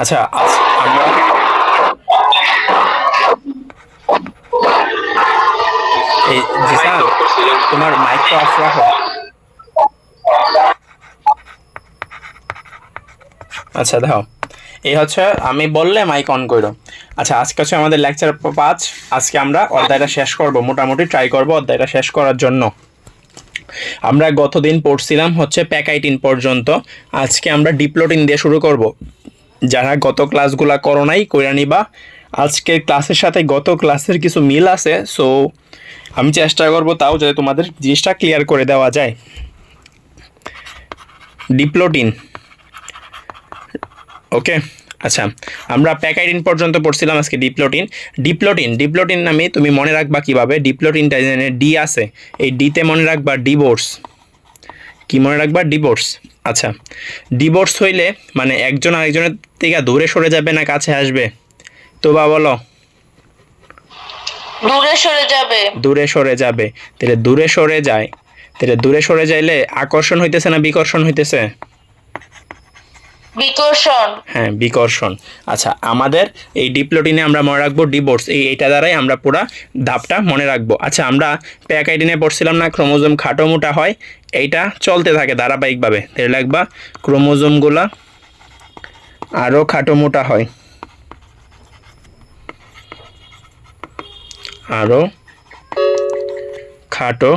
আচ্ছা আমরা এই জিসান, তোমার মাইকটা অফ রাখো। আচ্ছা দেখো, এই হচ্ছে আমি বললে মাইক অন করো। আচ্ছা আজকে হচ্ছে আমাদের লেকচার 5। আজকে আমরা অধ্যায়টা শেষ করব, মোটামুটি ট্রাই করব অধ্যায়টা শেষ করার জন্য। আমরা গতদিন পড়ছিলাম হচ্ছে প্যাকাইটিন পর্যন্ত, আজকে আমরা ডিপ্লোটিন দিয়ে শুরু করব। যারা গত ক্লাসগুলো করো নাই কইরা নিবা, আজকের ক্লাসের সাথে গত ক্লাসের কিছু মিল আছে, সো আমি চেষ্টা করব তাও যাতে তোমাদের জিনিসটা ক্লিয়ার করে দেওয়া যায়। ডিপ্লোটিন, ওকে। আচ্ছা আমরা প্যাকাইটিন পর্যন্ত পড়ছিলাম, আজকে ডিপ্লোটিন। ডিপ্লোটিন নামে তুমি মনে রাখবা কিভাবে, ডিপ্লোটিনটা ডি আছে, এই ডিতে মনে রাখবা ডিভোর্স। কি মনে রাখবা? ডিভোর্স। আচ্ছা ডিভোর্স হইলে মানে একজন আরেকজনের থেকে দূরে সরে যাবে না কাছে আসবে? তো বা বলো। দূরে সরে যাবে। দূরে সরে যাবে। তাহলে দূরে সরে যায়, তাহলে দূরে সরে যাইলে আকর্ষণ হইতেছে না বিকর্ষণ হইতেছে? বিকর্ষণ। হ্যাঁ বিকর্ষণ। আচ্ছা আমাদের এই ডিপ্লোটিনে আমরা মনে রাখবো ডিভোর্স, এইটা দ্বারাই আমরা পুরা ধাপটা মনে রাখবো। আচ্ছা আমরা প্যাকাইটিনে পড়ছিলাম না ক্রোমোজোম খাটো মোটা হয়, এইটা চলতে থাকে ধারাবাহিকভাবে। তাহলে লাগবা ক্রোমোজোমগুলা আরও খাটো মোটা হয়, আরও খাটো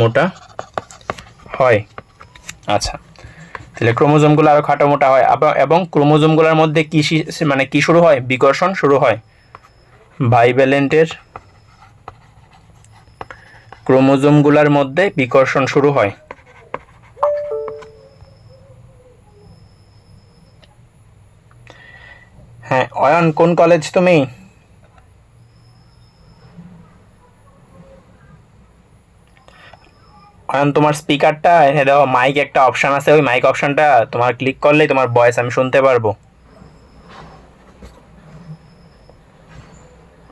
মোটা হয়। আচ্ছা তাহলে ক্রোমোজোমগুলো আরও খাটো মোটা হয়, এবং ক্রোমোজোমগুলোর মধ্যে কি মানে কি শুরু হয়? বিকর্ষণ শুরু হয়। বাইভ্যালেন্টের ক্রোমোজোমগুলোর মধ্যে বিকর্ষণ শুরু হয়। হ্যাঁ অয়ন, কোন কলেজ তুমি? অয়ন তোমার স্পিকারটা দেখো, মাইক একটা অপশান আছে, ওই মাইক অপশানটা তোমার ক্লিক করলেই তোমার ভয়েস আমি শুনতে পারবো।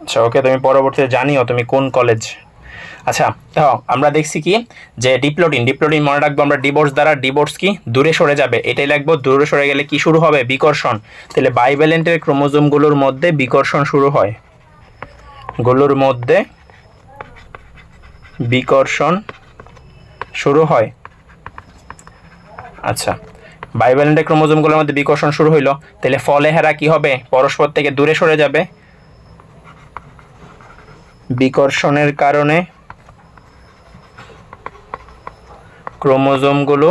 আচ্ছা ওকে, তুমি পরবর্তীতে জানিও তুমি কোন কলেজ। আচ্ছা দেখো আমরা দেখছি কি যে ডিপ্লোটিন মনে রাখবো আমরা ডিভোর্স দ্বারা। ডিভোর্স কি? দূরে সরে যাবে, এটাই লাগবো। দূরে সরে গেলে কি শুরু হবে? বিকর্ষণ। তাহলে বাইভ্যালেন্টের ক্রোমোজোমগুলোর মধ্যে বিকর্ষণ শুরু হয়, গুলোর মধ্যে বিকর্ষণ শুরু হয়। আচ্ছা বাইভ্যালেন্টের ক্রোমোজোমগুলোর মধ্যে বিকর্ষণ শুরু হইলো, তাহলে ফলে হেরা কি হবে? পরস্পর থেকে দূরে সরে যাবে। বিকর্ষণের কারণে ক্রোমোজোমগুলো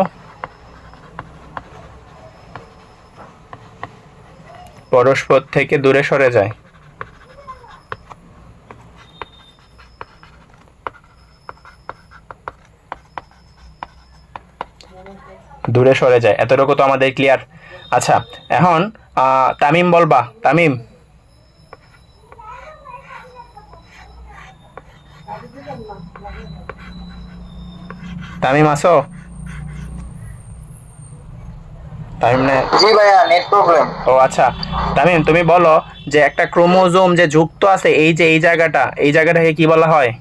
পরস্পর থেকে দূরে সরে যায়। দূরে সরে যায়, এতটুকু তো আমাদের ক্লিয়ার। আচ্ছা এখন তামিম বলবা। তামিম, তামিম আসো? তামিম না? জি ভাইয়া, নেট প্রবলেম। ও আচ্ছা তামিম তুমি বলো যে একটা ক্রোমোজোম যে যুক্ত আছে এই যে এই জায়গাটাকে কি বলা হয়?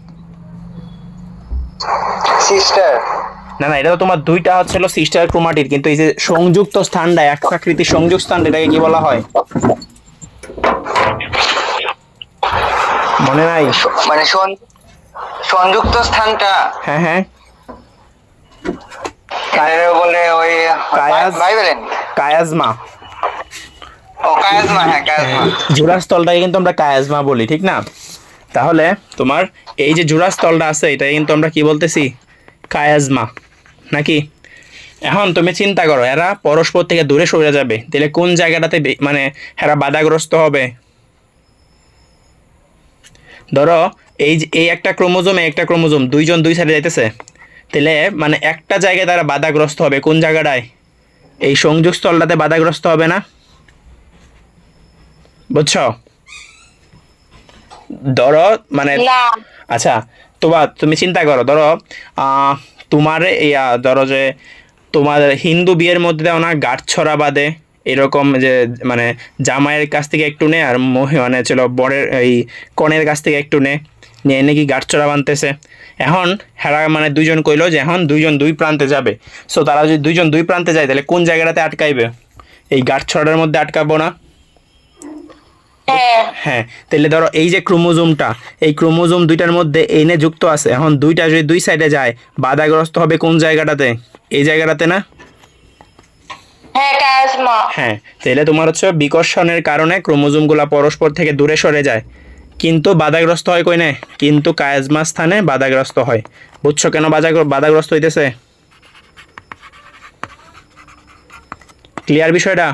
সিস্টার। না এটা তো তোমার দুইটা হচ্ছিল সিস্টার ক্রোমাটিড, কিন্তু এই যে সংযুক্ত স্থানটা, এক আকৃতির সংযুক্ত স্থানটা, এটাকে কি বলা হয়? মনে নাই? মানে সংযুক্ত স্থানটা। হ্যাঁ হ্যাঁ, এটাকে বলে ওই বাইভ্যালেন্ট। কায়াজমা। ও কায়াজমা, হ্যাঁ কায়াজমা। জোড়াস্থলটাকে কিন্তু আমরা কায়াজমা বলি, ঠিক না? তাহলে তোমার এই যে জোড়াস্থলটা আছে এটাকে কিন্তু আমরা কি বলতেছি? কায়াজমা, নাকি? এখন তুমি চিন্তা করো, এরা পরস্পর থেকে দূরে সরে যাবে, তাহলে কোন জায়গাটাতে মানে এরা বাধাগ্রস্ত হবে? ধরো এই একটা ক্রোমোজোম দুইজন দুই সাইডে যাইতেছে, তাহলে মানে একটা জায়গায় তারা বাধাগ্রস্ত হবে। কোন জায়গাটায়? এই সংযোগ স্থলটাতে বাধাগ্রস্ত হবে না? বুঝছো? ধরো মানে আচ্ছা তুমি চিন্তা করো, ধরো তোমার ধরো যে তোমার হিন্দু বিয়ের মধ্যে দাও না গাঁটছড়া বাঁধে, এরকম যে মানে জামাইয়ের কাছ থেকে একটু নে আর মানে চলো বরের এই কনের কাছ থেকে একটু নে, নিয়ে নাকি গাঁটছড়া বানতেছে। এখন হেরা মানে দুইজন কইলো যে এখন দুইজন দুই প্রান্তে যাবে। সো তারা যদি দুইজন দুই প্রান্তে যায় তাহলে কোন জায়গাটাতে আটকাইবে? এই গাঁটছড়ার মধ্যে আটকাবো না? হ্যাঁ হ্যাঁ, তাহলে ধরো এই যে ক্রোমোজোমটা, এই ক্রোমোজোম দুইটার মধ্যে এনে যুক্ত আছে। এখন দুইটা যদি দুই সাইডে যায়, বাধাগ্রস্ত হবে কোন জায়গাটাতে? এই জায়গাটাতে না? হ্যাঁ কায়াজমা। হ্যাঁ, তাহলে তোমার হচ্ছে বিকর্ষণের কারণে ক্রোমোজোমগুলো পরস্পর থেকে দূরে সরে যায়, কিন্তু বাধাগ্রস্ত হয় কই না? কিন্তু কায়াজমা স্থানে বাধাগ্রস্ত হয়। বুঝছো কেন বাধাগ্রস্ত হইতেছে? ক্লিয়ার বিষয়টা?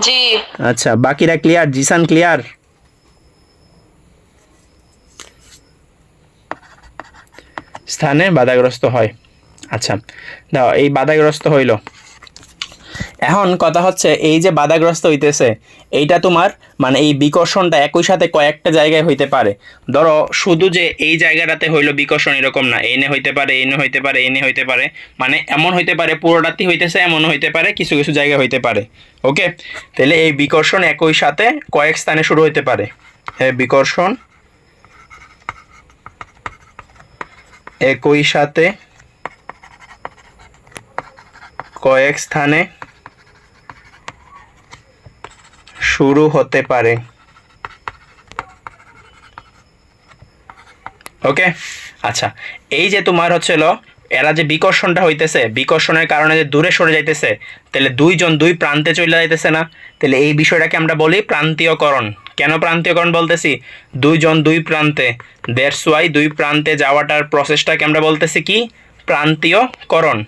জি আচ্ছা, বাকিরা ক্লিয়ার? জিসান ক্লিয়ার? স্থানে বাধাগ্রস্ত হয়। আচ্ছা, দাও এই বাধাগ্রস্ত হইল। এখন কথা হচ্ছে এই যে বাধাগ্রস্ত হইতেছে, এইটা তোমার মানে এই বিকর্ষণটা একই সাথে কয়েকটা জায়গায় হইতে পারে। ধরো শুধু যে এই জায়গাটাতে হইলো বিকর্ষণ এরকম না, এনে হইতে পারে, এনে হইতে পারে, এনে হইতে পারে, মানে এমন হইতে পারে পুরোটাতেই হইতেছে, এমনও হইতে পারে কিছু কিছু জায়গায় হইতে পারে। ওকে, তাহলে এই বিকর্ষণ একই সাথে কয়েক স্থানে শুরু হইতে পারে। হ্যাঁ, বিকর্ষণ একই সাথে কয়েক স্থানে শুরু হতে পারে। ওকে, আচ্ছা, এই যে তোমার হচ্ছিল এরা যে বিকর্ষণটা হইতেছে, বিকর্ষণের কারণে যে দূরে সরে যাইতেছে, তাহলে দুইজন দুই প্রান্তে চলে যাইতেছে না? তাহলে এই বিষয়টাকে আমরা বলি প্রান্তীয়করণ। কেন প্রান্তীয়করণ বলতেছি? দুইজন দুই প্রান্তে, দ্যাটস ওয়াই দুই প্রান্তে যাওয়াটার প্রসেসটাকে আমরা বলতেছি কি? প্রান্তীয়করণ।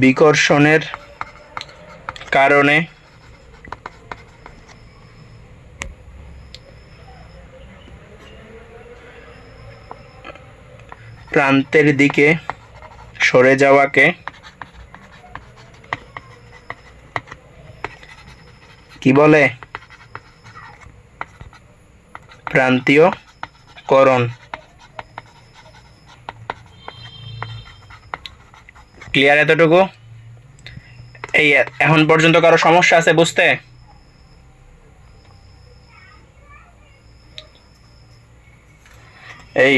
বিকর্ষণের কারণে প্রান্তের দিকে সরে যাওয়াকে কি বলে? প্রান্তীয়করণ। ক্লিয়ার এতটুকু? এই এখন পর্যন্ত কারো সমস্যা আছে বুঝতে? এই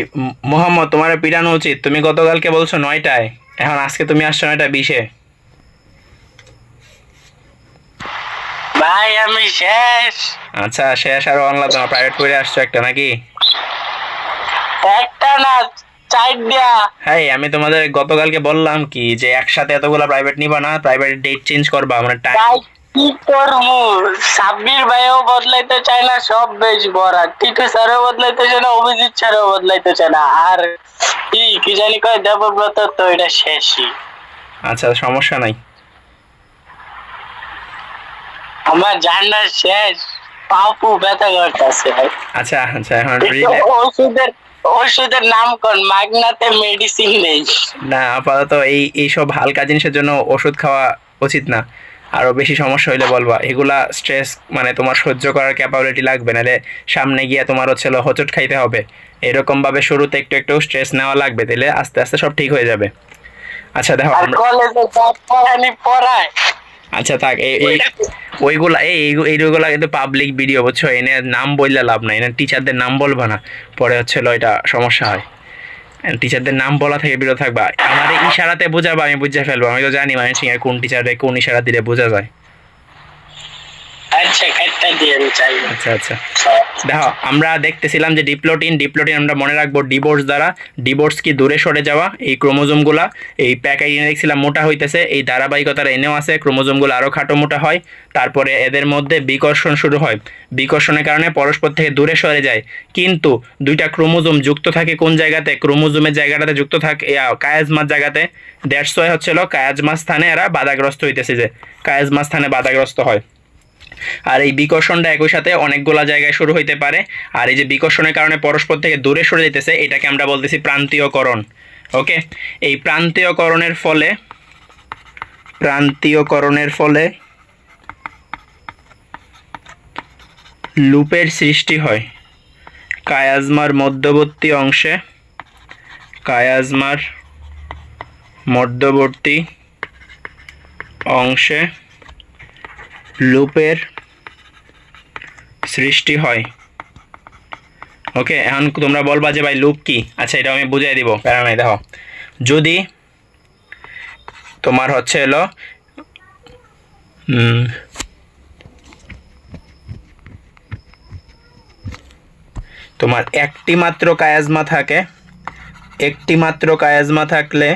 মোহাম্মদ, তোমার পিটানো উচিত। তুমি গতকালকে বলছো 9টায়, এখন আজকে তুমি আসছো 9:20-এ। ভাই আমি শেষ। আচ্ছা, শেষ আর অনলাইন তোমার প্রাইভেট করে আসছো একটা নাকি? একটা না, চারটা। হ্যাঁ, আমি তোমাদের গতকালকে বললাম কি যে একসাথে এতগুলা প্রাইভেট নিবা না, প্রাইভেট ডেট চেঞ্জ করবা, মানে টাইম। ভাই কি করবো? সাব্বির ভাইও বদলাইতে চায় না, সব বেশ ভরা। টিটু স্যারও বদলাইতে চায় না, অভিজিৎ স্যারও বদলাইতে চায় না, আর কি জানি কয় দেবব্রত, তো এটা শেষই। আচ্ছা, সমস্যা নাই। আমার জানা শেষ, পাপু ব্যথা করতেছে ভাই। আচ্ছা আচ্ছা, এখন ওষুধের নাম কোন? মাগনাতে মেডিসিন নেই। না, আপাতত এইসব হালকা জিনিসের জন্য ওষুধ খাওয়া উচিত না। আরও বেশি সমস্যা হইলে বলবা। এগুলা স্ট্রেস মানে তোমার সহ্য করার ক্যাপাবিলিটি লাগবে, নাহলে সামনে গিয়ে তোমার হচ্ছে হোঁচট খাইতে হবে। এরকমভাবে শুরুতে একটু একটু স্ট্রেস নেওয়া লাগবে, তাহলে আস্তে আস্তে সব ঠিক হয়ে যাবে। আচ্ছা দেখো, আর কলেজে পড়ায়। আচ্ছা থাক, ওইগুলা এইগুলা কিন্তু পাবলিক ভিডিও, বুঝছো? এনে নাম বললে লাভ নাই, এনে টিচারদের নাম বলবা না, পরে হচ্ছে এটা সমস্যা হয়। টিচারদের নাম বলা থেকে বিরত থাকবা। আমার ইশারাতে বোঝাবা, আমি বুঝে ফেলবো। আমি তো জানি মানে কোন টিচারে কোন ইশারা দিলে বোঝা যায়। আচ্ছা কাটটা দিয়ে আমি চাই। আচ্ছা আচ্ছা, দেখো আমরা দেখতেছিলাম যে ডিপ্লোটিন আমরা মনে রাখবো ডিভোর্স দ্বারা। ডিভোর্স কি? দূরে সরে যাওয়া। এই ক্রোমোজোমগুলা এই প্যাকেজিং দেখছিলাম মোটা হইতেছে, এই ধারাবাহিকতার এনেও আছে, ক্রোমোজোমগুলো আরও খাটো মোটা হয়। তারপরে এদের মধ্যে বিকর্ষণ শুরু হয়, বিকর্ষণের কারণে পরস্পর থেকে দূরে সরে যায়। কিন্তু দুইটা ক্রোমোজোম যুক্ত থাকে কোন জায়গাতে? ক্রোমোজোমের জায়গাটাতে যুক্ত থাকে কায়াজমার জায়গাতে। দ্যাটস ওয়াই হচ্ছিল কায়াজমা স্থানে এরা বাধাগ্রস্ত হইতেছে, যে কায়াজমা স্থানে বাধাগ্রস্ত হয়। আর এই বিকর্ষণটা একই সাথে অনেকগুলা জায়গায় শুরু হইতে পারে। আর এই যে বিকর্ষণের কারণে পরস্পর থেকে দূরে সরে যেতেছে, এটাকে আমরা বলতেছি প্রান্তীয়করণ। ওকে, এই প্রান্তীয়করণের ফলে লুপের সৃষ্টি হয় কায়াজমার মধ্যবর্তী অংশে। কায়াজমার মধ্যবর্তী অংশে লুপের সৃষ্টি হয়। ওকে, এখন তোমরা বলবা যে ভাই লুপ কি। আচ্ছা, এটা আমি বুঝিয়ে দিব, প্যারা নাই। দেখো, যদি তোমার হচ্ছে হলো তোমার একটি মাত্র কায়াজমা থাকে, একটি মাত্র কায়াজমা থাকলে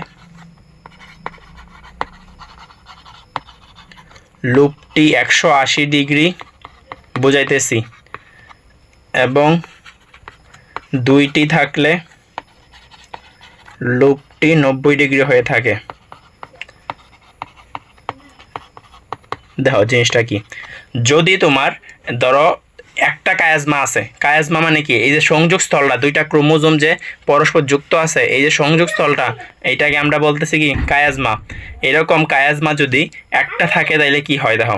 লুপটি 180 ডিগ্রি বুঝাইতেছি, এবং দুইটি থাকলে লুপটি 90 ডিগ্রি হয়ে থাকে। দেখো জিনিসটা কি, যদি তোমার ধরো একটা কায়াজমা আছে, কায়াজমা মানে কি, এই যে সংযোগ স্থলটা, দুইটা ক্রোমোজোম যে পরস্পর যুক্ত আছে, এই যে সংযোগ স্থলটা, এইটাকে আমরা বলতেছি কি কায়াজমা। এরকম কায়াজমা যদি একটা থাকে তাইলে কি হয় দেখো,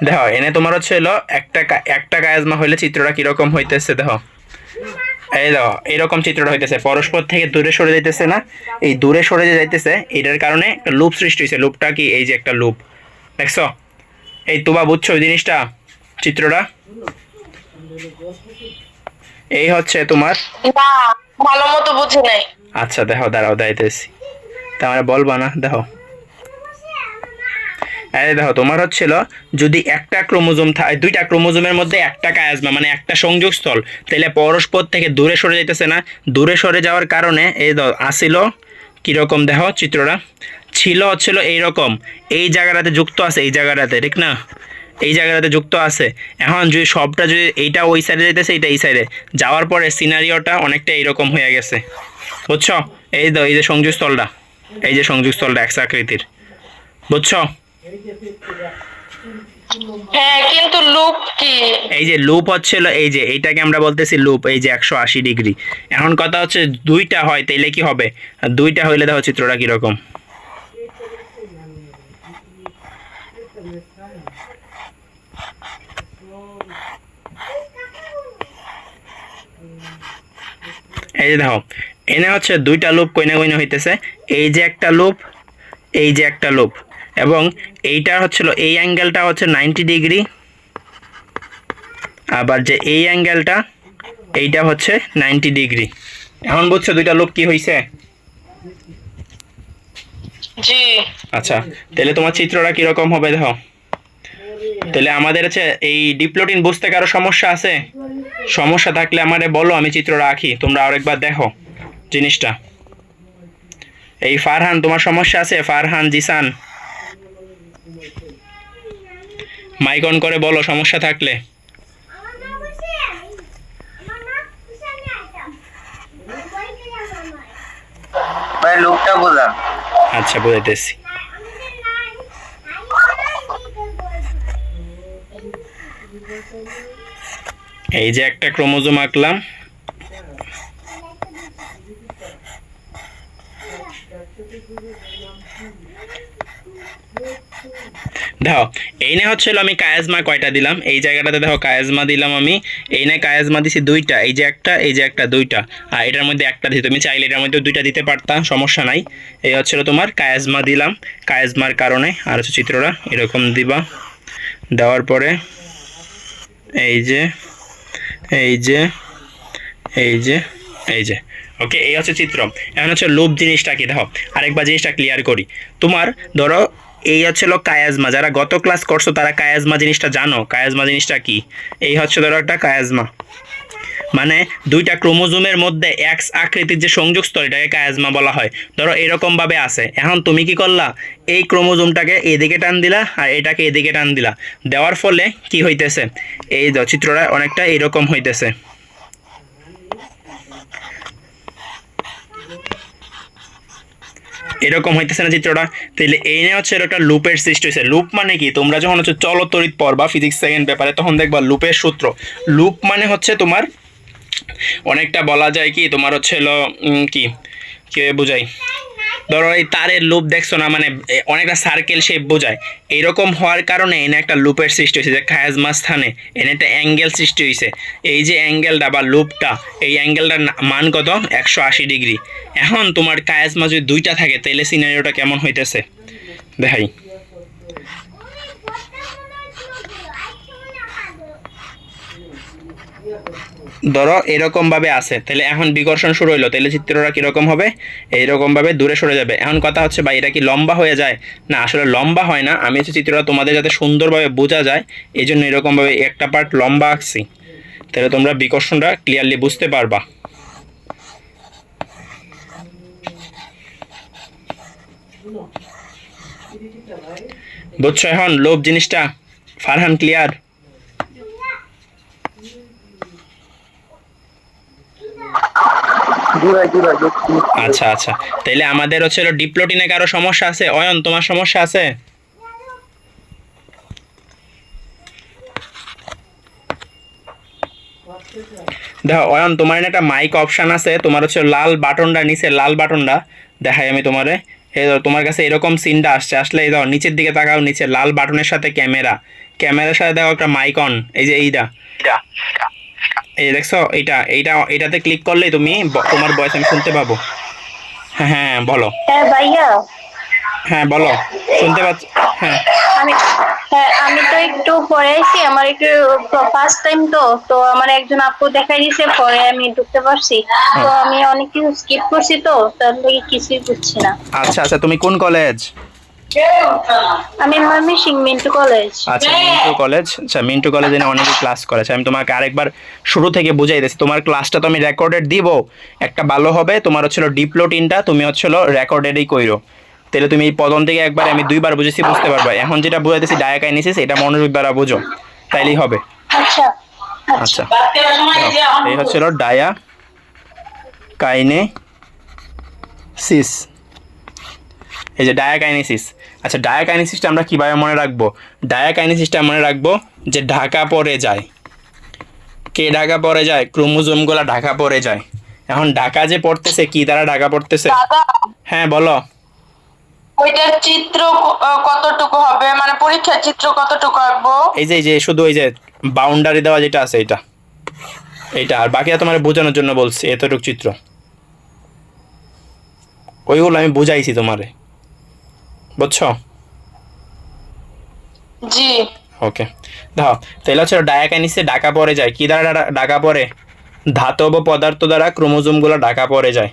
দেখো এনে তোমার হচ্ছে হলো একটা কায়াজমা হইলে চিত্রটা কিরকম হইতেছে। দেখো, এই দেখো এইরকম চিত্রটা হইতেছে, পরস্পর থেকে দূরে সরে যাইতেছে না, এই দূরে সরে যে যাইতেছে, এটার কারণে একটা লুপ সৃষ্টি হয়েছে। লুপটা কি, এই যে একটা লুপ, দেখছো? এই তোবা বুঝছো ওই জিনিসটা, চিত্রটা? এই হচ্ছে তোমার। না, ভালো মতো বুঝি নাই। আচ্ছা দেখো, দাঁড়াও দাইতেছি, তাহলে বলবা না। দেখো, এই দেখো তোমার হচ্ছিল যদি একটা ক্রোমোজোম থাকে, দুইটা ক্রোমোজোমের মধ্যে একটা কায়াজমা মানে একটা সংযোগস্থল, তাহলে পরস্পর থেকে দূরে সরে যাইতেছে না, দূরে সরে যাওয়ার কারণে এই আসিল কিরকম, দেখো চিত্রটা ছিল হচ্ছিল এইরকম, এই জায়গাটাতে যুক্ত আছে, এই জায়গাটাতে, ঠিক না, এই জায়গাটাতে যুক্ত আছে। এখন যদি সবটা যদি এইটা ওই সাইডে যাইতেছে, এইটা এই সাইডে যাওয়ার পরে সিনারিওটা অনেকটা এইরকম হয়ে গেছে, বুঝছো? এই যে সংযোগস্থলটা, এই যে সংযোগস্থলটা এক্স আকৃতির, বুঝছো? হ্যাঁ, কিন্তু লুপ কি? এই যে লুপ হচ্ছিল, এই যে এইটাকে আমরা বলতেছি লুপ, এই যে 180 ডিগ্রি। এখন কথা হচ্ছে দুইটা হয় তাইলে কি হবে, দুইটা হইলে দেখো চিত্রটা কিরকম। এই যে দেখো, এনে হচ্ছে দুইটা লুপ কইনা কইনা হইতেছে, এই যে একটা লুপ, এই যে একটা লুপ, এবং এইটা হচ্ছিল, এই অ্যাঙ্গেলটা হচ্ছে 90 ডিগ্রি, আবার যে এই অ্যাঙ্গেলটা এইটা হচ্ছে 90 ডিগ্রি। এখন বুঝছো দুইটা লুপ কি হইছে? জি। আচ্ছা, তাহলে তোমার চিত্রটা কিরকম হবে দেখো। তাহলে আমাদের হচ্ছে এই ডিপ্লোটিন বুঝতে কারো সমস্যা আছে? সমস্যা থাকলে আমারে বলো, আমি চিত্রটা আঁকি, তোমরা আরেকবার দেখো জিনিসটা। এই ফারহান, তোমার সমস্যা আছে? ফারহান, জিসান, মাইক অন করে বলো সমস্যা থাকলে। ভাই লুপটা বুঝান। আচ্ছা, বুঝাইতেছি। এই যে একটা ক্রোমোজোম আঁকলাম, দেখো এই নে হচ্ছিল আমি কায়াজমা কয়টা দিলাম, এই জায়গাটাতে দেখো কায়াজমা দিলাম আমি, এই নে কায়াজমা দিছি দুইটা, এই যে একটা, এই যে একটা, দুইটা, আর এটার মধ্যে একটা দিতে, তুমি চাইলে এটার মধ্যে দুইটা দিতে পারতাম, সমস্যা নাই। এই হচ্ছিল তোমার কায়াজমা দিলাম, কায়াজমার কারণে। আর হচ্ছে চিত্রটা এরকম দিবা, দেওয়ার পরে এই যে, এই যে, এই যে, এই যে, ওকে, এই হচ্ছে চিত্র। এখন হচ্ছে লুপ জিনিসটা কি দেখো, আরেকবার জিনিসটা ক্লিয়ার করি। তোমার ধরো এই হচ্ছে কায়াজমা, যারা গত ক্লাস করছো তারা কায়াজমা জিনিসটা জানো। কায়াজমা জিনিসটা কি, এই হচ্ছে ধরো একটা কায়াজমা মানে দুইটা ক্রোমোজোমের মধ্যে এক্স আকৃতির যে সংযোগস্থল, এটাকে কায়াজমা বলা হয়। ধরো এরকম ভাবে আছে, এখন তুমি কি করলা, এই ক্রোমোজোমটাকে এদিকে টান দিলা আর এটাকে এদিকে টান দিলা, দেওয়ার ফলে কি হইতেছে, এই চিত্রটা অনেকটা এরকম হইতেছে। এরকম হইতেছে না চিত্রটা? তাহলে এই নিয়ে হচ্ছে একটা লুপের সৃষ্টি হয়েছে। লুপ মানে কি, তোমরা যখন হচ্ছে চলতরিৎ পড়বা ফিজিক্স সেকেন্ড পেপারে, তখন দেখবা লুপের সূত্র। লুপ মানে হচ্ছে তোমার অনেকটা বলা যায় কি, তোমার হচ্ছে হলো কি বোঝাই, ধরো এই তারের লুপ দেখছো না, মানে অনেকটা সার্কেল শেপ বোঝায়। এইরকম হওয়ার কারণে এনে একটা লুপের সৃষ্টি হয়েছে, যে খায়াজমা স্থানে এনে একটা অ্যাঙ্গেল সৃষ্টি হয়েছে। এই যে অ্যাঙ্গেলটা বা লুপটা, এই অ্যাঙ্গেলটার মান কত? 180 ডিগ্রি। এখন তোমার কায়াজমা যদি দুইটা থাকে তাহলে সিনারিওটা কেমন হইতেছে দেখাই। ধরো এরকম ভাবে আছে, তাহলে এখন বিকর্ষণ শুরু হইলো, তাহলে চিত্রটা কিরকম হবে? এইরকম ভাবে দূরে সরে যাবে। এখন কথা হচ্ছে ভাই এটা কি লম্বা হয়ে যায়? না, আসলে লম্বা হয় না। আমি হচ্ছে চিত্রটা তোমাদের যাতে সুন্দরভাবে বোঝা যায় এই জন্য এরকম ভাবে একটা পার্ট লম্বা আঁকছি, তাহলে তোমরা বিকর্ষণটা ক্লিয়ারলি বুঝতে পারবা। বুঝছো এখন লোভ জিনিসটা? ফারহান ক্লিয়ার? আচ্ছা আচ্ছা, তাইলে আমাদের হচ্ছে ডিপ্লোটিনে কারো সমস্যা আছে? অয়ন তোমার সমস্যা আছে? দেখো অয়ন, তোমার এখানে একটা মাইক অপশন আছে, তোমার হচ্ছে লাল বাটনটা নিচে, লাল বাটনটা দেখাই আমি তোমারে। এই ধরো তোমার কাছে এরকম সিনটা আসছে, আসলে এই ধরো নিচের দিকে তাকাও, নিচে লাল বাটনের সাথে ক্যামেরা, ক্যামেরার সাথে দেখো একটা মাইক অন, এই যে এইটা, এই দেখছো এইটা, এইটাতে ক্লিক করলেই তুমি তোমার ভয়েস আমি শুনতে পাবো। হ্যাঁ হ্যাঁ বলো। হ্যাঁ ভাইয়া, হ্যাঁ বলো, শুনতে পাচ্ছ? হ্যাঁ আমি আমি তো একটু পরে আইছি, আমার একটু ফার্স্ট টাইম তো তো আমার একজন আপু দেখাই দিয়েছে, পরে আমি ঢুকতে পারছি। তো আমি অনেক কিছু স্কিপ করছি, তো তার লাগি কিছুই বুঝছি না। আচ্ছা আচ্ছা, তুমি কোন কলেজ? আমি ময়মনসিংহ মিন্টু কলেজ। আচ্ছা মিন্টু কলেজ। আচ্ছা মিন্টু কলেজে অনেকে ক্লাস করেছে, আমি তোমাকে আরেকবার শুরু থেকে বুঝাই দিচ্ছি। তোমার ক্লাসটা তো আমি রেকর্ডেড দিব, একটা ভালো হবে তোমার হচ্ছিল ডিপ্লোটিনটা তুমি হচ্ছিল রেকর্ডেডই কইরো, তাহলে তুমি এই প্রথম থেকে একবার আমি দুইবার বুঝেছি বুঝতে পারবা। এখন যেটা বুঝাইতেছি ডায়াকাইনেসিস, এটা মনোযোগ দ্বারা বুঝো, তাইলেই হবে। আচ্ছা আচ্ছা এই হচ্ছিল ডায়াকাইনেসিস, এই যে ডায়াকাইনেসিস। আচ্ছা ডায়াকাইনেসিসটা আমরা কীভাবে মনে রাখবো? ডায়াকাইনেসিসটা মনে রাখবো যে ঢাকা পড়ে যায়। কে ঢাকা পড়ে যায়? ক্রোমোজোমগুলো ঢাকা পড়ে যায়। এখন ঢাকা যে পড়তেছে, কি দ্বারা ঢাকা পড়তেছে? দাদা, হ্যাঁ বলো। ওইটার চিত্র কতটুকু হবে, মানে পরীক্ষার চিত্র কতটুকু আঁকবো? এই যে শুধু এই যে বাউন্ডারি দেওয়া যেটা আছে এটা, এইটা, আর বাকিটা তোমার বোঝানোর জন্য বলছি, এতটুকু চিত্র, ওইগুলো আমি বুঝাইছি তোমারে, বুঝছো? জি। ওকে দেখো, তাহলে হচ্ছে ডায়াকাইনেসিসে ঢাকা পড়ে যায়, কি দ্বারা ঢাকা পড়ে? ধাতব পদার্থ দ্বারা ক্রোমোজোমগুলো ঢাকা পড়ে যায়,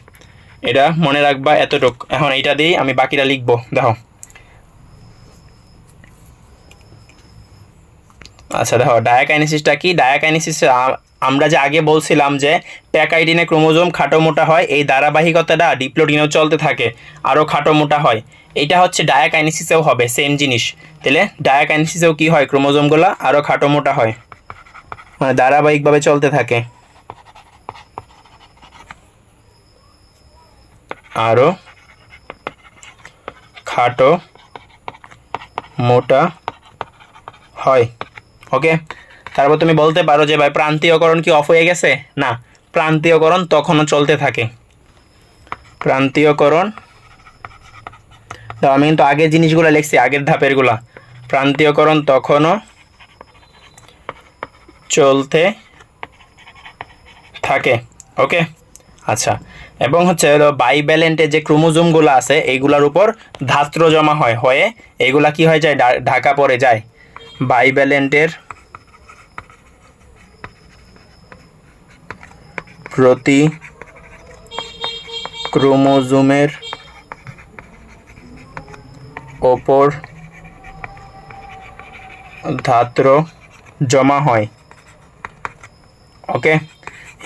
এটা মনে রাখবা এতটুক। এখন এইটা দিয়েই আমি বাকিটা লিখবো, দেখো। আচ্ছা দেখো ডায়াকাইনেসিসটা কি? ডায়াকাইনেসিস আমরা যে আগে বলছিলাম যে প্যাকাইডিনে ক্রোমোজোম খাটো মোটা হয়, এই ধারাবাহিকতাটা ডিপ্লোটিনেও চলতে থাকে, আরও খাটো মোটা হয়। এটা হচ্ছে ডায়াকাইনেসিসেও হবে, সেম জিনিস। তাহলে ডায়াকাইনেসিসেও কি হয়? ক্রোমোজোমগুলো আরও খাটো মোটা হয়, মানে ধারাবাহিকভাবে চলতে থাকে, আরও খাটো মোটা হয়। ওকে, তারপর তুমি বলতে পারো যে ভাই প্রান্তীয়করণ কি অফ হয়ে গেছে? না, প্রান্তীয়করণ তখনও চলতে থাকে। প্রান্তীয়করণ, আমি কিন্তু আগের জিনিসগুলো লিখছি, আগের ধাপেরগুলা। প্রান্তীয়করণ তখনও চলতে থাকে। ওকে আচ্ছা, এবং হচ্ছে বাইভ্যালেন্টে যে ক্রোমোজোমগুলো আছে এইগুলার উপর ধাত্র জমা হয়ে এইগুলা কি হয়ে যায়? ঢাকা পড়ে যায়। বাইভ্যালেন্টের প্রতি ক্রোমোজোমের ওপর ধাত্র জমা হয়। ওকে,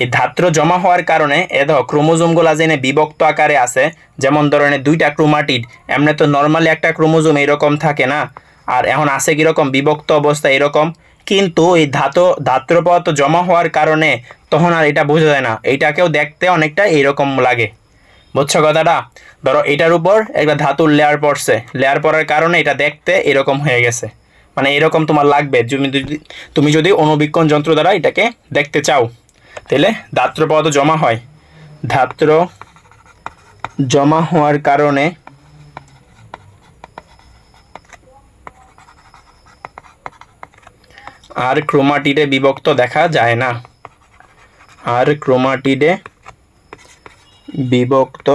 এই ধাত্র জমা হওয়ার কারণে দেখো ক্রোমোজোমগুলো যেনে বিভক্ত আকারে আছে, যেমন ধরনের দুইটা ক্রোমাটিড, এমনি তো নর্মালি একটা ক্রোমোজোম এরকম থাকে না, আর এখন আছে কীরকম? বিভক্ত অবস্থা এরকম। কিন্তু এই ধাত্র পদার্থ জমা হওয়ার কারণে তখন আর এটা বোঝা যায় না, এইটাকেও দেখতে অনেকটা এইরকম লাগে, বুঝছো কথাটা? ধরো এটার উপর একটা ধাতুর লেয়ার পড়ছে, লেয়ার পড়ার কারণে এটা দেখতে এরকম হয়ে গেছে, মানে এরকম তোমার লাগবে তুমি যদি অণুবীক্ষণ যন্ত্র দ্বারা এটাকে দেখতে চাও। তাহলে ধাত্র পদার্থ জমা হয়, ধাত্র জমা হওয়ার কারণে আর ক্রোমাটিডে বিভক্ত দেখা যায় না, আর ক্রোমাটিডে বিভক্ত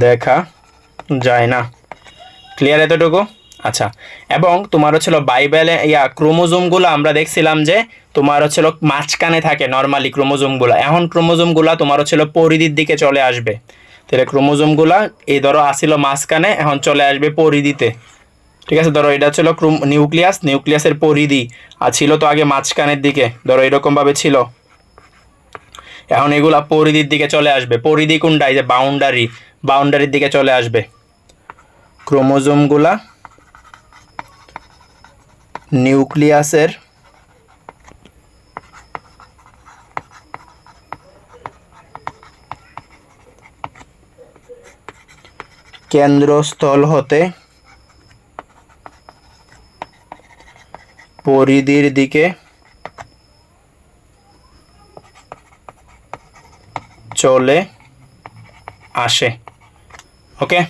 দেখা যায় না। ক্লিয়ার এতটুকু? আচ্ছা, এবং তোমার হচ্ছিল বাইবেলে ক্রোমোজোমগুলো আমরা দেখছিলাম যে তোমার হচ্ছিল মাঝখানে থাকে নর্মালি ক্রোমোজোমগুলো, এখন ক্রোমোজোমগুলো তোমার হচ্ছিল পরিধির দিকে চলে আসবে। তাহলে ক্রোমোজোমগুলো এই ধরো আসিল মাঝখানে, এখন চলে আসবে পরিধিতে। ঠিক আছে, ধরো এটা ছিল নিউক্লিয়াস, নিউক্লিয়াসের পরিধি, আর ছিল তো আগে মাঝখানের দিকে, ধরো এরকমভাবে ছিল, এখন এগুলা পরিধির দিকে চলে আসবে। পরিধি কোনটা? এই যে বাউন্ডারি, বাউন্ডারির দিকে চলে আসবে। ক্রোমোজোমগুলা নিউক্লিয়াসের কেন্দ্রস্থল হতে পরিধির দিকে চলে আসে। ওকে,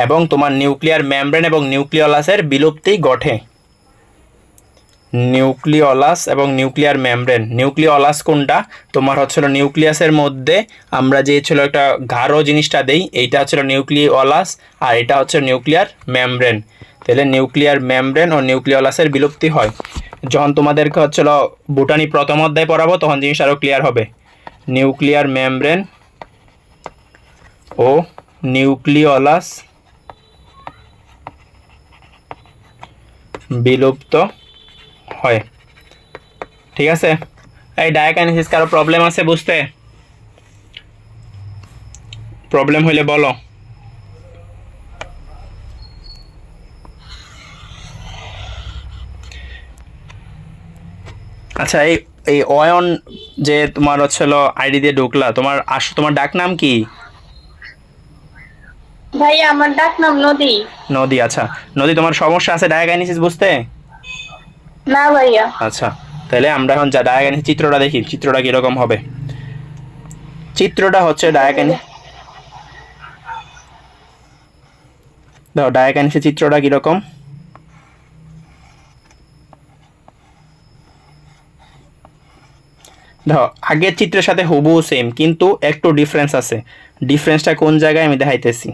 এবং তোমার নিউক্লিয়ার মেমব্রেন এবং নিউক্লিওলাসের বিলুপ্তি ঘটে। নিউক্লিওলাস এবং নিউক্লিয়ার মেমব্রেন, নিউক্লিওলাস কোনটা? তোমার হচ্ছিল নিউক্লিয়াসের মধ্যে আমরা যে ছিল একটা গাঢ় জিনিসটা দেই, এইটা হচ্ছিল নিউক্লিওলাস, আর এটা হচ্ছে নিউক্লিয়ার মেমব্রেন। তাহলে নিউক্লিয়ার মেমব্রেন ও নিউক্লিওলাসের বিলুপ্তি হয়। যখন তোমাদেরকে হচ্ছিল বোটানি প্রথম অধ্যায় পড়াবো তখন জিনিস আরও ক্লিয়ার হবে। নিউক্লিয়ার মেমব্রেন ও নিউক্লিওলাস বিলুপ্ত হয়। ঠিক আছে, এই ডায়াকাইনেসিস কারো প্রবলেম আছে বুঝতে? প্রবলেম হইলে বলো। আচ্ছা, এই অয়ন যে তোমার হচ্ছিল আইডি দিয়ে ঢুকলা, তোমার ডাক নাম কি? ভাইয়া আমার ডাক নাম নদী। নদী। আচ্ছা নদী, তোমার সমস্যা আছে ডায়াকাইনেসিস বুঝতে? না ভাইয়া। আচ্ছা, তাহলে আমরা এখন যা ডায়াকাইনেসিস চিত্রটা দেখি, চিত্রটা কিরকম হবে। চিত্রটা হচ্ছে ডায়াকাইনেসিস চিত্রটা কিরকম। দেখো আগের চিত্রের সাথে হুবহু সেম, কিন্তু একটু ডিফারেন্স আছে। ডিফারেন্সটা কোন জায়গায় আমি দেখাইতেছি।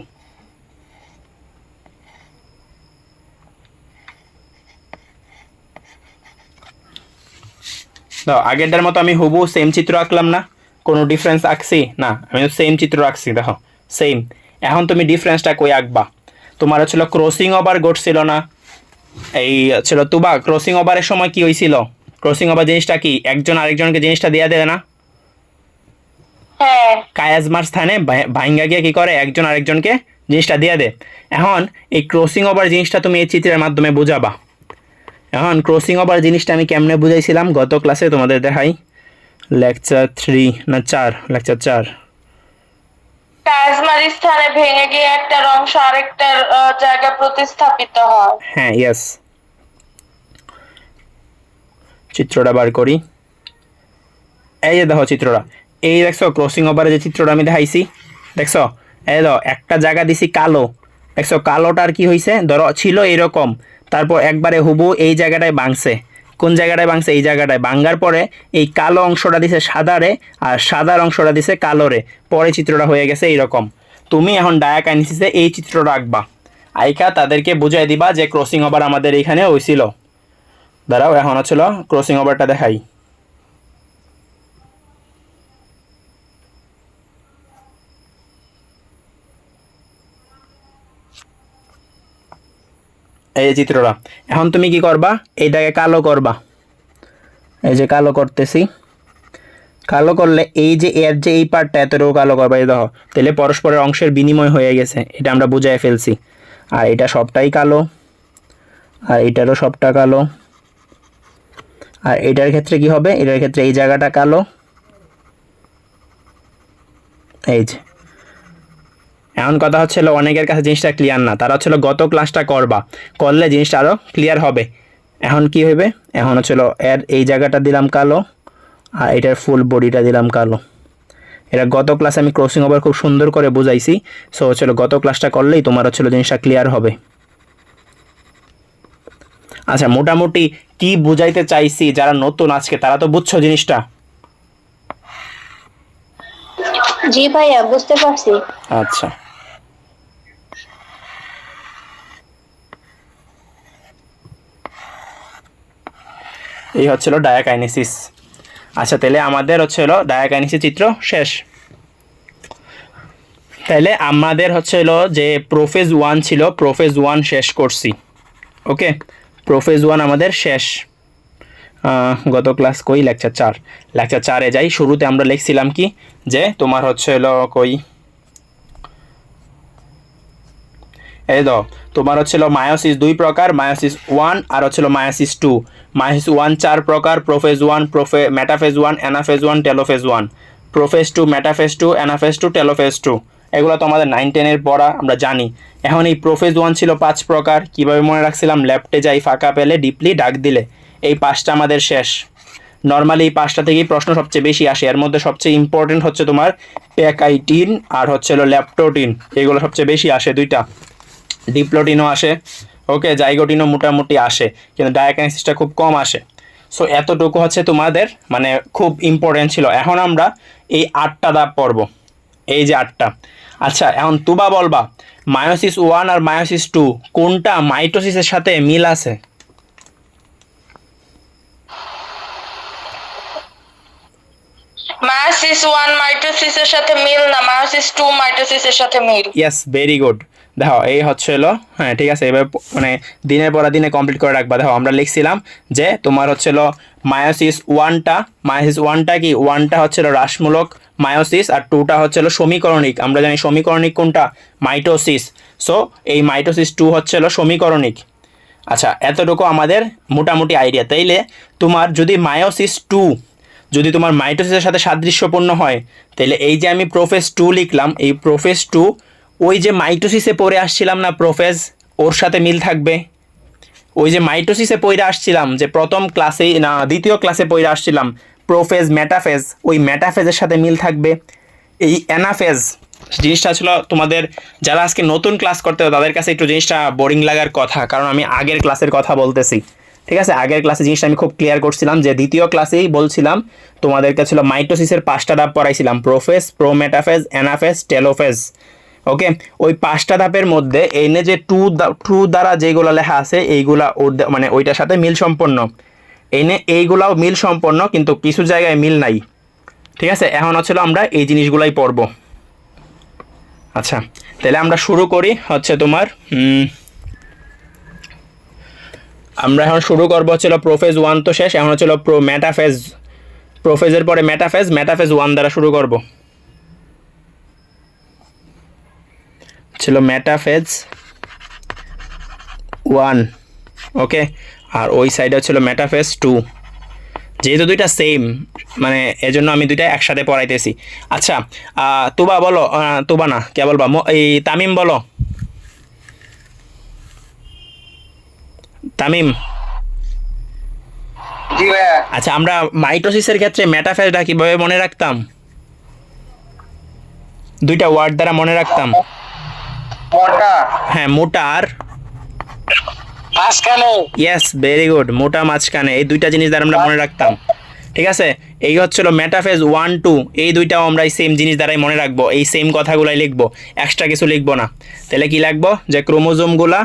দেখো আগেরটার মতো আমি হুবহু সেম চিত্র আঁকলাম না, কোনো ডিফারেন্স আঁকছি না, আমি সেম চিত্র আঁকছি। দেখো সেম। এখন তুমি ডিফারেন্সটা কই আঁকবা? তোমার হচ্ছিল ক্রসিং ওভার ঘটছিল না, এই ছিল তুবা ক্রসিং ওভারের সময় কি হয়েছিল? ক্রসিং ওভার জিনিসটা কি? একজন আরেকজনকে জিনিসটা দিয়ে দেয় না? হ্যাঁ, কায়াজমার স্থানে ভাইঙ্গা গিয়ে কি করে? একজন আরেকজনকে জিনিসটা দিয়ে দেয়। এখন এই ক্রসিং ওভার জিনিসটা তুমি এই চিত্রের মাধ্যমে বুঝাবা। এখন ক্রসিং ওভার জিনিসটা আমি কেমনে বুঝাইছিলাম গত ক্লাসে, তোমাদের দেখাই। লেকচার 4 কাজমার স্থানে ভেঙে গিয়ে একটার অংশ আরেকটার জায়গায় প্রতিস্থাপিত হয়। হ্যাঁ, ইয়েস। চিত্রটা বার করি। এই যে দেখো চিত্রটা, এই দেখছো ক্রসিং ওভারে যে চিত্রটা আমি দেখাইছি, দেখছো? এই দেখো একটা জায়গা দিছি কালো, দেখছো কালোটার কি হয়েছে? ধরো ছিল এরকম, তারপর একবারে হুবু এই জায়গাটায় ভাঙছে। কোন জায়গাটায় ভাঙছে? এই জায়গাটায়। ভাঙার পরে এই কালো অংশটা দিছে সাদারে, আর সাদার অংশটা দিছে কালোরে, পরে চিত্রটা হয়ে গেছে এইরকম। তুমি এখন ডায়াকাইনেসিসে এই চিত্রটা আঁকবা, আইকা তাদেরকে বুঝাই দিবা যে ক্রসিং ওভার আমাদের এইখানে হয়েছিল। দাঁড়াও এখন হচ্ছিল ক্রসিং ওভারটা দেখাই। এই যে চিত্রটা, এখন তুমি কি করবা? এইটাকে কালো করবা। এই যে কালো করতেছি, কালো করলে এই যে এর যে এই পার্টটা এতটুকু কালো করবা। এই দেখো, তাহলে পরস্পরের অংশের বিনিময় হয়ে গেছে, এটা আমরা বুঝাই ফেলছি। আর এটা সবটাই কালো, আর এটারও সবটা কালো। আর এটার ক্ষেত্রে কি হবে? এটার ক্ষেত্রে এই জায়গাটা কালো, এই যে। এখন কথা হচ্ছিল অনেকের কাছে জিনিসটা ক্লিয়ার না, তারা হচ্ছিল গত ক্লাসটা করলে জিনিসটা আরও ক্লিয়ার হবে। এখন কি হবে? এখন হচ্ছিল এর এই জায়গাটা দিলাম কালো, আর এটার ফুল বডিটা দিলাম কালো। এটা গত ক্লাসে আমি ক্রসিং ওভার খুব সুন্দর করে বুঝাইছি। সো হচ্ছিল গত ক্লাসটা করলেই তোমার হচ্ছিল জিনিসটা ক্লিয়ার হবে। আচ্ছা, মোটামুটি কি বুঝাইতে চাইছি যারা নতুন আজকে তারা তো বুঝছো জিনিসটা। জি ভাইয়া, বুঝতে পারছি। আচ্ছা, এই হচ্ছিল ডায়াকাইনেসিস। আচ্ছা, তাহলে আমাদের হচ্ছিল ডায়াকাইনেসিস চিত্র শেষ। তাহলে আমাদের হচ্ছিল যে প্রোফেজ 1 ছিল, প্রোফেজ 1 শেষ করছি। ওকে, প্রোফেজ 1 আমাদের শেষ। গত ক্লাস কই, লেকচার 4। লেকচার 4-এ যাই। শুরুতে আমরা লিখছিলাম কি যে তোমার হচ্ছিল কই, এই দাও, তোমার হচ্ছিল মায়োসিস 2 প্রকার, মায়োসিস 1 আর হচ্ছিল মায়োসিস 2। মায়োসিস 1 4 প্রকার, prophase 1, metaphase 1, anaphase 1, telophase 1, prophase 2, metaphase 2, anaphase 2, telophase 2। এগুলো তো আমাদের 9-10-এর পড়া, আমরা জানি। এখন এই প্রোফেজ 1 ছিল 5 প্রকার, কীভাবে মনে রাখছিলাম, লেফটে যাই, ফাঁকা পেলে ডিপলি ডাক দিলে। এই 5টা আমাদের শেষ। নর্মালি এই 5টা থেকেই প্রশ্ন সবচেয়ে বেশি আসে। এর মধ্যে সবচেয়ে ইম্পর্টেন্ট হচ্ছে তোমার প্যাকাইটিন আর হচ্ছে ল্যাপটোটিন, এগুলো সবচেয়ে বেশি আসে। 2টা ডিপ্লোটিনও আসে, ওকে, জাইগোটিনও মোটামুটি আসে, কিন্তু ডায়াকাইনেসিসটা খুব কম আসে। সো এতটুকু হচ্ছে তোমাদের মানে খুব ইম্পর্টেন্ট ছিল। এখন আমরা এই 8টা ধাপ পড়ব, এই যে 8টা। আচ্ছা, এখন তুবা বলবা মায়োসিস 1 আর মায়োসিস 2 কোনটা মাইটোসিসের সাথে মিল আছে? মায়োসিস 1 মাইটোসিসের সাথে মিল না, মায়োসিস 2 মাইটোসিসের সাথে মিল। Yes, very good. দেখো, এই হচ্ছে হলো, হ্যাঁ ঠিক আছে, এবার মানে দিনের পর দিনে কমপ্লিট করে রাখবা। দেখো, আমরা লিখছিলাম যে তোমার হচ্ছিল মায়োসিস 1টা কি, 1টা হচ্ছিল হ্রাসমূলক মায়োসিস আর 2টা হচ্ছিল সমীকরণিক। আমরা জানি সমীকরণিক কোনটা, মাইটোসিস। সো এই মাইটোসিস 2 হচ্ছিল সমীকরণিক। আচ্ছা, এতটুকু আমাদের মোটামুটি আইডিয়া। তাইলে তোমার যদি মায়োসিস 2 যদি তোমার মাইটোসিসের সাথে সাদৃশ্যপূর্ণ হয়, তাহলে এই যে আমি প্রোফেজ 2 লিখলাম, এই প্রোফেজ 2 ওই যে মাইটোসিসে পড়ে আসছিলাম না প্রোফেজ, ওর সাথে মিল থাকবে। ওই যে মাইটোসিসে পড়ে আসছিলাম, যে প্রথম ক্লাসেই না দ্বিতীয় ক্লাসে পড়ে আসছিলাম প্রোফেজ মেটাফেজ, ওই মেটাফেজের সাথে মিল থাকবে। এই অ্যানাফেজ জিনিসটা ছিল তোমাদের যারা আজকে নতুন ক্লাস করতে হবে তাদের কাছে একটু জিনিসটা বোরিং লাগার কথা, কারণ আমি আগের ক্লাসের কথা বলতেছি। ঠিক আছে, আগের ক্লাসে জিনিসটা আমি খুব ক্লিয়ার করছিলাম, যে দ্বিতীয় ক্লাসেই বলছিলাম তোমাদেরকে ছিল মাইটোসিসের 5টা ধাপ পড়াইছিলাম, প্রোফেজ, প্রোমেটাফেজ, অ্যানাফেজ, টেলোফেজ। ওকে, ওই 5টা ধাপের মধ্যে এনে যে টু দ্বারা যেগুলো লেখা আছে এইগুলা মানে ওইটার সাথে মিল সম্পন্ন, এনে এইগুলাও মিল সম্পন্ন, কিন্তু কিছু জায়গায় মিল নাই। ঠিক আছে, এখন হচ্ছিল আমরা এই জিনিসগুলাই পড়ব। আচ্ছা, তাহলে আমরা শুরু করি হচ্ছে তোমার আমরা এখন শুরু করবো হচ্ছিল প্রোফেজ 1 তো শেষ, এখন হচ্ছিল মেটাফেজ। প্রোফেজের পরে মেটাফেজ 1 দ্বারা শুরু করব। ছিল মেটাফেজ 1, ওকে, আর ওই সাইডে ছিল মেটাফেজ 2। যেহেতু দুইটা সেম, মানে এজন্য আমি দুইটা একসাথে পড়াইতেছি। আচ্ছা, তুবা বলো, তুবা না কে বলবা, এই তামিম বলো, তামিম। জি ভাইয়া। আচ্ছা, আমরা মাইটোসিসের ক্ষেত্রে মেটাফেজটা কিভাবে মনে রাখতাম? 2টা ওয়ার্ড দ্বারা মনে রাখতাম। মোটা। হ্যাঁ, মোটা আর মাঝখানে। ইয়েস, ভেরি গুড, মোটা মাঝখানে, এই 2টা জিনিস দ্বারা আমরা মনে রাখতাম। ঠিক আছে, এই হচ্ছিল মেটাফেজ 1, 2, এই 2টাও আমরা এই সেম জিনিস দ্বারাই মনে রাখবো, এই সেম কথাগুলাই লিখবো, এক্সট্রা কিছু লিখবো না। তাহলে কি লিখবো, যে ক্রোমোজোমগুলা,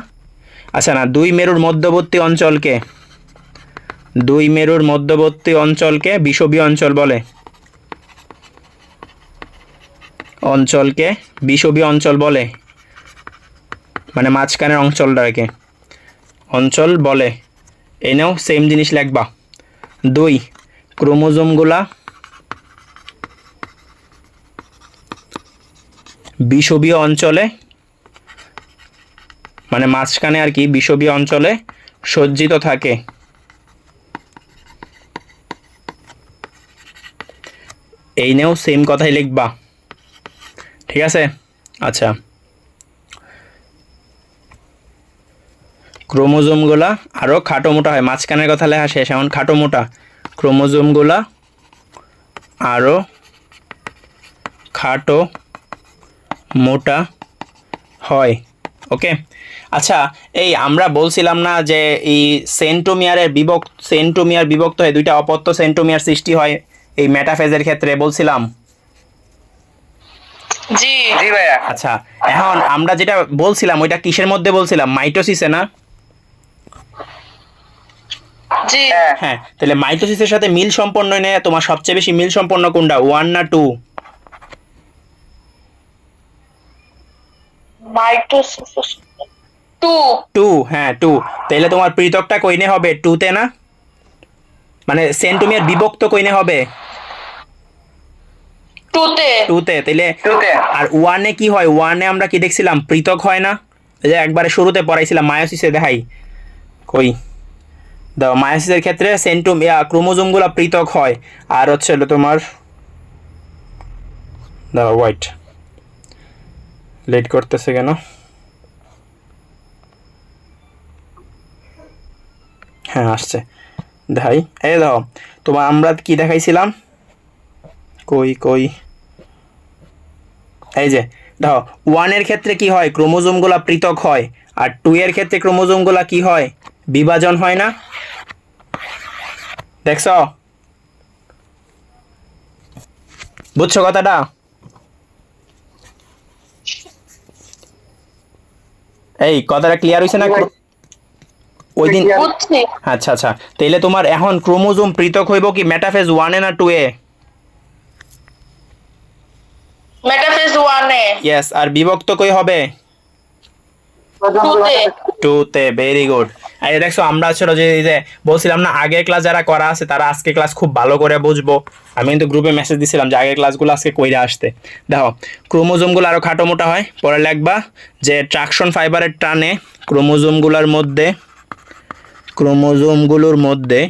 আচ্ছা না, 2 মেরুর মধ্যবর্তী অঞ্চলকে, 2 মেরুর মধ্যবর্তী অঞ্চলকে বিষুবীয় অঞ্চল বলে, অঞ্চলকে বিষুবীয় অঞ্চল বলে, মানে মাঝখানের অঞ্চলটাকে অঞ্চল বলে। এনেও সেম জিনিস লিখবা। 2 ক্রোমোজোমগুলা বিষুবীয় অঞ্চলে, মানে মাঝখানে আর কি, বিষুবীয় অঞ্চলে সজ্জিত থাকে। এই নেও সেম কথাই লিখবা। ঠিক আছে, আচ্ছা, ক্রোমোজোমগুলা আরও খাটো মোটা হয়, মাঝখানের কথা লেখা শেষ, এখন খাটো মোটা। ক্রোমোজোমগুলা আরও খাটো মোটা হয়। ওকে। আচ্ছা, এই আমরা বলছিলাম না যে এই সেন্ট্রোমিয়ার বিভক্ত হয়ে দুইটা অপত্য সেন্ট্রোমিয়ার সৃষ্টি হয় এই মেটাফেজের ক্ষেত্রে বলছিলাম। জি জি ভাইয়া। আচ্ছা, এখন আমরা যেটা বলছিলাম ওইটা কিসের মধ্যে বলছিলাম? মাইটোসিসে না? জি হ্যাঁ হ্যাঁ, তাহলে মাইটোসিসের সাথে মিল সম্পন্ন নেই তোমার সবচেয়ে বেশি মিল সম্পন্ন কোনটা, 1 না 2? মাইটোসিস 2 2, হ্যাঁ 2। তাহলে তোমার পৃথকটা কইনে হবে 2-তে না? মানে সেন্ট্রোমিয়ার বিভক্ত কইনে হবে 2 তে 2-তে। তাহলে টুতে আর 1-এ কি হয়? 1-এ আমরা কি দেখছিলাম? পৃথক হয় না? এই যে একবারে শুরুতে পড়াইছিলাম মায়োসিসে, দেখাই কই দাও। মায়োসিসের ক্ষেত্রে ক্রোমোজোমগুলো পৃথক হয়। আর হচ্ছে হলো তোমার দাও, ওয়াইট লেট করতেছে কেন? হ্যাঁ আসছে, দেখাই। এই দাও, তোমার আমরা কি দেখাইছিলাম? কই এই যে দেখো, 1-এর ক্ষেত্রে কি হয়? ক্রোমোজোমগুলো পৃথক হয়। আর 2-এর ক্ষেত্রে ক্রোমোজোমগুলো কি হয়? বিভাজন হয় না? দেখছ? বুঝছো কথাটা? এই কথাটা ক্লিয়ার হইছে না? ওই দিন বুঝছি আচ্ছা আচ্ছা, তাইলে তোমার এখন ক্রোমোজোম পৃথক হইব কি মেটাফেজ 1-এ না 2-এ? মেটাফেজ 1 এ ইয়েস। আর বিভক্ত কই হবে? 2 তে 2-তে। Very good. এই দেখছো, আমরা ছিল যে এই যে বলছিলাম না আগের ক্লাস যারা করা আছে তারা আজকে ক্লাস খুব ভালো করে বুঝবো। আমি কিন্তু গ্রুপে মেসেজ দিছিলাম যে আগের ক্লাসগুলো আজকে কইরা আসতে। দেখো, ক্রোমোজোমগুলো আরো খাটো মোটা হয়। পরে লিখবা যে ট্রাকশন ফাইবারের টানে ক্রোমোজোমগুলোর মধ্যে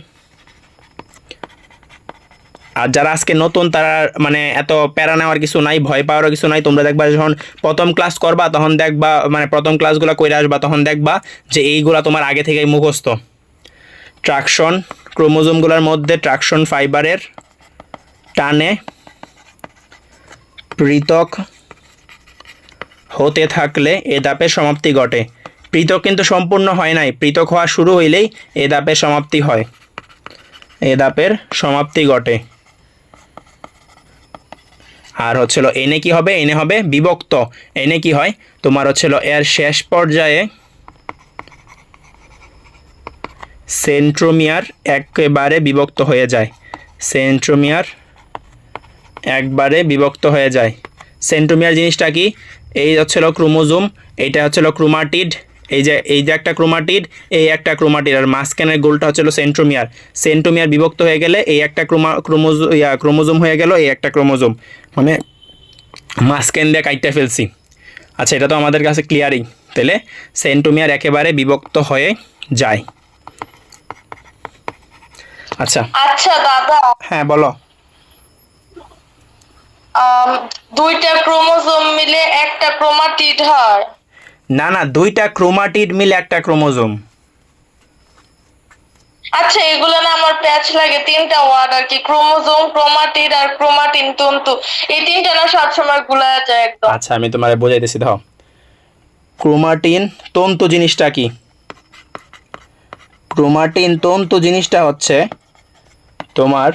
আর যারা আজকে নতুন তারা মানে এত প্যারা নেওয়ার কিছু নাই, ভয় পাওয়ারও কিছু নাই। তোমরা দেখবা যখন প্রথম ক্লাস করবা তখন দেখবা, মানে প্রথম ক্লাসগুলো কইরা আসবা তখন দেখবা যে এইগুলা তোমার আগে থেকেই মুখস্থ। ক্রোমোজোমগুলোর মধ্যে ট্রাকশন ফাইবারের টানে পৃথক হতে থাকলে এ ধাপের সমাপ্তি ঘটে। পৃথক কিন্তু সম্পূর্ণ হয় নাই, পৃথক হওয়া শুরু হইলেই এ ধাপের সমাপ্তি হয়, এ ধাপের সমাপ্তি ঘটে। আর হচ্ছিল এনে কি হবে? এনে হবে বিভক্ত। এনে কি হয়? তোমার হচ্ছিল এর শেষ পর্যায়ে সেন্ট্রোমিয়ার একেবারে বিভক্ত হয়ে যায়। সেন্ট্রোমিয়ার একবারে বিভক্ত হয়ে যায়। সেন্ট্রোমিয়ার জিনিসটা কি? এই হচ্ছিল ক্রোমোজোম, এইটা হচ্ছিল ক্রোমাটিড, এই যে একটা ক্রোমাটিড, এই একটা ক্রোমাটিড, আর মাঝখানের গোলটা হচ্ছিল সেন্ট্রোমিয়ার। সেন্ট্রোমিয়ার বিভক্ত হয়ে গেলে এই একটা ক্রোমোজোম হয়ে গেল, এই একটা ক্রোমোজোম, মানে মাঝখান দিয়ে কাইটটা ফেলছি। আচ্ছা, এটা তো আমাদের কাছে ক্লিয়ারই। তাহলে সেন্ট্রোমিয়ার একেবারে বিভক্ত হয়ে যায়। আচ্ছা আচ্ছা দাদা হ্যাঁ বলো। দুইটা ক্রোমোজোম মিলে একটা ক্রোমাটিড হয়। না না, দুইটা ক্রোমাটিড মিলে একটা ক্রোমোজোম। আচ্ছা এগুলো না আমার প্যাচ লাগে, 3টা ওয়ার্ড আর কি, ক্রোমোজোম, ক্রোমাটিড আর ক্রোমাটিন তন্তু, এই 3টা না সবসময় গুলায় যায় একদম। আচ্ছা আমি তোমারে বোঝাইতেছি। দেখো, ক্রোমাটিন তন্তু জিনিসটা কি? ক্রোমাটিন তন্তু জিনিসটা হচ্ছে তোমার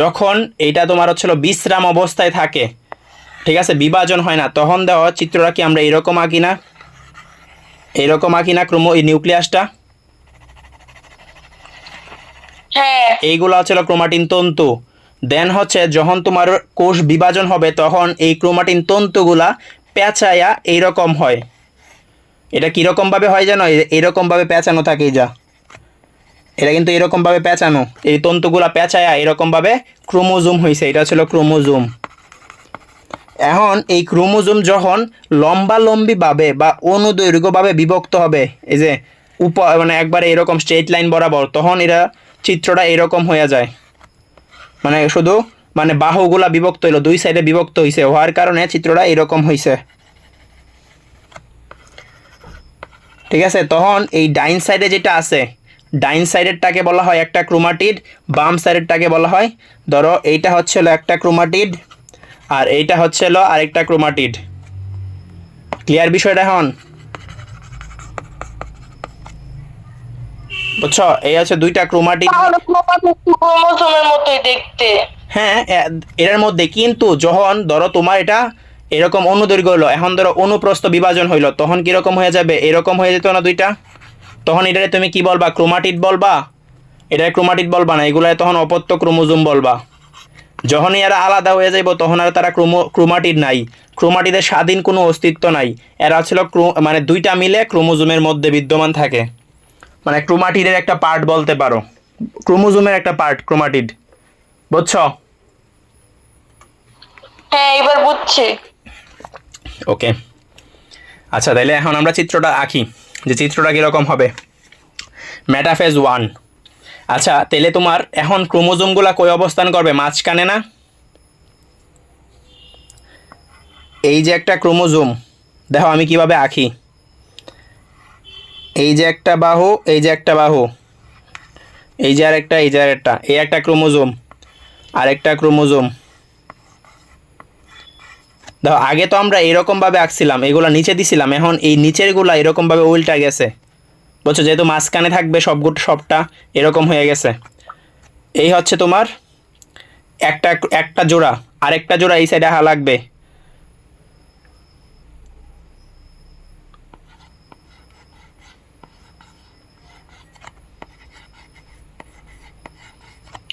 যখন এটা তোমার হচ্ছিল বিশ্রাম অবস্থায় থাকে, ঠিক আছে, বিভাজন হয় না, তখন দেওয়া চিত্রটা কি আমরা এরকম আঁকি না? এরকম আঁকি না নিউক্লিয়াসটা? হ্যাঁ এইগুলো হচ্ছিল ক্রোমাটিন তন্তু। দেন হচ্ছে যখন তোমার কোষ বিভাজন হবে তখন এই ক্রোমাটিন তন্তুগুলা পেঁচায়া এইরকম হয়। এটা কীরকমভাবে হয় জানো? এইরকমভাবে পেঁচানো থাকে, যা এটা কিন্তু এরকমভাবে পেঁচানো, এই তন্তুগুলা পেঁচায়া এরকমভাবে ক্রোমোজোম হয়েছে, এটা ছিল ক্রোমোজোম। এখন এই ক্রোমোজোম যখন লম্বালম্বিভাবে বা অনুদৈর্ঘ্যভাবে বিভক্ত হবে, এই যে মানে একবারে এরকম স্ট্রেট লাইন বরাবর, তখন এরা চিত্রটা এরকম হয়ে যায়। মানে শুধু মানে বাহুগুলা বিভক্ত হইলো, দুই সাইডে বিভক্ত হয়েছে, হওয়ার কারণে চিত্রটা এরকম হয়েছে, ঠিক আছে। তখন এই ডাইন সাইডে যেটা আছে, ডাইন সাইডেরটাকে বলা হয় একটা ক্রোমাটিড, বাম সাইডেরটাকে বলা হয়, ধরো এইটা হচ্ছিল একটা ক্রোমাটিড আর এইটা হচ্ছিল আরেকটা ক্রোমাটিড। ক্লিয়ার বিষয়টা এখন? বুঝছো? এই হচ্ছে দুইটা ক্রোমাটিড। তাহলে ক্রোমোজোমের মতোই দেখতে। হ্যাঁ, এর মধ্যে কিন্তু যখন ধরো তোমার এটা এরকম অনুদৈর্ঘ্য হলো, এখন ধরো অনুপ্রস্থ বিভাজন হইলো, তখন কিরকম হয়ে যাবে? এরকম হয়ে যেত না দুইটা? তখন এটারে তুমি কি বলবা? ক্রোমাটিড বলবা? এটা ক্রোমাটিড বলবা না, এগুলো তখন অপত্য ক্রোমোজোম বলবা। যখনই এরা আলাদা হয়ে যাইব তখন আর তারা ক্রোমাটিড নাই, ক্রোমাটিডের স্বাধীন কোনো অস্তিত্ব নাই। এরা ছিল মানে দুইটা মিলে ক্রোমোজোমের মধ্যে বিদ্যমান থাকে, মানে ক্রোমাটিডের একটা পার্ট বলতে পারো, ক্রোমোজোমের একটা পার্ট ক্রোমাটিড। বুঝছো? হ্যাঁ, এবার বুঝছি। ওকে, আচ্ছা তাহলে এখন আমরা চিত্রটা আঁকি, যে চিত্রটা কীরকম হবে। মেটাফেজ 1। আচ্ছা তাহলে তোমার এখন ক্রোমোজোমগুলা কই অবস্থান করবে? মাঝখানে না? এই যে একটা ক্রোমোজোম, দেখো আমি কিভাবে আঁকি। এই যে একটা বাহু, এই যে একটা বাহু, এই যে আরেকটা, এই যে আরেকটা, এই একটা ক্রোমোজোম, আরেকটা ক্রোমোজোম। দেখো আগে তো আমরা এরকমভাবে আঁকছিলাম, এগুলো নিচে দিছিলাম, এখন এই নিচেরগুলা এরকমভাবে উল্টা গেছে। বুঝছো? যেহেতু মাঝখানে থাকবে সবটা এরকম হয়ে গেছে। এই হচ্ছে তোমার একটা জোড়া, আরেকটা জোড়া এই সাইডে আহা লাগবে।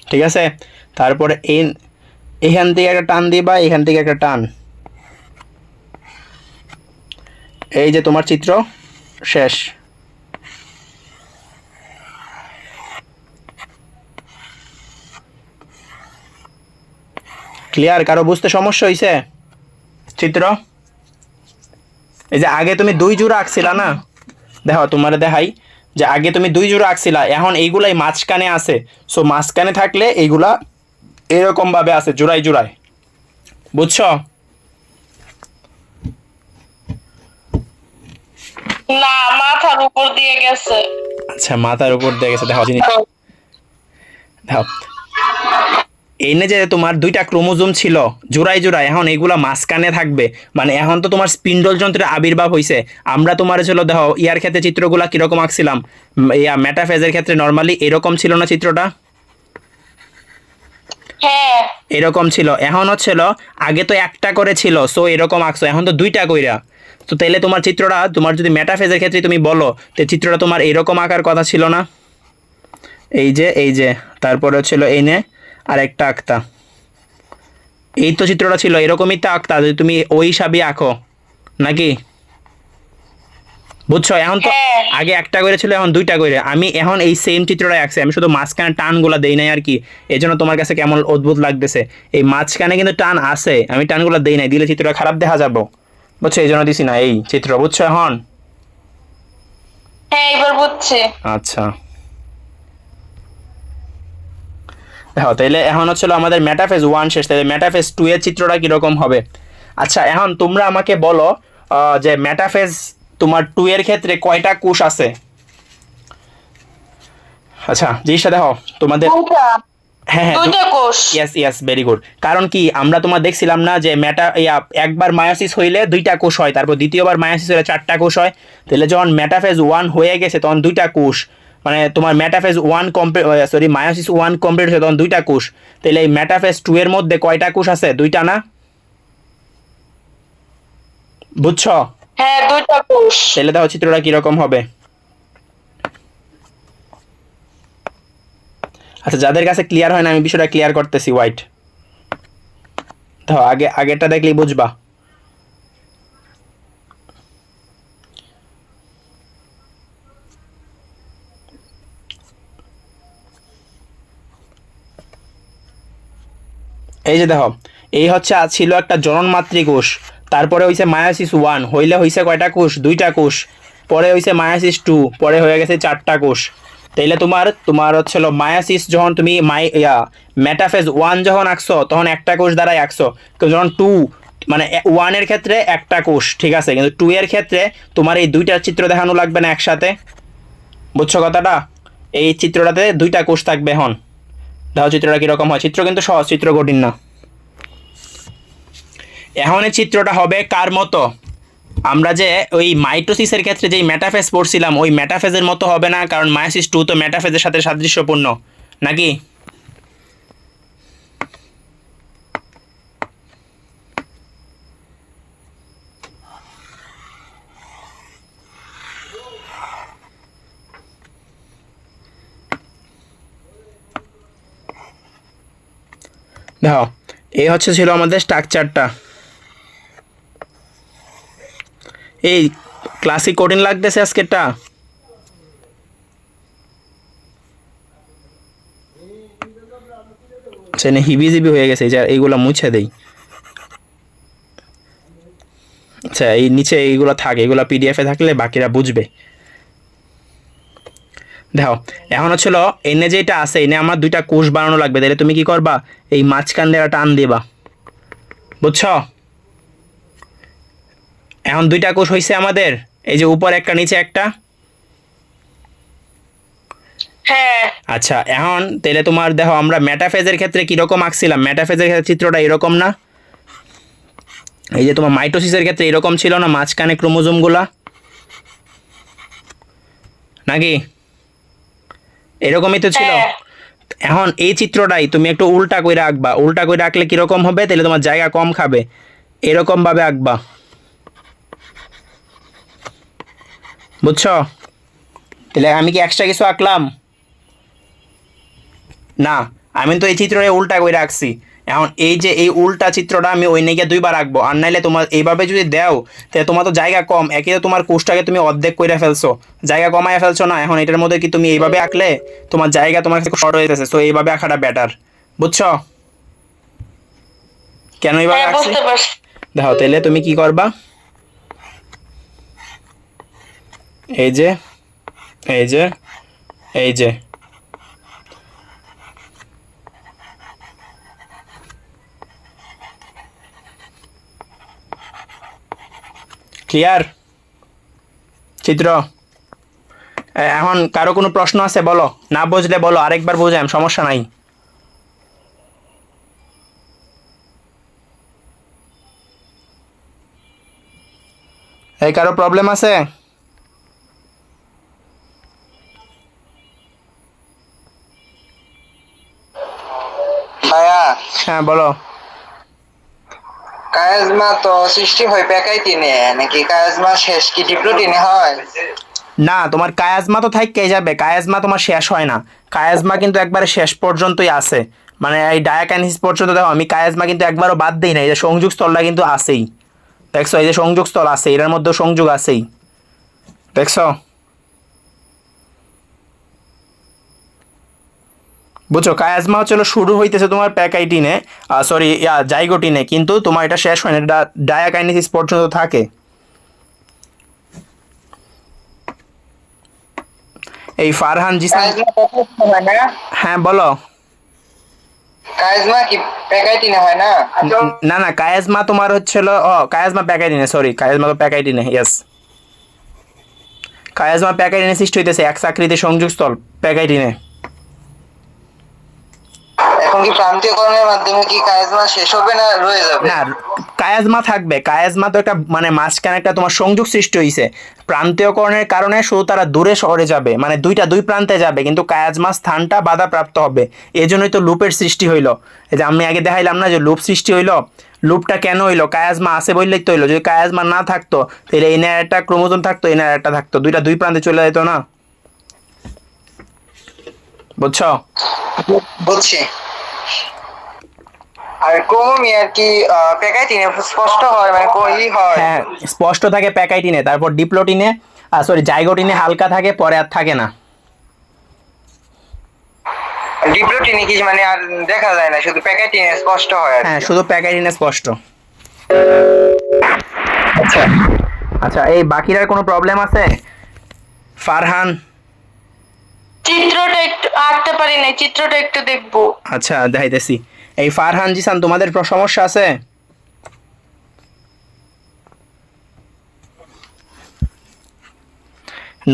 ঠিক আছে? তারপরে এখান থেকে একটা টান দিবা, এখান থেকে একটা টান। এই যে তোমার চিত্র শেষ। ক্লিয়ার? কারো বুঝতে সমস্যা হয়েছে চিত্র? এই যে আগে তুমি 2 জোড়া আঁকছিলা না, দেখো তোমার দেখাই, যে আগে তুমি 2 জোড়া আঁকছিলা, এখন এইগুলাই মাঝখানে আছে। সো মাঝখানে থাকলে এইগুলা এরকম ভাবে আছে জোড়ায় জোড়ায়। বুঝছো? না, মাথার উপর দিয়ে গেছে। আচ্ছা মাথার উপর দিয়ে গেছে। দেখো জিনিস, দেখো এনে যে তোমার 2টা ক্রোমোজোম ছিল জোড়ায় জোড়ায়, এখন এইগুলা মাঝখানে থাকবে। মানে এখন তো তোমার স্পিন্ডল যন্ত্রের আবির্ভাব হয়েছে। আমরা তোমার ছিল দেখো ইয়ার ক্ষেত্রে চিত্রগুলা কিরকম আঁকছিলাম, মেটাফেজের ক্ষেত্রে নর্মালি এরকম ছিল না চিত্রটা? হ্যাঁ, এরকম ছিল। এখন হচ্ছিল আগে তো একটা করে ছিল, সো এরকম আঁকছো, এখন তো 2টা কইরা। তো তাহলে তোমার চিত্রটা, তোমার যদি মেটাফেজের ক্ষেত্রে তুমি বলো, তো চিত্রটা তোমার এরকম আঁকার কথা ছিল না? এই যে তারপরে হচ্ছিল এই নে আর একটা আঁকতা, এই তো চিত্রটা ছিল, এরকমই তো আঁকতা যদি তুমি ওই হিসাবে আঁকো, নাকি? বুঝছো? এখন তো হ্যাঁ। আগে একটা করে ছিল, এখন 2টা করে। আমি এখন এই সেম চিত্রটাই আঁকছি, আমি শুধু মাঝখানে টানগুলা দেই নাই আর কি। এই জন্য তোমার কাছে কেমন অদ্ভুত লাগতেছে। এই মাঝখানে কিন্তু টান আছে, আমি টানগুলা দেই নাই, দিলে চিত্রটা খারাপ দেখা যাবো। বুঝছো? এই জন্য দিছি না এই চিত্র। বুঝছো এখন? হ্যাঁ, এবার বুঝছি। আচ্ছা দেখো তাইলে এখন হচ্ছিল আমাদের মেটাফেজ 1 শেষ, তাহলে মেটাফেজ 2 এর চিত্রটা কীরকম হবে। আচ্ছা এখন তোমরা আমাকে বলো যে মেটাফেজ তোমার 2 এর ক্ষেত্রে কয়টা কোষ আছে? আচ্ছা জিনিসটা দেখো তোমাদের। হ্যাঁ হ্যাঁ, দুইটা কোষ। Yes very good. কারণ কি আমরা তোমার দেখছিলাম না যে একবার মায়োসিস হইলে 2টা কোষ হয়, তারপর দ্বিতীয়বার মায়োসিস হইলে 4টা কোষ হয়। তাহলে যখন মেটাফেজ 1 হয়ে গেছে তখন 2টা কোষ, মানে তোমার মেটাফেজ 1 মায়োসিস 1 কমপ্লিট হয়েছে তখন 2টা কোষ। তাহলে এই মেটাফেজ 2 এর মধ্যে কয়টা কোষ আছে? 2টা না? বুঝছো? হ্যাঁ, দুইটা কোষ। তাহলে দেখো চিত্রটা কিরকম হবে। আচ্ছা যাদের কাছে ক্লিয়ার হয় না আমি বিষয়টা ক্লিয়ার করতেছি। হোয়াইট দেখো, আগেরটা দেখলেই বুঝবা। এই যে দেখো, এই হচ্ছে ছিল একটা জনন মাতৃকোষ, তারপরে হইছে মায়োসিস 1 হইলে হইছে কয়টা কোষ? 2টা কোষ। পরে হইছে মায়োসিস 2, পরে হয়ে গেছে 4টা কোষ। তাইলে তোমার হচ্ছিল মায়োসিস যখন তুমি মেটাফেজ 1 যখন আঁকছো তখন একটা কোষ দ্বারাই আঁকছো, যখন 2 মানে 1 এর ক্ষেত্রে একটা কোষ, ঠিক আছে, কিন্তু 2 এর ক্ষেত্রে তোমার এই 2টার চিত্র দেখানো লাগবে না একসাথে। বুঝছো কথাটা? এই চিত্রটাতে 2টা কোষ থাকবে। এখন দেখো চিত্রটা কিরকম হয়। চিত্র কিন্তু সহজ, চিত্র কঠিন না। এখন এই চিত্রটা হবে কার মতো? আমরা যে ওই মাইটোসিসের ক্ষেত্রে যেই মেটাফেজ পড়ছিলাম ওই মেটাফেজের মতো হবে না, কারণ মায়োসিস 2 তো মেটাফেজের সাথে সাদৃশ্যপূর্ণ নাকি? দেখো এই ছিল আমাদের স্ট্রাকচারটা। এই ক্লাসিক কঠিন লাগতেছে আজকেরটা? সেনে হিবিজিবি হয়ে গেছে, যা এইগুলো মুছে দেই। আচ্ছা এই নিচে এইগুলো থাকে, এগুলো পিডিএফে থাকলে বাকিরা বুঝবে। দেখো এখন হচ্ছিল এনে যেটা আছে এনে আমার দুইটা কোষ বানানো লাগবে, তাহলে তুমি কি করবা, এই মাঝখান দিয়ে টান দিবা, বুঝছো? এখন দুইটা কোষ হয়েছে আমাদের, এই যে উপর একটা নিচে একটা। হ্যাঁ আচ্ছা এখন তাহলে তোমার দেখো আমরা মেটাফেজের ক্ষেত্রে কিরকম আঁকছিলাম, মেটাফেজের ক্ষেত্রে চিত্রটা এরকম না? এই যে তোমার মাইটোসিসের ক্ষেত্রে এরকম ছিল না মাঝখানে ক্রোমোজোমগুলা, নাকি? এরকমই তো ছিল। হ্যাঁ। এখন এই চিত্রটাই তুমি একটু উল্টা করে আঁকবা, উল্টা করে আঁকলে কিরকম হবে, তাহলে তোমার জায়গা কম খাবে, এরকম ভাবে আঁকবা, বুঝছো? তাহলে আমি কি এক্সট্রা কিছু আঁকলাম না? আমি তো এই চিত্রটা উল্টা করে রাখছি। এখন এই যে এই উল্টা চিত্রটা আমি ওই নিয়ে দুইবার আঁকবো, আর নাইলে তোমার এইভাবে যদি দাও তাহলে তোমার তো জায়গা কম, একে তো তোমার কোষটাকে তুমি অর্ধেক করে ফেলছো, জায়গা কমায় ফেলছো না। এখন এটার মধ্যে কি তুমি এইভাবে আঁকলে তোমার জায়গা তোমার কাছে শর্ট হয়ে গেছে, তো এইভাবে আঁকাটা বেটার, বুঝছো কেন এইভাবে হ্যাঁ আঁকছি? বুঝতে পারছি। দেখো তাহলে তুমি কি করবা, এই যে এই যে এই যে ক্লিয়ার চিত্র? এখন কারো কোনো প্রশ্ন আছে বলো, না বুঝলে বলো, আরেকবার বুঝাম, সমস্যা নাই। এই কারো প্রবলেম আছে? ভাইয়া হ্যাঁ বলো। কায়াজমা তো সৃষ্টি হয় প্যাকাইটিনে, নাকি কায়াজমা শেষ কি ডিপ্লোটিনে হয়? না তোমার কায়াজমা তো থাকতেই যাবে, কায়াজমা তোমার শেষ হয় না, কায়াজমা কিন্তু একবারে শেষ পর্যন্তই আছে, মানে এই ডায়াকাইনেসিস পর্যন্ত। দেখো আমি কায়াজমা কিন্তু একবারও বাদ দিই না, এই যে সংযোগ স্থলটা কিন্তু আছেই, দেখছো এই যে সংযোগ স্থল আছে, এটার মধ্যেও সংযোগ আছেই, দেখছো? বুঝছো কায়াজমা হচ্ছিল শুরু হইতেছে তোমার প্যাকাইটিনে, সরি জাইগোটিনে, কিন্তু তোমার এটা শেষ হয় না, এটা ডায়াকাইনেসিস পর্যন্ত থাকে। এই ফারহান জিসান, কায়াজমা প্যাকাইটিনে হয় না? হ্যাঁ বলো। কায়াজমা কি প্যাকাইটিনে হয় না? না না কায়াজমা তোমার হচ্ছিল, কায়াজমা প্যাকাইটিনে, সরি কায়াজমা তো প্যাকাইটিনে, ইয়েস কায়াজমা প্যাকাইটিনে সৃষ্টি হইতেছে, এক চাকরিতে সংযোগস্থল প্যাকাইটিনে। এখন কি প্রান্তীয়করণের মাধ্যমে কি কায়াজমা শেষ হবে না রয়ে যাবে? না কায়াজমা থাকবে, কায়াজমা তো একটা মানে মাঝখানে একটা তোমার সংযোগ সৃষ্টি হয়েছে, প্রান্তীয়করণের কারণে শুধু তারা দূরে সরে যাবে, মানে দুই প্রান্তে যাবে, কিন্তু কায়াজমা স্থানটা বাধাপ্রাপ্ত হবে, এই জন্যই তো লুপের সৃষ্টি হইলো। এই যে আমি আগে দেখাইলাম না যে লুপ সৃষ্টি হইলো, লুপটা কেন হইলো, কায়াজমা আছে বললেই তো হইলো, যদি কায়াজমা না থাকতো তাহলে এনে একটা ক্রোমোজোম থাকতো, এনে একটা থাকতো, দুই প্রান্তে চলে যেত না, বুঝছো? বুঝছি। আর ক্রোমোমি আর কি প্যাকাইটিনে স্পষ্ট হয়, মানে কই হয়? হ্যাঁ স্পষ্ট থাকে প্যাকাইটিনে, তারপর ডিপ্লোটিনে সরি জাইগোটিনে হালকা থাকে, পরে আর থাকে না। ডিপ্লোটিনে কি মানে আর দেখা যায় না, শুধু প্যাকাইটিনে স্পষ্ট হয় আর কি। হ্যাঁ শুধু প্যাকাইটিনে স্পষ্ট। আচ্ছা আচ্ছা এই বাকিরার কোনো প্রবলেম আছে? ফারহান, চিত্রটা একটু আঁকতে পারি নাই, চিত্রটা একটু দেখবো। আচ্ছা দেখাইতেছি। এই ফারহান জিসান তোমাদের সমস্যা আছে?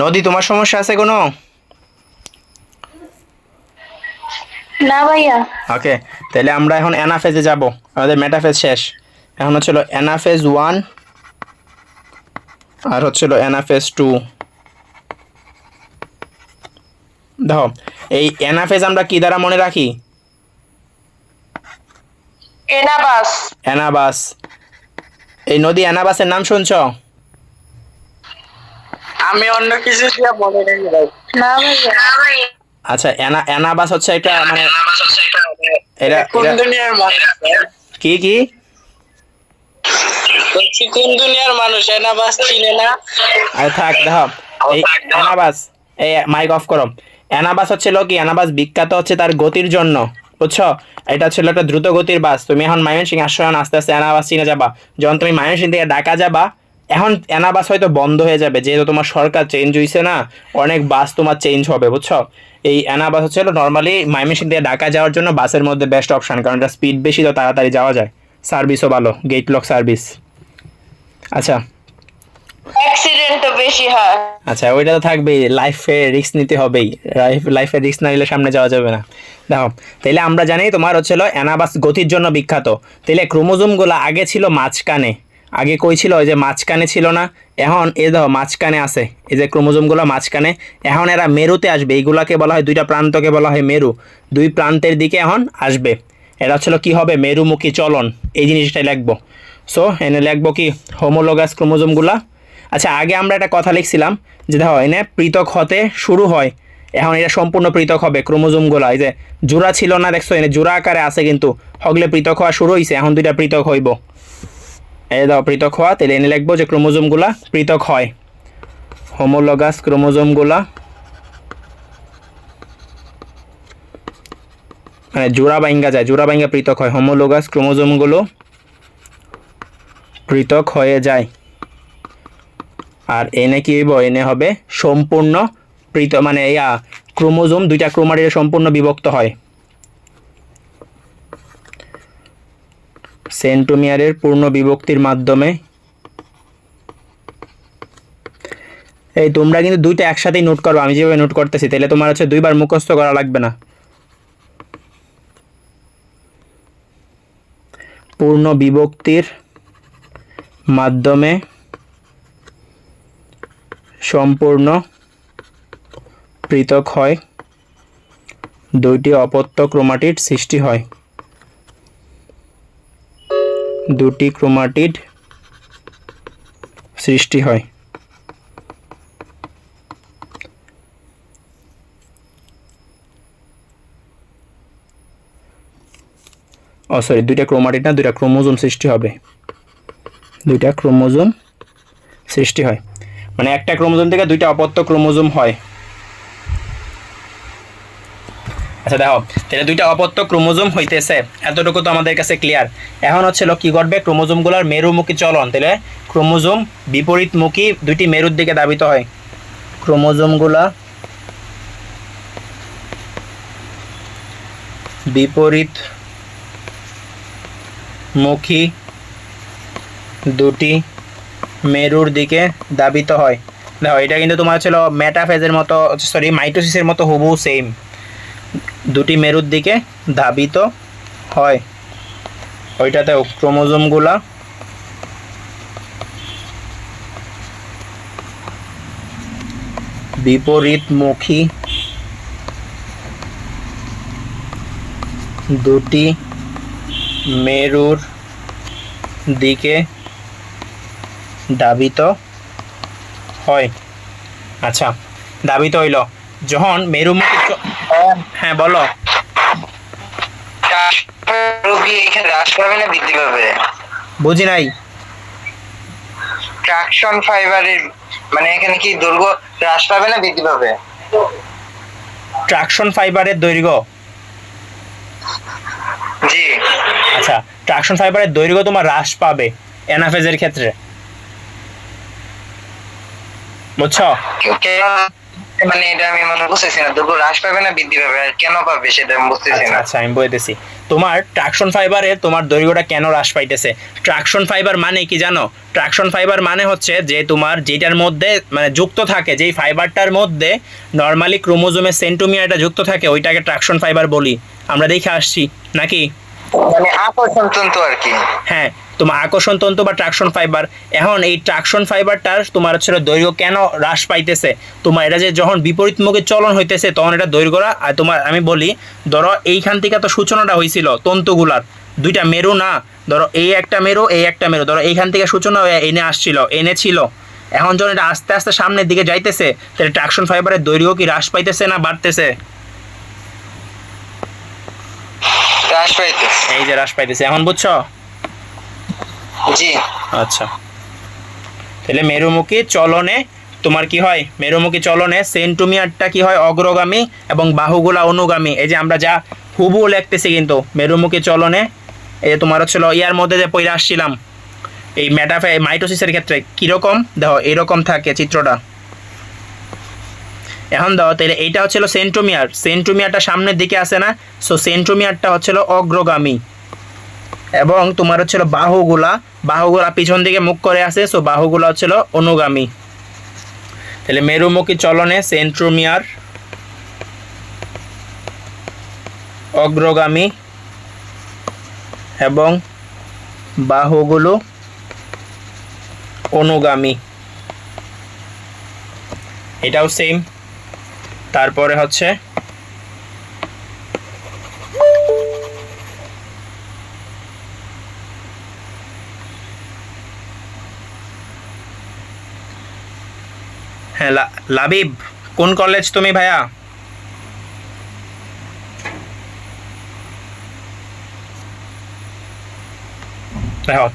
নদী তোমার সমস্যা আছে কোনো? না ভাইয়া। ওকে তাহলে আমরা এখন অ্যানাফেজে যাব, আমাদের মেটাফেজ শেষ, এখন হচ্ছিল অ্যানাফেজ 1 আর হচ্ছিল NF2। দেখো এই NF আমরা কি দ্বারা মনে রাখি? এনাবাস। অ্যানাবাস। এই নদী অ্যানাবাসের নাম শুনছো? আমি অন্য কিছু দিয়ে মনে রাখি ভাই। না ভাইয়া। আচ্ছা অ্যানাবাস হচ্ছে একটা মানে এরা কোন এরা- দুনিয়ার মানুষ? কি কি বলছি কোন দুনিয়ার মানুষ এনাবাস চিনে না? আরে থাক দেখো এই অ্যানাবাস, এই মাইক অফ করো। অ্যানাবাস হচ্ছিল কি, অ্যানাবাস বিখ্যাত হচ্ছে তার গতির জন্য, বুঝছো? এটা ছিল একটা দ্রুত গতির বাস। তুমি এখন ময়মনসিংহ আসছো, এখন আস্তে আস্তে অ্যানাবাস চিনে যাবা। যখন তুমি ময়মনসিংহ থেকে ঢাকা যাবা, এখন অ্যানাবাস হয়তো বন্ধ হয়ে যাবে, যেহেতু তোমার সরকার চেঞ্জ হয়েছে না, অনেক বাস তোমার চেঞ্জ হবে, বুঝছো? এই অ্যানাবাস হচ্ছে নর্মালি ময়মনসিংহ থেকে ঢাকা যাওয়ার জন্য বাসের মধ্যে বেস্ট অপশন, কারণ এটা স্পিড বেশি, তো তাড়াতাড়ি যাওয়া যায়, সার্ভিসও ভালো, গেট লক সার্ভিস। আচ্ছা অ্যাক্সিডেন্টও বেশি হয়। আচ্ছা, ওইটা তো থাকবেই, লাইফে রিস্ক নিতে হবেই, লাইফে রিস্ক না নিলে সামনে যাওয়া যাবে না। দেখো তাইলে আমরা জানি তোমার হচ্ছিল অ্যানাবাস গতির জন্য বিখ্যাত। তাইলে ক্রোমোজোমগুলো আগে ছিল মাঝখানে, আগে কই ছিল? ওই যে মাঝখানে ছিল না, এখন এই দেখো মাঝখানে আছে, এই যে ক্রোমোজোমগুলো মাঝখানে। এখন এরা মেরুতে আসবে, এইগুলাকে বলা হয়, দুইটা প্রান্তকে বলা হয় মেরু, দুই প্রান্তের দিকে এখন আসবে। এটা হচ্ছিল কি হবে? মেরুমুখী চলন, এই জিনিসটাই লিখবো। সো এনে লিখবো কি? হোমোলোগাস ক্রোমোজোমগুলা। আচ্ছা আগে আমরা একটা কথা লিখছিলাম যে দেখো এনে পৃথক হতে শুরু হয়, এখন এটা সম্পূর্ণ পৃথক হবে ক্রোমোজোমগুলো। এই যে জোড়া ছিল না, দেখছো এনে জোড়া আকারে আছে, কিন্তু হগলে পৃথক হওয়া শুরু হয়েছে, এখন দুইটা পৃথক হইব। এই দাও পৃথক হওয়া, তাহলে এনে লিখবো যে ক্রোমোজোমগুলা পৃথক হয়, হোমোলোগাস ক্রোমোজোমগুলা মানে জোড়া বাইঙ্গা যায়, জোড়া বাইঙ্গা পৃথক হয়, হোমোলোগাস ক্রোমোজোমগুলো পৃথক হয়ে যায়। আর এনে কি হইব? এনে হবে সম্পূর্ণ পৃথক, মানে ক্রোমোজোম দুইটা ক্রোমাটিডে সম্পূর্ণ বিভক্ত হয়। সেন্ট্রোমিয়ারের পূর্ণ বিভক্তির মাধ্যমে। এই তোমরা কিন্তু দুইটা একসাথেই নোট করো, আমি যেভাবে নোট করতেছি, তাহলে তোমার হচ্ছে দুইবার মুখস্থ করা লাগবে না। পূর্ণ বিভক্তির মাধ্যমে সম্পূর্ণ পৃথক হয়, দুইটি অপত্য ক্রোমাটিড সৃষ্টি হয়, দুটি ক্রোমাটিড সৃষ্টি হয়। সরি, দুইটা ক্রোমাটিড না, দুইটা ক্রোমোজোম সৃষ্টি হবে, দুইটা ক্রোমোজোম সৃষ্টি হয়, মানে একটা ক্রোমোজোম থেকে দুইটা অপত্য ক্রোমোজোম হয়। আচ্ছা দেখো তাহলে দুইটা অপত্য ক্রোমোজোম হইতেছে, এতটুকু তো আমাদের কাছে ক্লিয়ার। এখন হচ্ছে কি করবে? ক্রোমোজোমগুলোর মেরুমুখী চলন, তাহলে ক্রোমোজোম বিপরীতমুখী দুইটি মেরুর দিকে ধাবিত হয়, ক্রোমোজোমগুলা বিপরীতমুখী দুটি মেরুর দিকে ধাবিত হয়। দেখো এটা কিন্তু তোমার ছিল মেটাফেজের মতো, সরি মাইটোসিসের মতো হুবহু সেম, দুটি মেরুর দিকে ধাবিত হয়। ওইটাতে ক্রোমোজোমগুলা বিপরীতমুখী দুটি মেরুর দিকে ধাবিত হয়। আচ্ছা ধাবিত হইল যখন মেরুমুখী হ্যাঁ বলো। রোগী এখানে হ্রাস পাবে না বৃদ্ধি পাবে? বুঝি নাই। ট্রাকশন ফাইবারের মানে এখানে কি দৈর্ঘ্য হ্রাস পাবে না বৃদ্ধি পাবে? ট্রাকশন ফাইবারের দৈর্ঘ্য, জি আচ্ছা ট্রাকশন ফাইবারের দৈর্ঘ্য তোমার হ্রাস পাবে অ্যানাফেজের ক্ষেত্রে, বুঝছো? মানে এটা আমি মনে বুঝতেছি না, দৈর্ঘ্য হ্রাস পাবে না বৃদ্ধি পাবে, আর কেন পাবে সেটা আমি বুঝতেছি না। আচ্ছা আমি বলতেছি তোমার ট্রাকশন ফাইবারের তোমার দৈর্ঘ্যটা কেন হ্রাস পাইতেছে। ট্রাকশন ফাইবার মানে কি জানো? ট্রাকশন ফাইবার মানে হচ্ছে যে তোমার যেটার মধ্যে মানে যুক্ত থাকে, যেই ফাইবারটার মধ্যে নর্মালি ক্রোমোজোমের সেন্ট্রোমিয়ারটা যুক্ত থাকে, ওইটাকে ট্রাকশন ফাইবার বলি। আমরা দেখে আসছি নাকি? মানে আকর্ষণ তন্তু আর কি। হ্যাঁ, তোমার আকর্ষণ তন্তু বা ট্রাকশন ফাইবার। এখন এই ট্রাকশন ফাইবারটার তোমার হচ্ছে দৈর্ঘ্য কেন হ্রাস পাইতেছে, তোমার এটা যে যখন বিপরীতমুখী চলন হইতেছে তখন এটা দৈর্ঘ্যটা, আর তোমার আমি বলি ধরো এইখান থেকে তো সূচনাটা হয়েছিল তন্তুগুলার, দুইটা মেরু না, ধরো এই একটা মেরু এই একটা মেরু, ধরো এইখান থেকে সূচনা হয়ে এনে আসছিল, এনে ছিল, এখন যখন এটা আস্তে আস্তে সামনের দিকে যাইতেছে তাহলে ট্রাকশন ফাইবারের দৈর্ঘ্য কি হ্রাস পাইতেছে না বাড়তেছে? হ্রাস পাইতেছে। এই যে হ্রাস পাইতেছে, এখন বুঝছো? জি। আচ্ছা, তাহলে মেরুমুখী চলনে তোমার কি হয়, মেরুমুখী চলনে সেন্ট্রোমিয়ারটা কি হয় অগ্রগামী এবং বাহুগুলা অনুগামী। এই যে আমরা যা হুবু লিখতেছি কিন্তু মেরুমুখী চলনে, এই যে তোমার হচ্ছিল ইয়ার মধ্যে যে পইরা আসছিলাম এই মাইটোসিসের ক্ষেত্রে কীরকম দেখো এরকম থাকে চিত্রটা। এখন দাও তাহলে এইটা হচ্ছিল সেন্ট্রোমিয়ার, সেন্ট্রোমিয়ারটা সামনের দিকে আসে না, সো সেন্ট্রোমিয়ারটা হচ্ছিল অগ্রগামী, এবং তোমার হচ্ছিল বাহুগুলা পিছন দিকে মুখ করে আসে, সো বাহুগুলা হচ্ছিল অনুগামী। তাহলে মেরুমুখী চলনে সেন্ট্রোমিয়ার অগ্রগামী এবং বাহুগুলো অনুগামী, এটাও সেম। তারপরে হচ্ছে হ্যাঁ লাবিব, কোন কলেজ তুমি ভাইয়া? দেখো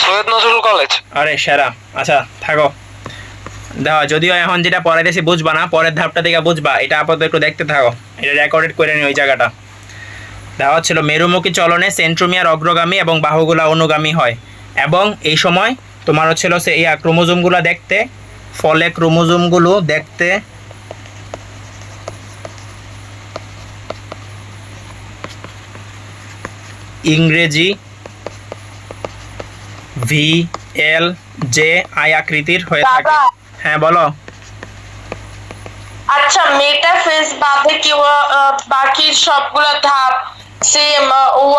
সৈয়দ নজরুল কলেজ। আরে সেরা, আচ্ছা থাকো। দেখো যদিও এখন যেটা পড়াইতেছি বুঝবা না, পরের ধাপটা থেকে বুঝবা, এটা আপাতত একটু দেখতে থাকো, এটা রেকর্ডেড করে নি ওই জায়গাটা। দেওয়া ছিল মেরুমুখী চলনে সেন্ট্রোমিয়ার অগ্রগামী এবং বাহুগুলা অনুগামী হয়, এবং এই সময় তোমার হচ্ছিল সে ক্রোমোজোমগুলো দেখতে, ফলে ক্রোমোজোমগুলো দেখতে ইংরেজি VLJ আকৃতির হয়ে থাকে। দাদা। হ্যাঁ বলো। আচ্ছা, মেটাফেজ বাদে কি বাকি সবগুলো ধাপ সেম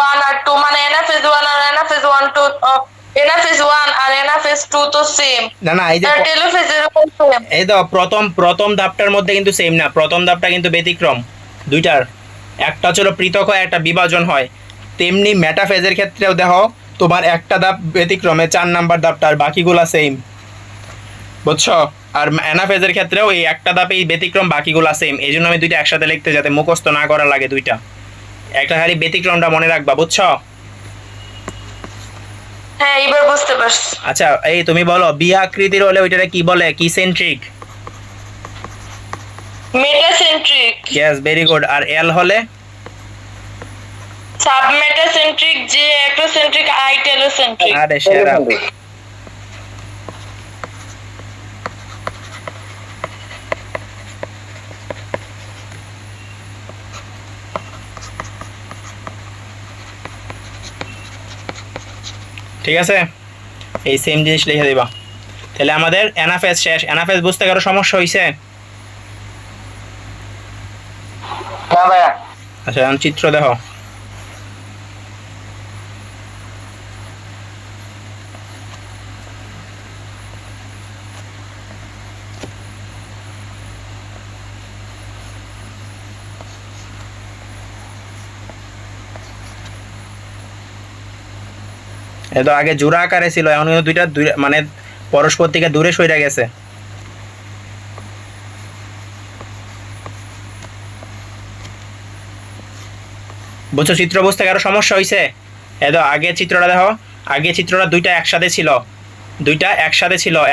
1 আর 2, মানে এনাফেজ 1 আর এনাফেজ 1 2, এনাফেজ 1 আর এনাফেজ 2 তো সেম না এই যে আর টেলোফেজের সেম। এই তো প্রথম ধাপটার মধ্যে কিন্তু সেম না, প্রথম ধাপটা কিন্তু ব্যতিক্রম দুইটার, একটা ছিল পৃথক হয় একটা বিভাজন হয়। তেমনি মেটাফেজের ক্ষেত্রেও দেখো তোমার একটা ধাপ ব্যতিক্রমে 4 নাম্বার ধাপটা, আর বাকিগুলা সেম, বুঝছো? আর অ্যানাফেজের ক্ষেত্রেও এই একটা ধাপেই ব্যতিক্রম, বাকিগুলা সেম। এই জন্য আমি দুইটা একসাথে লিখতে যাতে মুখস্থ না করা লাগে দুইটা, একটা খালি ব্যতিক্রমটা মনে রাখবা, বুঝছো? হ্যাঁ এবার বুঝতে পারছি। আচ্ছা এই তুমি বলো বি আকৃতির হলে ওইটারে কি বলে, কি centric? Metacentric. Yes, very good. আর এল হলে? সাবমেটাসেন্ট্রিক, যে একটোসেন্ট্রিক, আই টেলোসেন্ট্রিক। আরে সেরা। ঠিক আছে, এই সেম জিনিস লিখে দিবা। তাহলে আমাদের অ্যানাফেজ শেষ। অ্যানাফেজ বুঝতে কারো সমস্যা হয়েছে? না ভাইয়া। আচ্ছা এখন চিত্র দেখো। এ তো আগে জোড়া আকারে ছিল, এখন কিন্তু দুইটা মানে পরস্পর থেকে দূরে সরে গেছে। বুঝছো চিত্র বুঝতে কারো সমস্যা হয়েছে? এ তো আগে চিত্রটা দেখো, আগে চিত্রটা দুইটা একসাথে ছিল,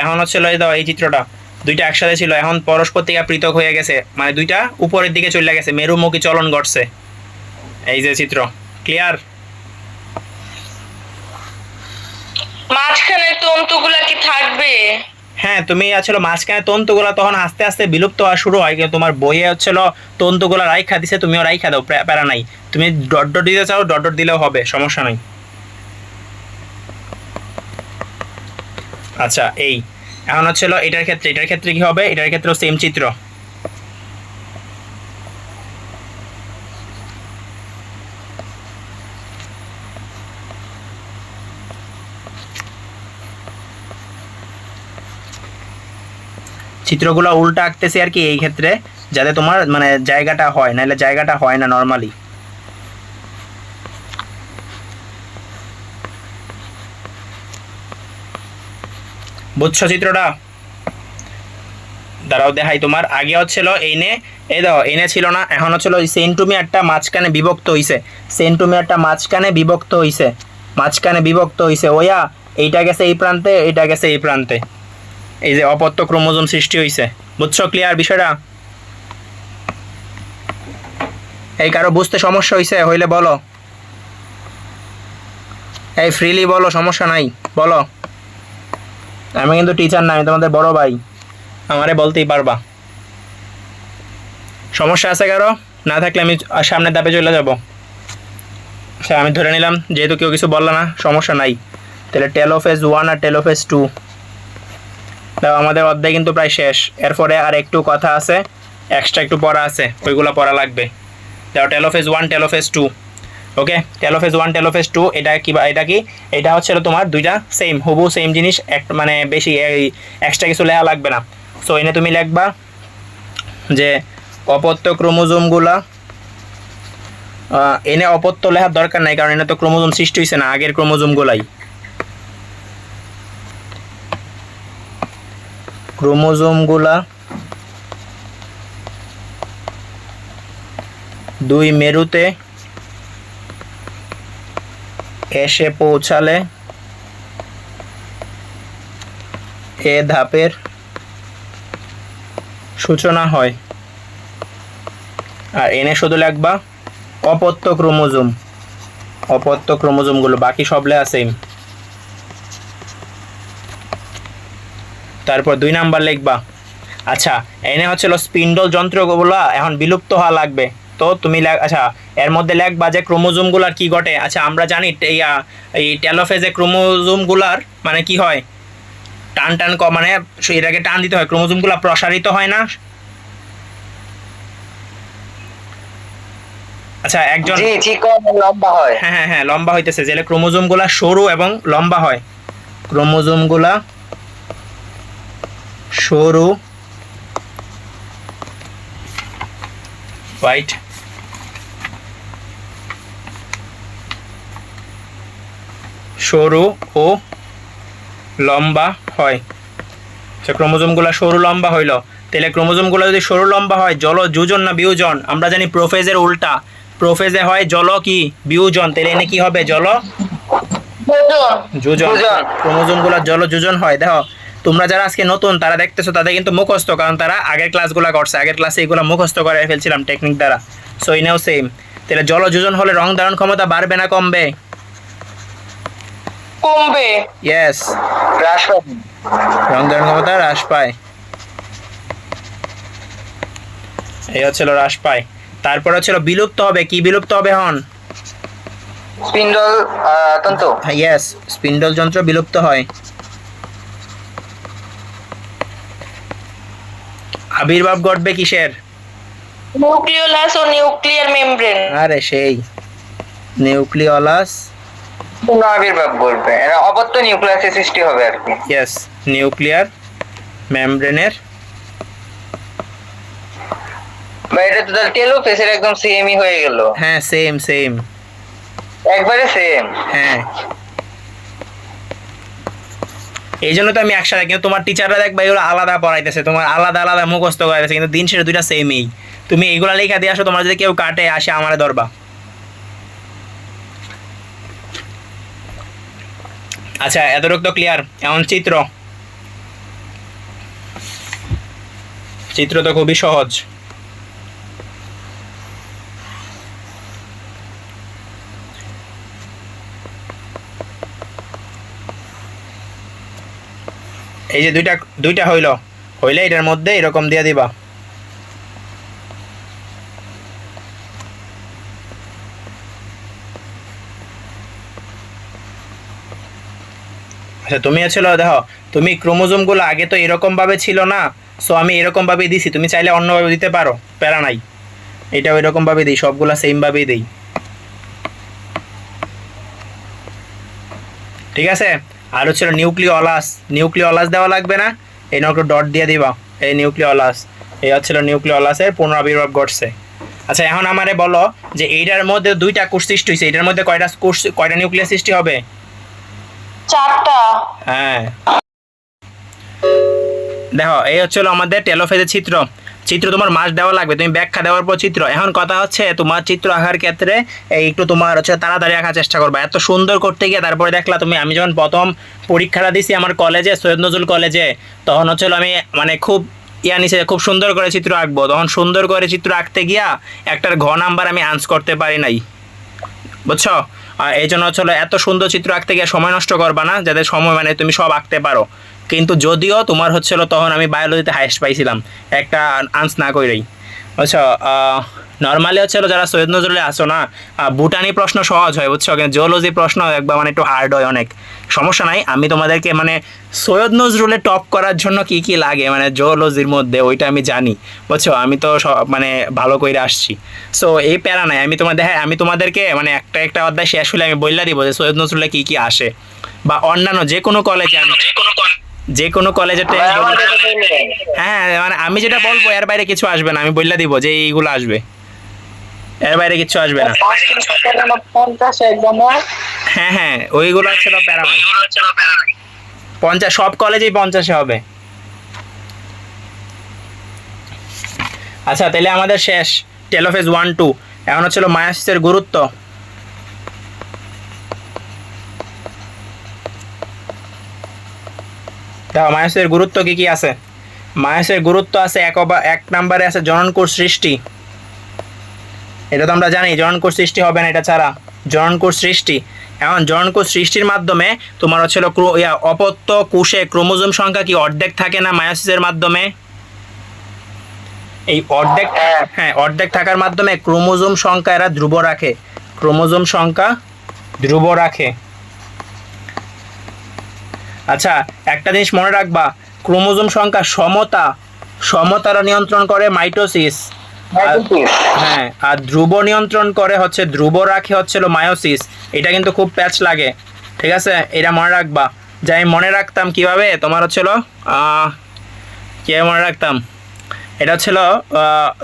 এখন হচ্ছিল এই চিত্রটা দুইটা একসাথে ছিল, এখন পরস্পর থেকে পৃথক হয়ে গেছে, মানে দুইটা উপরের দিকে চলে গেছে, মেরুমুখী চলন ঘটছে। এই যে চিত্র, ক্লিয়ার? মাঝখানের তন্তুগুলা কি থাকবে? হ্যাঁ, তুমি আসলে মাঝখানে তন্তুগুলা তখন আস্তে আস্তে বিলুপ্ত হওয়া শুরু হয়, কিন্তু তোমার বইয়ে হচ্ছিল তন্তুগুলা রাইখা দিছে, তুমিও রাইখা দাও, প্যারা নাই। তুমি ডট ডট দিতে চাও ডট ডট দিলেও হবে, সমস্যা নাই। আচ্ছা এই এখন হচ্ছিল এটার ক্ষেত্রে কি হবে, এটার ক্ষেত্রেও সেম চিত্র। চিত্রগুলো উল্টা আঁকতেছি আর কি এই ক্ষেত্রে, যাতে তোমার মানে জায়গাটা হয়, নাহলে জায়গাটা হয় না নর্মালি। বুঝছো চিত্রটা? দাঁড়াও দেখাই তোমার। আগে হচ্ছিল এইনে, এই দাও এইনে ছিল না, এখন হচ্ছিল ওই সেন্টোমিটারটা মাঝখানে বিভক্ত হইছে, সেন্টোমিটারটা মাঝখানে বিভক্ত হইছে, মাঝখানে বিভক্ত হইছে ওয়া এইটা গেছে এই প্রান্তে, এইটা গেছে এই প্রান্তে, এই যে অপত্য ক্রোমোজোম সৃষ্টি হইছে। বুঝছো ক্লিয়ার বিষয়টা? এই কারো বুঝতে সমস্যা হইছে হইলে বলো, এই ফ্রিলি বলো, সমস্যা নাই বলো। আমি কিন্তু টিচার না, আমি তোমাদের বড় ভাই, আমারে বলতেই পারবা। সমস্যা আছে কারো? না থাকলে আমি সামনের ধাপে চলে যাব। আচ্ছা আমি ধরে নিলাম যেহেতু কেউ কিছু বললো না, সমস্যা নাই। তাহলে টেলোফেজ 1 আর টেলোফেজ 2, তাও আমাদের অধ্যায় কিন্তু প্রায় শেষ। এরপরে আর একটু কথা আছে, এক্সট্রা একটু পড়া আছে, ওইগুলো পড়া লাগবে। তাও টেলোফেজ 1 টেলোফেজ 2, ওকে। টেলোফেজ 1 টেলোফেজ 2 এটা কি, এটা কি, এটা হচ্ছে তোমার দুইটা সেম, হুবু সেম জিনিস, এক মানে বেশি এক্সট্রা কিছু লেখা লাগবে না। সো এনে তুমি লিখবা যে অপত্য ক্রোমোজোমগুলা, এনে অপত্য লেখার দরকার নাই, কারণ এনে তো ক্রোমোজোম সৃষ্টি হয়েছে না, আগের ক্রোমোজোমগুলাই। ক্রোমোজোমগুলা দুই মেরুতে এসে পৌঁছালে এ ধাপের সূচনা হয়। আর এনে শুধু লিখবা অপত্য ক্রোমোজোম, অপত্য ক্রোমোজোমগুলো, বাকি সব লেখা সেম। তারপর 2 নাম্বার লিখবা, আচ্ছা এনে হচ্ছিল স্পিন্ডল যন্ত্রগুলো এখন বিলুপ্ত হওয়া লাগবে, তো তুমি আচ্ছা এর মধ্যে লিখবা যে ক্রোমোজোমগুলার কি ঘটে। আচ্ছা আমরা জানি এই টেলোফেজে ক্রোমোজোমগুলার মানে কি হয়, টান টান মানে এটাকে টান দিতে হয়, ক্রোমোজোমগুলো প্রসারিত হয় না। আচ্ছা একজন, জি ঠিক লম্বা হয়। হ্যাঁ হ্যাঁ হ্যাঁ লম্বা হইতেছে, যেটা ক্রোমোজোমগুলা সরু এবং লম্বা হয়, ক্রোমোজোমগুলা সরু রাইট, সরু ও লম্বা হয়। আচ্ছা ক্রোমোজোমগুলো সরু লম্বা হইল, তাহলে ক্রোমোজোমগুলো যদি সরু লম্বা হয়, জল যুজন না বিয়োজন? আমরা জানি প্রোফেজের উল্টা, প্রোফেজে হয় জল কি বিয়োজন, তাহলে এনে কি হবে, জল যুজন। ক্রোমোজোমগুলো জল যুজন হয়। দেখো তোমরা যারা আজকে নতুন তারা দেখতেছো, তাদের কিন্তু মুখস্থ, কারণ তারা আগের ক্লাসগুলো করছে, আগের ক্লাসে এগুলো মুখস্থ করে ফেলছিলাম টেকনিক দ্বারা। সো এটাও সেম। তাহলে জল যুজন হলে রং ধারণ ক্ষমতা বাড়বে না কমবে? কমবে। ইয়েস, হ্রাস পাবে। রং ধারণ ক্ষমতা হ্রাস পায়, এই হচ্ছিল হ্রাস পায়। তারপর হচ্ছিল বিলুপ্ত হবে, কি বিলুপ্ত হবে হন? স্পিন্ডল তন্তু। ইয়েস, স্পিন্ডল যন্ত্র বিলুপ্ত হয়। আবির্ভাব ঘটবে কিসের? নিউক্লিওলাস ও নিউক্লিয়ার মেমব্রেন। আরে সেই নিউক্লিওলাস, পূর্ণ আবির্ভাব বলবে, এরা অপত্য নিউক্লিয়াসের সৃষ্টি হবে আর কি। ইয়েস, নিউক্লিয়ার মেমব্রেনের। বা এটা তো তাহলে টেলোফেজের একদম সেমই হয়ে গেল। হ্যাঁ সেম সেম, একবারে সেম। হ্যাঁ এই জন্য তো আমি একসাথে, কিন্তু তোমার টিচাররা দেখবা এগুলো আলাদা পড়াইতেছে, তোমার আলাদা আলাদা মুখস্থ করাইতেছে, কিন্তু দিন শেষে দুইটা সেমই। তুমি এইগুলা লেখা দিয়ে আসো, তোমার যদি কেউ কাটে আসে আমারে ধরবা। আচ্ছা এতটুকু তো ক্লিয়ার। এখন চিত্র, চিত্র তো খুবই সহজ। এই যে দুইটা হইলে এটার মধ্যে এরকম দিয়ে দিবা। আচ্ছা তুমি ছিল, দেখো তুমি ক্রোমোজোমগুলো আগে তো এরকম ভাবে ছিল না, সো আমি এরকম ভাবে দিছি, তুমি চাইলে অন্যভাবে দিতে পারো, প্যারা নাই। এটাও এরকম ভাবে দিই, সবগুলা সেম ভাবেই দিই, ঠিক আছে। আর হচ্ছিল নিউক্লিওলাস, নিউক্লিওলাস দেওয়া লাগবে না, এই একটু ডট দিয়ে দিবা। এই নিউক্লিওলাস, এই হচ্ছিল নিউক্লিওলাসের পুনরাবির্ভাব ঘটছে। আচ্ছা এখন আমারে বলো যে এইটার মধ্যে দুইটা কোষ সৃষ্টি হয়েছে, এটার মধ্যে কয়টা নিউক্লিয়াস সৃষ্টি হবে? 4টা। হ্যাঁ দেখো এই হচ্ছিল আমাদের টেলোফেজের চিত্র। চিত্র তোমার মাস দেওয়া লাগবে, তুমি ব্যাখ্যা দেওয়ার পর চিত্র। এখন কথা হচ্ছে তোমার চিত্র আঁকার ক্ষেত্রে এই একটু তোমার হচ্ছে তাড়াতাড়ি আঁকার চেষ্টা করবা। এত সুন্দর করতে গিয়ে তারপরে দেখলা তুমি, আমি যখন প্রথম পরীক্ষাটা দিছি আমার কলেজে, সৈয়দ নজরুল কলেজে, তখন হচ্ছিল আমি মানে খুব নিচে খুব সুন্দর করে চিত্র আঁকবো, তখন সুন্দর করে চিত্র আঁকতে গিয়া একটার ঘ নাম্বার আমি আন্স করতে পারি নাই, বুঝছো? এই জন্য হচ্ছিল এত সুন্দর চিত্র আঁকতে গিয়ে সময় নষ্ট করবা না, যাতে সময় মানে তুমি সব আঁকতে পারো। কিন্তু যদিও তোমার হচ্ছিল তখন আমি বায়োলজিতে হাইয়েস্ট পাইছিলাম একটা আন্স না করেই, বুঝছো? নর্মালি হচ্ছিল যারা সৈয়দ নজরুলে আসো না, বুটানি প্রশ্ন সহজ হয়, বুঝছো? কিন্তু জিওলজি প্রশ্ন একবার মানে একটু হার্ড হয় অনেক। সমস্যা নাই, আমি তোমাদেরকে মানে সৈয়দ নজরুলে টপ করার জন্য কি কি লাগে মানে জিওলজির মধ্যে ওইটা আমি জানি, বুঝছো? আমি তো মানে ভালো করে আসছি। সো এই প্যারা নাই, আমি তোমাদেরকে মানে একটা অধ্যায় শেষ হলে আমি বললা দিব যে সৈয়দ নজরুলে কি কি আসে, বা অন্যান্য যে কোনো কলেজে যে কোনো কলেজে হ্যাঁ মানে আমি যেটা বলবো এর বাইরে কিছু আসবে না, আমি বললা দিব যে এইগুলো আসবে, এর বাইরে কিছু আসবে না। 50 একদম। হ্যাঁ হ্যাঁ ওইগুলো ছিল প্যারামাই, 50 সব কলেজেই 50-এ হবে। আচ্ছা তাহলে আমাদের শেষ টেলোফেজ 1-2। এখন হচ্ছিল মায়োসিসের গুরুত্ব। দেখো মায়োসিসের গুরুত্ব কি কি আছে। মায়োসিসের গুরুত্ব আছে এক নম্বরে আছে জননকোষ সৃষ্টি। এটা তো আমরা জানি জননকোষ সৃষ্টি হবে না এটা ছাড়া, জননকোষ সৃষ্টি। এখন জননকোষ সৃষ্টির মাধ্যমে তোমার হচ্ছিল অপত্য কোষে ক্রোমোজোম সংখ্যা কি অর্ধেক থাকে না মায়োসিসের মাধ্যমে? এই অর্ধেক থাকার মাধ্যমে ক্রোমোজোম সংখ্যা এরা ধ্রুব রাখে, ক্রোমোজোম সংখ্যা ধ্রুব রাখে। আচ্ছা একটা জিনিস মনে রাখবা, ক্রোমোজোম সংখ্যা সমতারা নিয়ন্ত্রণ করে মাইটোসিস, হ্যাঁ, আর ধ্রুব নিয়ন্ত্রণ করে হচ্ছে ধ্রুব রাখে হচ্ছিল মায়োসিস। এটা কিন্তু খুব প্যাচ লাগে, ঠিক আছে? এটা মনে রাখবা। যে আমি মনে রাখতাম কিভাবে, তোমার হচ্ছিল কীভাবে মনে রাখতাম, এটা হচ্ছিল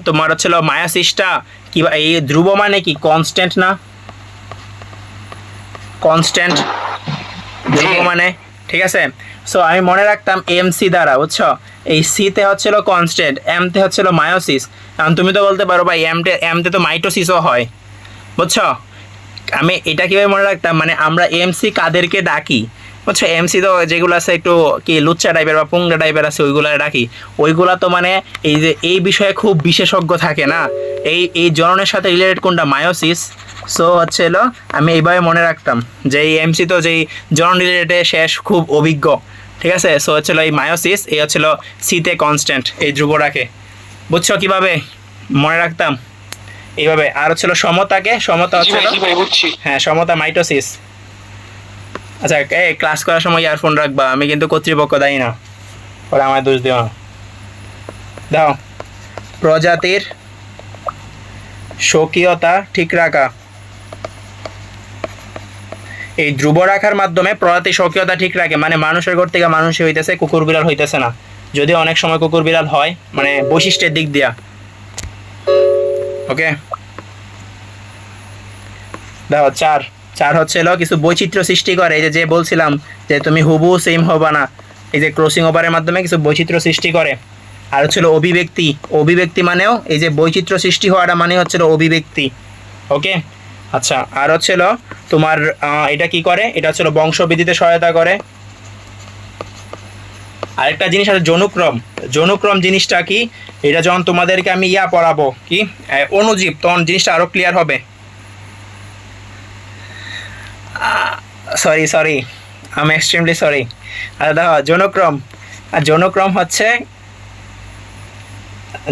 তোমার হচ্ছিল মায়োসিসটা কি, এই ধ্রুব মানে কি কনস্ট্যান্ট না, কনস্ট্যান্ট ধ্রুব মানে, ঠিক আছে? সো আমি মনে রাখতাম এমসি দ্বারা, বুঝছো? এই সিতে হচ্ছিল কনস্ট্যান্ট, এমতে হচ্ছিল মায়োসিস। কারণ তুমি তো বলতে পারো ভাই এমতে তো মাইটোসিসও হয়, বুঝছো? আমি এটা কীভাবে মনে রাখতাম, মানে আমরা এমসি কাদেরকে ডাকি, বুঝছো? এমসি তো যেগুলো আছে একটু কি লুচ্চা টাইপের বা পুংড়া টাইপের আছে ওইগুলো ডাকি। ওইগুলা তো মানে এই যে এই বিষয়ে খুব বিশেষজ্ঞ থাকে না, এই জননের সাথে রিলেটেড কোনটা, মায়োসিস। সো হচ্ছিল আমি এইভাবে মনে রাখতাম যে এই এমসি তো যেই জন রিলেটেড শেষ খুব অভিজ্ঞ, ঠিক আছে? সো হচ্ছিল এই মায়োসিস, এই হচ্ছিল সিতে কনস্ট্যান্ট, এই ধ্রুব রাখে, বুঝছো কিভাবে মনে রাখতাম? এইভাবে। আর হচ্ছিল সমতা হচ্ছিল, হ্যাঁ সমতা মাইটোসিস। আচ্ছা এই ক্লাস করার সময় ইয়ারফোন রাখবা, আমি কিন্তু কর্তৃপক্ষ দায়ী না, পরে আমায় দোষ দিও না। দাও প্রজাতির স্বকীয়তা ঠিক রাখা, এই ধ্রুব রাখার মাধ্যমে প্রজাতির স্বকীয়তা ঠিক রাখে, মানে মানুষের ঘর থেকে মানুষই হইতেছে, কুকুর বিড়াল হইতেছে না। যদিও অনেক সময় কুকুর বিড়াল হয় মানে বৈশিষ্ট্যের দিক দিয়া, ওকে? দেখো চার হচ্ছিল কিছু বৈচিত্র্য সৃষ্টি করে, এই যে বলছিলাম যে তুমি হুবহু সেম হবা না, এই যে ক্রসিং ওভারের মাধ্যমে কিছু বৈচিত্র্য সৃষ্টি করে। আর হচ্ছিল অভিব্যক্তি মানেও এই যে বৈচিত্র্য সৃষ্টি হওয়াটা মানে হচ্ছিল অভিব্যক্তি, ওকে? আচ্ছা আর হচ্ছিল তোমার এটা কি করে, এটা হচ্ছিল বংশবৃদ্ধিতে সহায়তা করে। আরেকটা জিনিস আছে জনুক্রম জিনিসটা কি, এটা যখন তোমাদেরকে আমি পড়াবো কি অণুজীব, তখন জিনিসটা আরো ক্লিয়ার হবে। Sorry I am extremely sorry. আচ্ছা দেখো জনুক্রম হচ্ছে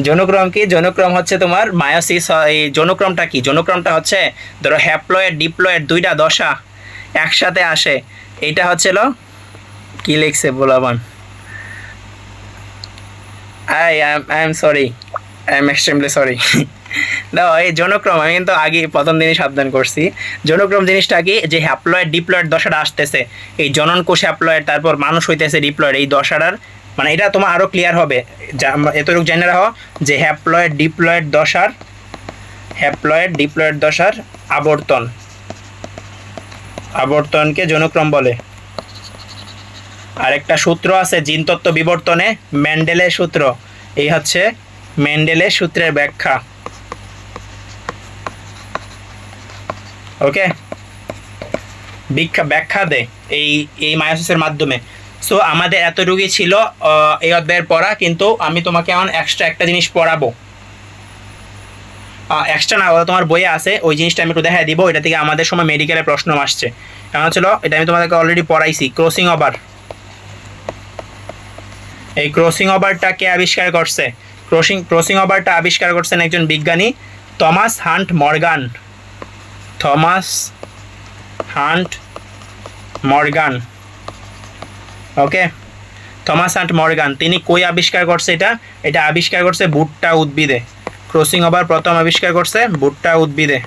জনুক্রম হচ্ছে তোমার মায়োসিস। এই জনুক্রমটা হচ্ছে ধরো হ্যাপ্লয়েড ডিপ্লয়েড দুইটা দশা একসাথে আসে, এইটা হচ্ছিল কি লিখছে বলাবান, I am sorry, I am extremely sorry. দেখো এই জনক্রম আমি কিন্তু আগে প্রথম দিনই সাবধান করছি। জনক্রম জিনিসটা কি, যে হ্যাপ্লয়েড ডিপ্লয়েড দশাটা আসতেছে, এই জনন কোষ হ্যাপ্লয়েড, তারপর মানুষ হইতেছে ডিপ্লয়েড, এই দশাটার মানে এটা তোমার আরও ক্লিয়ার হবে, এতটুকু জেনে রাখো যে হ্যাপ্লয়েড ডিপ্লয়েড দশার আবর্তনকে যৌনক্রম বলে। আরেকটা সূত্র আছে জিনতত্ত্ব বিবর্তনে, মেন্ডেলের সূত্র। এই হচ্ছে মেন্ডেলের সূত্রের ব্যাখ্যা। ওকে, ব্যাখ্যা দে এই মায়োসিসের মাধ্যমে। সো আমাদের এতটুকুই ছিল এই অধ্যায়ের পড়া, কিন্তু আমি তোমাকে এখন এক্সট্রা একটা জিনিস পড়াবো। এক্সট্রা না, তোমার বইয়ে আছে, ওই জিনিসটা আমি একটু দেখাই দিব। এটা থেকে আমাদের সময় মেডিকেলের প্রশ্ন আসছে। কেমন ছিল এটা আমি তোমাদেরকে অলরেডি পড়াইছি, ক্রসিং ওভার। এই ক্রসিং ওভারটা কে আবিষ্কার করছে? ক্রসিং ওভারটা আবিষ্কার করছেন একজন বিজ্ঞানী, থমাস হান্ট মর্গান। ওকে, থমাস হান্ট মর্গান। তিনি কই আবিষ্কার করছে? এটা আবিষ্কার করছে ভুট্টা উদ্ভিদে। ক্রসিং ওভার প্রথম আবিষ্কার করছে ভুট্টা উদ্ভিদে।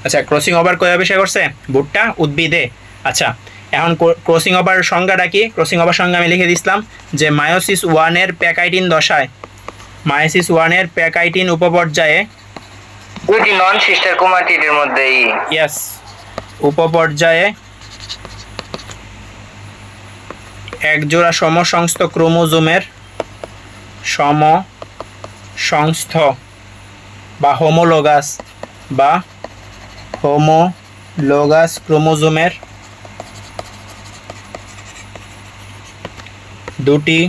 আচ্ছা, ক্রসিং ওভার কই আবিষ্কার করছে? ভুট্টা উদ্ভিদে। আচ্ছা, এখন ক্রসিং ওভার সংজ্ঞাটা কি? ক্রসিং ওভার সংজ্ঞা আমি লিখে দিছিলাম যে মায়োসিস 1-এর প্যাকাইটিন দশায়, মায়োসিস 1-এর প্যাকাইটিন উপপর্যায়ে দুটি নন সিস্টার ক্রোমাটিডের মধ্যে উপপর্যায়ে একজোড়া সমসংস্থ ক্রোমোজোমের সমসংস্থ বা হোমোলোগাস ক্রোমোজোমের দুটি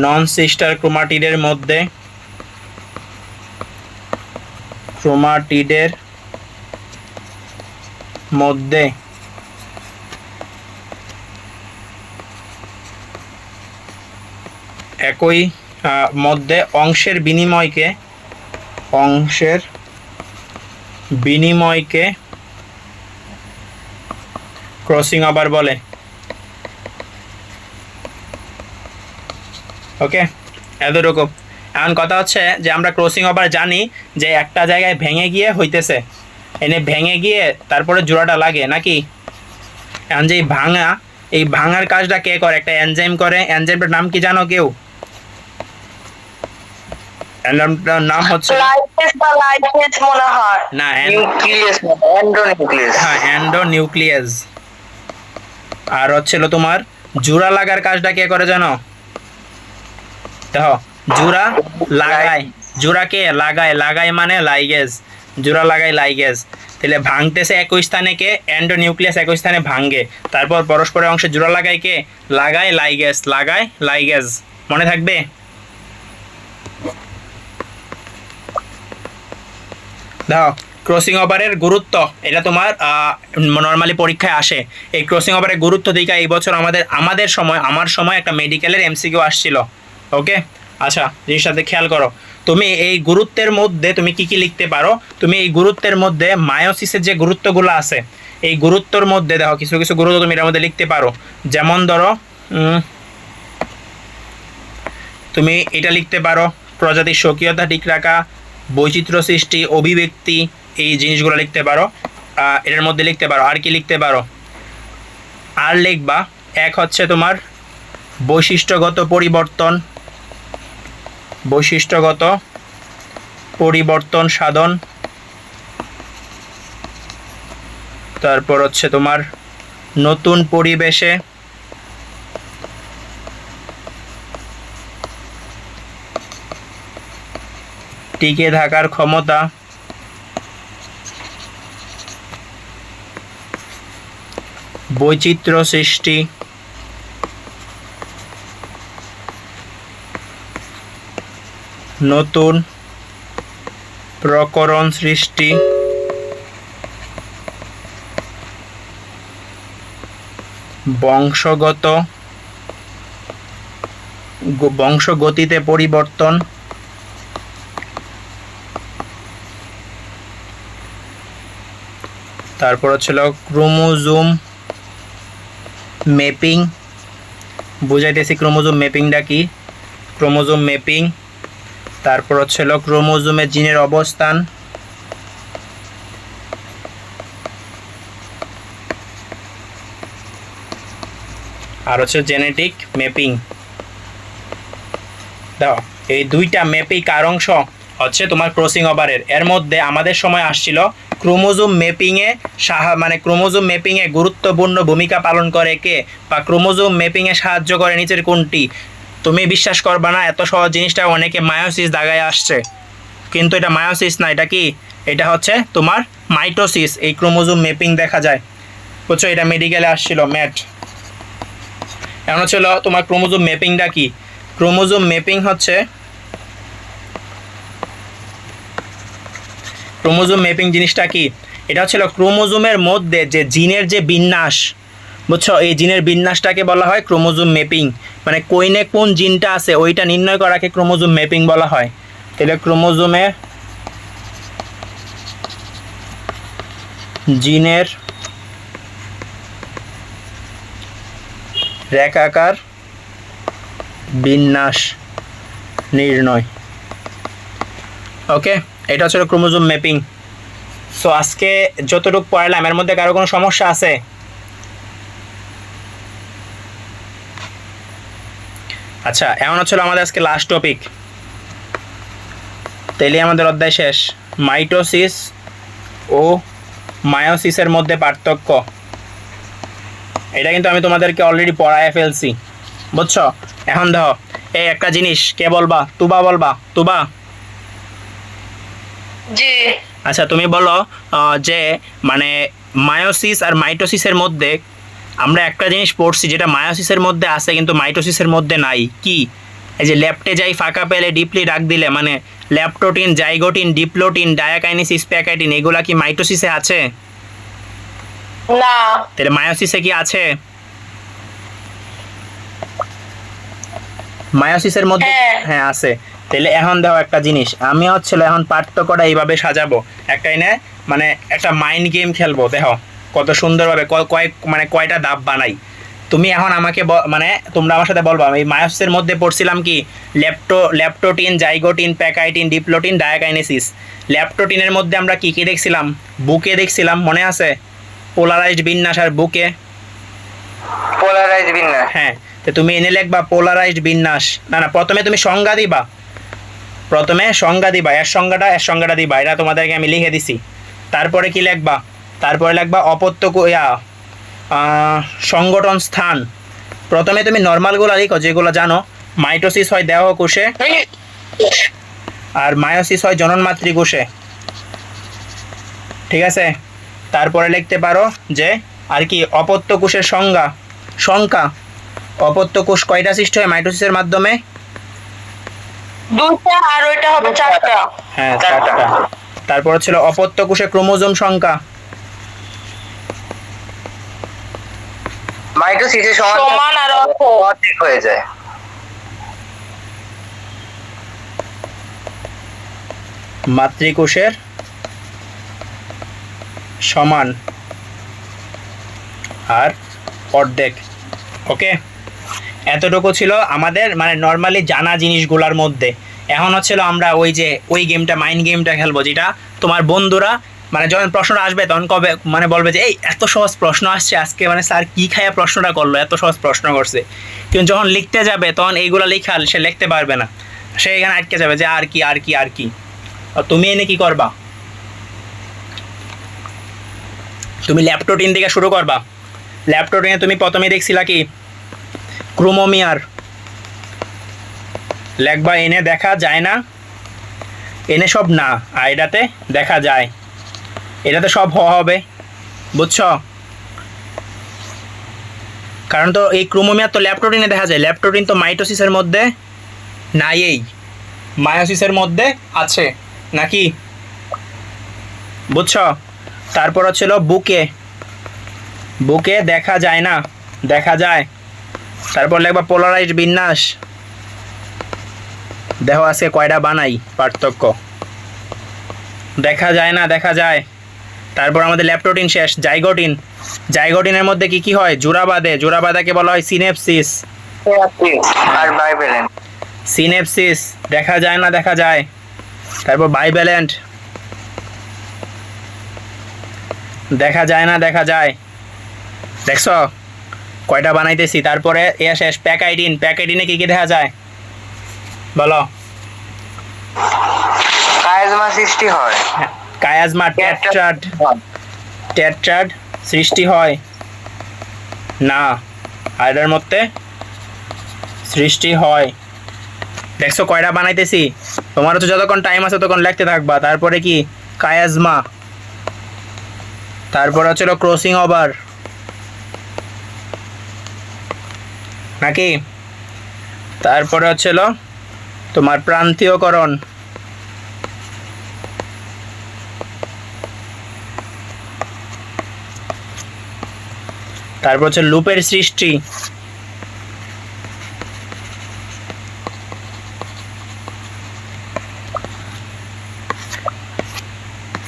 নন সিস্টার ক্রোমাটিডের মধ্যে একই মধ্যে অংশের বিনিময়কে ক্রসিং ওভার বলে। ওকে, এতটুকু। এখন কথা হচ্ছে যে আমরা ক্রসিং ওভার জানি যে একটা জায়গায় ভেঙে গিয়ে হইতেছে, ভেঙে গিয়ে তারপরে জোড়াটা লাগে নাকি। এখন যে এই ভাঙার কাজটা কে করে? একটা এনজাইম করে। এনজাইমটার নাম কি জানো কেউ? এনজাইমটার নাম হচ্ছে না, এন্ডোনিউক্লিয়াস। আর হচ্ছিল তোমার জোড়া লাগার কাজটা কে করে জানো? দেখো, জোড়াকে লাগায় মানে লাইগেজ। জোড়া লাগায় লাইগেজ। তাহলে ভাঙতেছে একই স্থানে কে? এন্ডোনিউক্লিয়াস একই স্থানে ভাঙে। তারপর পরস্পরের অংশে জোড়া লাগায় কে? লাগায় লাইগেজ। মনে থাকবে? দেখো, ক্রসিং ওভারের গুরুত্ব, এটা তোমার নর্মালি পরীক্ষায় আসে। এই ক্রসিং ওভারের গুরুত্ব দিকে এই বছর আমার সময় একটা মেডিকেলের এমসিকিউ আসছিল। ওকে, আচ্ছা, জিনিসটাতে খেয়াল করো। তুমি এই গুরুত্বের মধ্যে তুমি কি লিখতে পারো? তুমি এই গুরুত্বের মধ্যে মায়োসিসের যে গুরুত্বগুলো আছে, এই গুরুত্বর মধ্যে দেখো কিছু কিছু গুরুত্ব তুমি এর মধ্যে লিখতে পারো। যেমন ধরো তুমি এটা লিখতে পারো, প্রজাতির স্বকীয়তা ঠিক রাখা, বৈচিত্র্য সৃষ্টি, অভিব্যক্তি, এই জিনিসগুলো লিখতে পারো। এটার মধ্যে লিখতে পারো। আর কি লিখতে পারো? আর লিখবা, এক হচ্ছে তোমার বৈশিষ্ট্যগত পরিবর্তন সাধন। তারপর হচ্ছে তোমার নতুন পরিবেশে টিকে থাকার ক্ষমতা, বৈচিত্র্য সৃষ্টি, নতুন প্রকরণ সৃষ্টি, বংশগতিতে পরিবর্তন, তারপর হচ্ছিল ক্রোমোজোম ম্যাপিং, বুঝাইতেছি ক্রোমোজোম ম্যাপিংটা কি। ক্রোমোজোম ম্যাপিং, তারপর হচ্ছে ক্রোমোজোমের জিনের অবস্থান, আর হচ্ছে জেনেটিক ম্যাপিং। দেখো এই দুইটা ম্যাপিং কার অংশ হচ্ছে তোমার ক্রসিং ওভারের। এর মধ্যে আমাদের সময় আসছিল ক্রোমোজোম ম্যাপিংয়ে মানে ক্রোমোজোম ম্যাপিংয়ে গুরুত্বপূর্ণ ভূমিকা পালন করে কে, বা ক্রোমোজোম ম্যাপিংয়ে সাহায্য করে নিচের কোনটি। তুমি বিশ্বাস করবা না, এত সহজ জিনিসটা অনেকে মায়োসিস দাগায় আসছে, কিন্তু এটা মায়োসিস না, এটা কি, এটা হচ্ছে তোমার মাইটোসিস। এই ক্রোমোজোম ম্যাপিং দেখা যায়, বুঝছো, এটা মেডিকেলে আসছিল ম্যাট। এখন হচ্ছিল তোমার ক্রোমোজোম ম্যাপিংটা কি। ক্রোমোজোম ম্যাপিং হচ্ছে, ক্রোমোজোম ম্যাপিং জিনিসটা কি, এটা হচ্ছিল ক্রোমোজোমের মধ্যে যে জিনের যে বিন্যাস, বুঝছো, এই জিনের বিন্যাসটাকে বলা হয় ক্রোমোজোম ম্যাপিং। মানে কোইনে কোন জিনটা আছে ওইটা নির্ণয় করাকে ক্রোমোজোম ম্যাপিং বলা হয়। তাহলে ক্রোমোজোমে জিনের রেখাকার বিন্যাস নির্ণয়। ওকে, এটা হচ্ছে ক্রোমোজোম ম্যাপিং। সো আজকে যতটুকু পড়ালাম এর মধ্যে কারো কোনো সমস্যা আছে? আচ্ছা, এমন হচ্ছিল আমাদের আজকে লাস্ট টপিক। তাইলে আমাদের অধ্যায় শেষ। মাইটোসিস ও মায়োসিসের মধ্যে পার্থক্য, এটা কিন্তু আমি তোমাদেরকে অলরেডি পড়ায় ফেলছি, বুঝছো। এখন দেখো এই একটা জিনিস, কে বলবা? তুবা বলবা, তুবা। জি। আচ্ছা তুমি বলো যে মানে মায়োসিস আর মাইটোসিসের মধ্যে আমরা একটা জিনিস পড়ছি যেটা মায়োসিসের মধ্যে আছে কিন্তু মাইটোসিসের মধ্যে নাই, কি? এই যে ল্যাপটে যাই ফাঁকা পেলে ডিপলি ডাক দিলে, মানে ল্যাপটোটিন, জাইগোটিন, ডিপ্লোটিন, ডায়াকাইনেসিস, প্যাকাইটিন, এগুলা কি মাইটোসিসে আছে? না। তাহলে মায়োসিসে কি আছে? মায়োসিসের মধ্যে হ্যাঁ আছে। তাহলে এখন দেখো একটা জিনিস, আমি হচ্ছিল এখন পার্থক্যটা এইভাবে সাজাবো, একটা এনে মানে একটা মাইন্ড গেম খেলবো। দেখো কত সুন্দরভাবে মানে কয়টা ধাপ বানাই। তুমি এখন আমাকে মানে তোমরা আমার সাথে বলবা, এই মায়োসিসের মধ্যে পড়ছিলাম কি, ল্যাপটোটিন, জাইগোটিন, প্যাকাইটিন, ডিপ্লোটিন, ডায়াকাইনেসিস। ল্যাপটোটিনের মধ্যে আমরা কি কি দেখছিলাম? বুকে দেখছিলাম, মনে আছে? পোলারাইজড বিন্যাস আর বুকে। পোলারাইজড বিন্যাস। হ্যাঁ, তো তুমি এনে লিখবা পোলারাইজড বিন্যাস। না না, প্রথমে তুমি সংজ্ঞা দিবা, প্রথমে সংজ্ঞা দিবা, এর সংজ্ঞাটা দিবা, এটা তোমাদেরকে আমি লিখে দিছি। তারপরে কি লিখবা? তারপরে লিখবা সংগঠন স্থান। প্রথমে তুমি নর্মালগুলো লিখো যেগুলো জানো। মাইটোসিস হয় দেহ কোষে আর মায়োসিস হয় জনন মাতৃকোষে, ঠিক আছে। তারপরে লিখতে পারো যে আর কি অপত্য কোষের সংখ্যা। অপত্য কোষ কয়টা সৃষ্টি হয় মাইটোসিসের মাধ্যমে? দুইটা, আর ওইটা হবে চারটা। হ্যাঁ, চারটা। তারপর ছিল অপত্য কোষে ক্রোমোজোম সংখ্যা। মাইটোসিসের সমান আর অর্ধেক হয়ে যায়। মাতৃকোষের সমান আর অর্ধেক। ওকে, এতটুকু ছিল আমাদের মানে নর্মালি জানা জিনিসগুলোর মধ্যে। এখন হচ্ছিল আমরা ওই গেমটা, মাইন্ড গেমটা খেলবো, যেটা তোমার বন্ধুরা মানে যখন প্রশ্নটা আসবে তখন কবে মানে বলবে যে এই এত সহজ প্রশ্ন আসছে আজকে, মানে স্যার কী খায়া প্রশ্নটা করলো, এত সহজ প্রশ্ন করছে। কিন্তু যখন লিখতে যাবে তখন এইগুলো লেখাল সে লিখতে পারবে না, সে এখানে আটকে যাবে যে আর কি আর কি আর কি। তুমি এনে কি করবা? তুমি ল্যাপটোটিন থেকে শুরু করবা। ল্যাপটোটিনে তুমি প্রথমে দেখছিলা কি ক্রোমোমিয়ার, লেখবা এনে দেখা যায় না, এনে সব না, আর এটাতে দেখা যায়, এটাতে সব হবে, বুঝছো। কারণ তো এই ক্রোমোমিয়ার তো ল্যাপটোটিনে দেখা যায়, ল্যাপটোটিন তো মাইটোসিসের মধ্যে নাই, এই মায়োসিসের মধ্যে আছে নাকি, বুঝছো। তারপর হচ্ছিল বুকে দেখা যায় না, দেখা যায়। তারপর লিখবা পোলারাইজড বিন্যাস। দেখো আজকে কয়টা বানাই পার্থক্য, দেখা যায় না, দেখা যায়। তারপর আমাদের ল্যাপটোটিন শেষ। জাইগোটিনের মধ্যে কি কি হয়? জোড়া বাঁধে, জোড়া বাঁধাকে বলা হয় সিনেপসিস। আর বাইবেলেন সিনেপসিস দেখা যায় না দেখা যায়, তারপর বাইভ্যালেন্ট দেখা যায় না দেখা যায়। দেখছো কয়টা বানাইতেছি। তারপরে শেষ প্যাকাইডিন। প্যাকাইডিনে কি কি দেখা যায় বলো? কায়াজমা সৃষ্টি হয়, কায়াজমা টেট্রাড। টেট্রাড সৃষ্টি হয় না, আর এটার মধ্যে সৃষ্টি হয়। দেখছো কয়টা বানাইতেছি। তোমারও তো যতক্ষণ টাইম আছে ততক্ষণ লিখতে থাকবা। তারপরে কি কায়াজমা, তারপর হচ্ছিল ক্রসিং ওভার নাকি, তারপরে হচ্ছিল তোমার প্রান্তীয়করণ, তারপর হচ্ছে লুপের সৃষ্টি,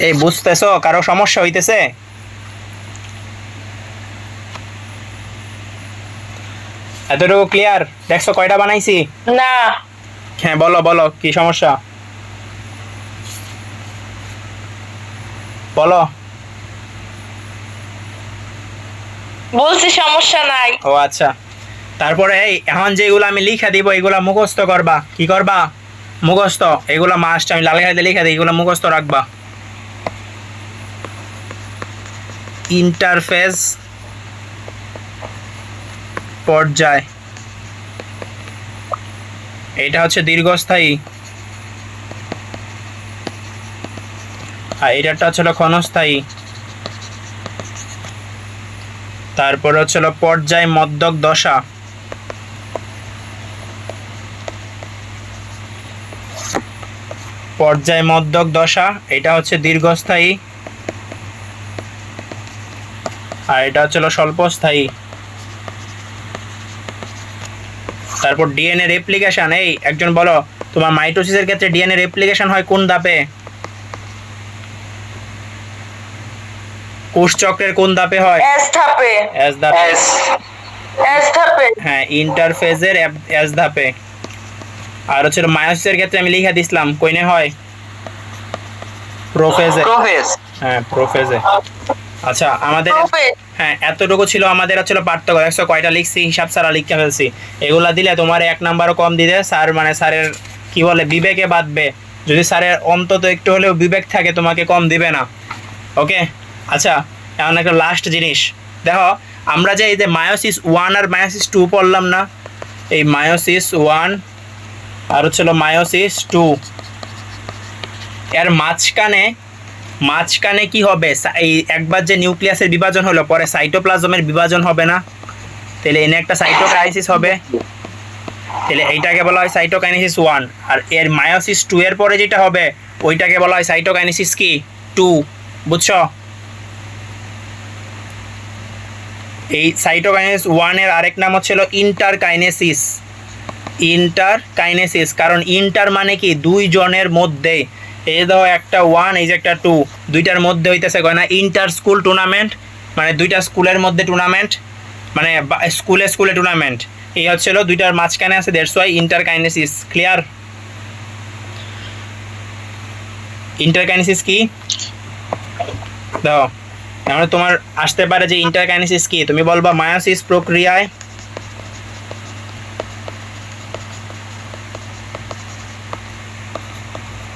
এই বুঝতেছো কারো সমস্যা হইতেছে? এতটুকু ক্লিয়ার? দেখছো কয়টা বানাইছি? না, হ্যাঁ বলো বলো কি সমস্যা বলো। বলছি সমস্যা নাই। ও আচ্ছা, তারপরে এই এখন যেগুলো আমি লিখে দিব এগুলা মুখস্থ করবা। কি করবা? মুখস্থ। এগুলো মাস্ট, আমি লাল খাইতে লিখে দিই, এগুলো মুখস্থ রাখবা। ইন্টারফেস পর্যায়, এটা হচ্ছে দীর্ঘস্থায়ী, আর এটাটা হচ্ছিল ক্ষণস্থায়ী। তারপর হচ্ছিল পর্যায় মধ্যক দশা, পর্যায় মধ্যক দশা এটা হচ্ছে দীর্ঘস্থায়ী, আর এটা হচ্ছিল স্বল্পস্থায়ী। তারপর ডিএনএ রেপ্লিকেশন। এই একজন বলো তোমার মাইটোসিসের ক্ষেত্রে ডিএনএ রেপ্লিকেশন হয় কোন ধাপে? কোষচক্রের কোন ধাপে হয়? এস ধাপে। এস ধাপে। এস ধাপে। হ্যাঁ, ইন্টারফেজের এস ধাপে। আর হচ্ছে মায়োসিসের ক্ষেত্রে আমি লিখে দিছিলাম কইনে হয়? প্রোফেজে। প্রোফেজ। হ্যাঁ, প্রোফেজে। আচ্ছা আমাদের হ্যাঁ এতটুকু ছিল আমাদের হচ্ছিল পার্থক্য। দেখছো কয়টা লিখছি, হিসাব ছাড়া লিখে ফেলছি। এগুলা দিলে তোমার 1 নাম্বারও কম দিতে স্যার, মানে স্যারের কি বলে বিবেকে বাঁধবে। যদি স্যারের অন্তত একটু হলেও বিবেক থাকে তোমাকে কম দিবে না। ওকে আচ্ছা, এখন একটা লাস্ট জিনিস দেখো, আমরা যে এই যে মায়োসিস 1 আর মায়োসিস 2 পড়লাম না, এই মায়োসিস 1 আর হচ্ছিল মায়োসিস 2, এর মাঝখানে কি হবে? এই একবার যে নিউক্লিয়াসের বিভাজন হলো পরে সাইটোপ্লাজমের বিভাজন হবে না? তাহলে এনে একটা সাইটোকাইনেসিস হবে, তাহলে এইটাকে বলা হয় সাইটোকাইনেসিস 1। আর এর মায়োসিস 2 এর পরে যেটা হবে ওইটাকে বলা হয় সাইটোকাইনেসিস কি 2। বুঝছো? এই সাইটোকাইনেসিস 1 এর আরেক নাম হচ্ছিল ইন্টারকাইনেসিস। ইন্টারকাইনেসিস, কারণ ইন্টার মানে কি 2 জনের মধ্যে। এই দাও একটা 1, এই যে একটা 2, দুইটার মধ্যে হইতেছে কয় না ইন্টার স্কুল টুর্নামেন্ট, মানে দুইটা স্কুলের মধ্যে টুর্নামেন্ট, মানে স্কুলে টুর্নামেন্ট। এই হচ্ছিল দুইটার মাঝখানে আছে, দ্যাটস ওয়াই ইন্টারকাইনেসিস। ক্লিয়ার? ইন্টারকাইনেসিস কি দাও, তাহলে তোমার আসতে পারে যে ইন্টারকাইনেসিস কি, তুমি বলবা মায়োসিস প্রক্রিয়ায়